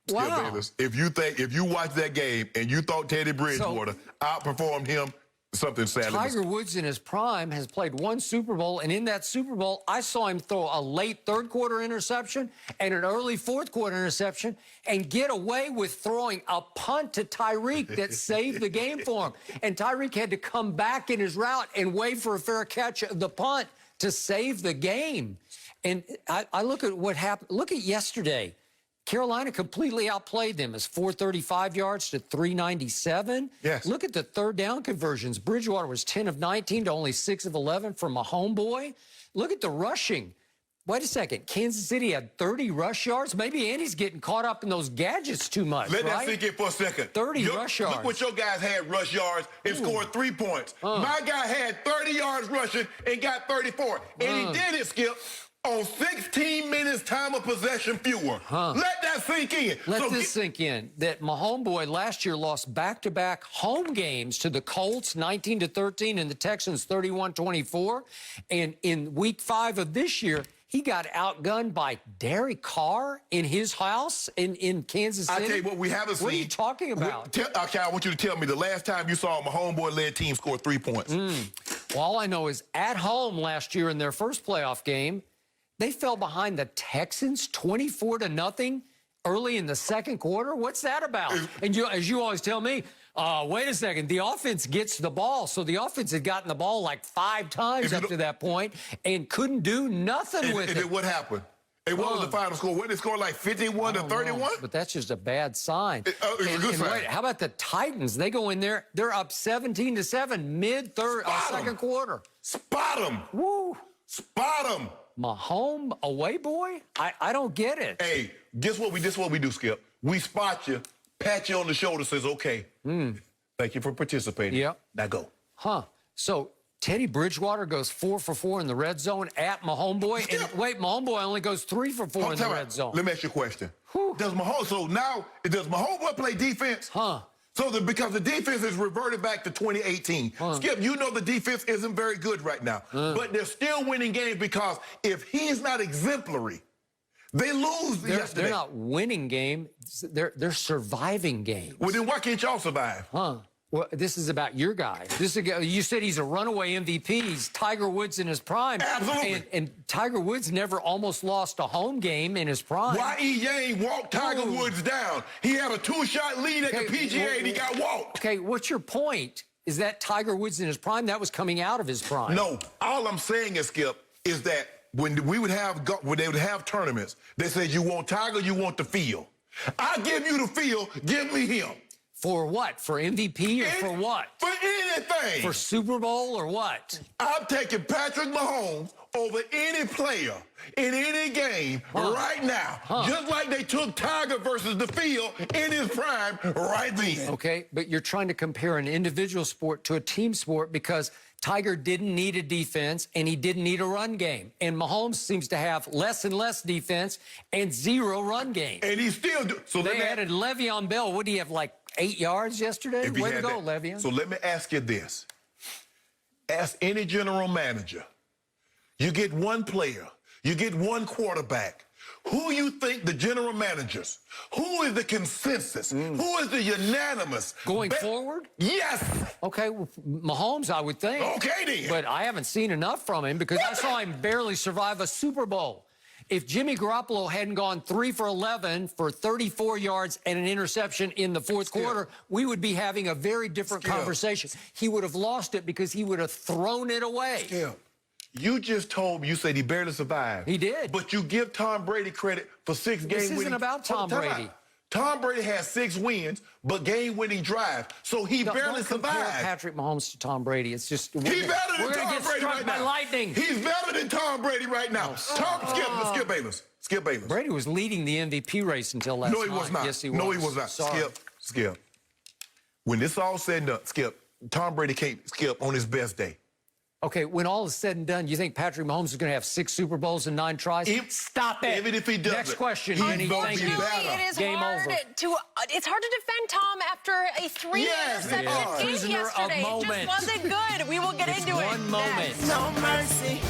Wow. Bayless, if you watch that game and you thought Teddy Bridgewater outperformed him, something sad. Tiger Woods in his prime has played 1 Super Bowl, and in that Super Bowl, I saw him throw a late third-quarter interception and an early fourth-quarter interception and get away with throwing a punt to Tyreek that saved the game for him. And Tyreek had to come back in his route and wait for a fair catch of the punt to save the game. And I look at what happened. Look at yesterday. Carolina completely outplayed them as 435 yards to 397. Yes. Look at the third down conversions. Bridgewater was 10 of 19 to only 6 of 11 from Mahomes boy. Look at the rushing. Wait a second. Kansas City had 30 rush yards. Maybe Andy's getting caught up in those gadgets too much, Let that sink in for a second. 30 rush yards. Look what your guys had rush yards and scored 3 points. My guy had 30 yards rushing and got 34. And he did it, Skip, on 16 minutes time of possession fewer. Let that sink in. Let this sink in. That Mahomes boy last year lost back-to-back home games to the Colts 19-13 and the Texans 31-24. And in week 5 of this year, He got outgunned by Derek Carr in his house in Kansas City. I tell you what, we haven't seen. What are you talking about? Okay, I want you to tell me the last time you saw a homeboy-led team score 3 points. Well, all I know is at home last year in their first playoff game, they fell behind the Texans 24-0 early in the second quarter. What's that about? And as you always tell me, wait a second, the offense gets the ball. So the offense had gotten the ball like 5 times up to that point and couldn't do nothing with it. And what happened? And what was the final score? What did they score, like 51-31? But that's just a bad sign. It's a good sign. Wait, how about the Titans? They go in there, they're up 17-7 second quarter. Spot them. Woo. Spot them. Mahomes away boy? I don't get it. Hey, guess what we do, Skip? We spot you, pat you on the shoulder, says, okay, thank you for participating. Yep. Now go. Huh. So Teddy Bridgewater goes 4 for 4 in the red zone at Mahomes boy. And wait, Mahomes boy only goes 3 for 4 in the red zone. Let me ask you a question. Does Mahomes boy play defense? Huh. So because the defense is reverted back to 2018. Skip, you know the defense isn't very good right now. But they're still winning games because if he's not exemplary, they lose yesterday. They're not winning games. They're surviving games. Well, then why can't y'all survive? Huh. Well, this is about your guy. You said he's a runaway MVP. He's Tiger Woods in his prime. Absolutely. And Tiger Woods never almost lost a home game in his prime. Y.E. Yang walked Tiger Woods down. He had a 2-shot lead at the PGA, and he got walked. Okay, what's your point? Is that Tiger Woods in his prime? That was coming out of his prime. No. All I'm saying is, Skip, is that when they would have tournaments, they said, you want Tiger, you want the field. I give you the field, give me him. For what? For MVP or for what? For anything. For Super Bowl or what? I'm taking Patrick Mahomes over any player in any game right now. Just like they took Tiger versus the field in his prime right then. Okay, but you're trying to compare an individual sport to a team sport because Tiger didn't need a defense and he didn't need a run game. And Mahomes seems to have less and less defense and 0 run game. And he still do. So they added Le'Veon Bell. What do you have, like 8 yards yesterday? Way to go, Le'Veon. So let me ask you this. Ask any general manager. You get one player. You get one quarterback. Who you think the general managers? Who is the consensus? Who is the unanimous? Going forward? Yes. Okay, well, Mahomes, I would think. Okay, then. But I haven't seen enough from him because I saw him barely survive a Super Bowl. If Jimmy Garoppolo hadn't gone 3 for 11 for 34 yards and an interception in the fourth quarter, we would be having a very different conversation. He would have lost it because he would have thrown it away. You just told me, you said he barely survived. He did. But you give Tom Brady credit for 6 game winning. This isn't about Tom Brady. Tom Brady has 6 wins, but game-winning drive, so he barely survived. Don't compare Patrick Mahomes to Tom Brady. It's just he's better than Tom Brady right now. Lightning. He's better than Tom Brady right now. Skip Bayless. Skip Bayless. Brady was leading the MVP race until last night. No, he was not. Yes, he was. No, he was not. Sorry. Skip. When this all said and done, Skip, Tom Brady can't skip on his best day. Okay, when all is said and done, you think Patrick Mahomes is going to have 6 Super Bowls and 9 tries? Stop it. Even if he does Next question. He's Thank you. It's hard to defend Tom after a 3-interception game yesterday. It just wasn't good. We will get into it. One moment. No mercy.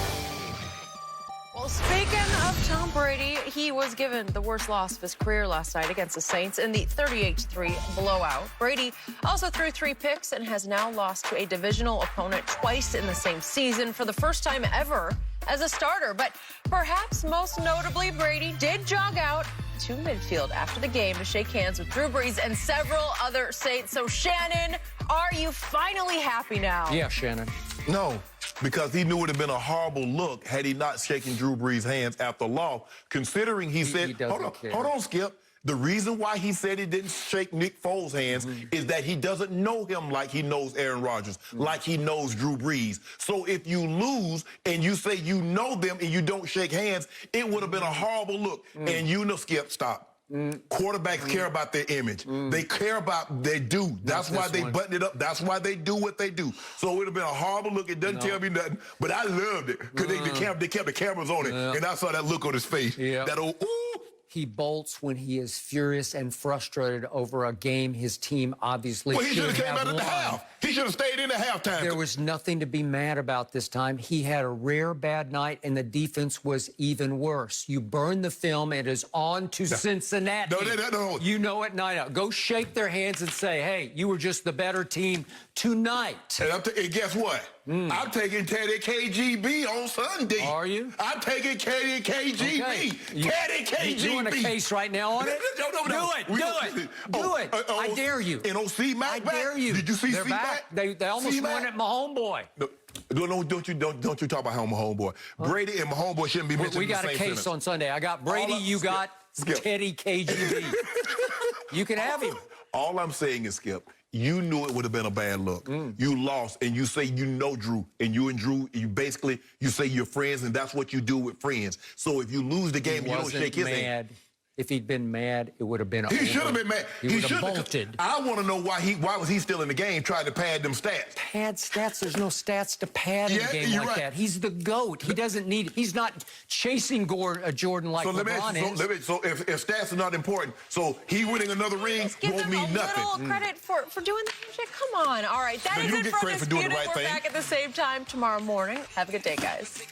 Well, speaking of Tom Brady, he was given the worst loss of his career last night against the Saints in the 38-3 blowout. Brady also threw 3 picks and has now lost to a divisional opponent twice in the same season for the first time ever as a starter. But perhaps most notably, Brady did jog out to midfield after the game to shake hands with Drew Brees and several other Saints. So, Shannon, are you finally happy now? Yeah, Shannon. No, because he knew it would have been a horrible look had he not shaken Drew Brees' hands after loss, considering he said, hold on, Skip. The reason why he said he didn't shake Nick Foles' hands is that he doesn't know him like he knows Aaron Rodgers, like he knows Drew Brees. So if you lose and you say you know them and you don't shake hands, it would have been a horrible look. And you know, Skip, stop. Quarterbacks care about their image. They care about they do. That's why they button it up. That's why they do what they do. So it would have been a horrible look. It doesn't tell me nothing, but I loved it because they kept the cameras on it, and I saw that look on his face. That old ooh. He bolts when he is furious and frustrated over a game his team obviously should have won. He should have stayed in at halftime. There was nothing to be mad about this time. He had a rare bad night, and the defense was even worse. You burn the film. It is on to Cincinnati. No. You know it night out. Go shake their hands and say, hey, you were just the better team tonight. And guess what? I'm taking Teddy KGB on Sunday. Are you? I'm taking Teddy KGB. Okay. Teddy KGB. You doing a case right now on it? No. Do it. I dare you. And on C-Mac I dare you. Did you see They're C-Mac? back. They almost won at my homeboy. No, don't you talk about my homeboy. Brady and my homeboy shouldn't be mentioned We in the got a same case sentence. on Sunday. I got Brady. You got Skip. Teddy KGB. You can have him. All I'm saying is, Skip, you knew it would have been a bad look. You lost, and you say you know Drew, and you and Drew, you say you're friends, and that's what you do with friends. So if you lose the game, you don't shake his hand. If he'd been mad, it would have been over. He should have been mad. He would have bolted. I want to know why was he still in the game trying to pad them stats? Pad stats? There's no stats to pad in a game like that. He's the GOAT. He doesn't need. He's not chasing Jordan like LeBron is. So if stats are not important, so he winning another ring won't mean nothing. Give him a little credit for doing the shit. Come on. All right. That is it for Undisputed. We're back at the same time tomorrow morning. Have a good day, guys.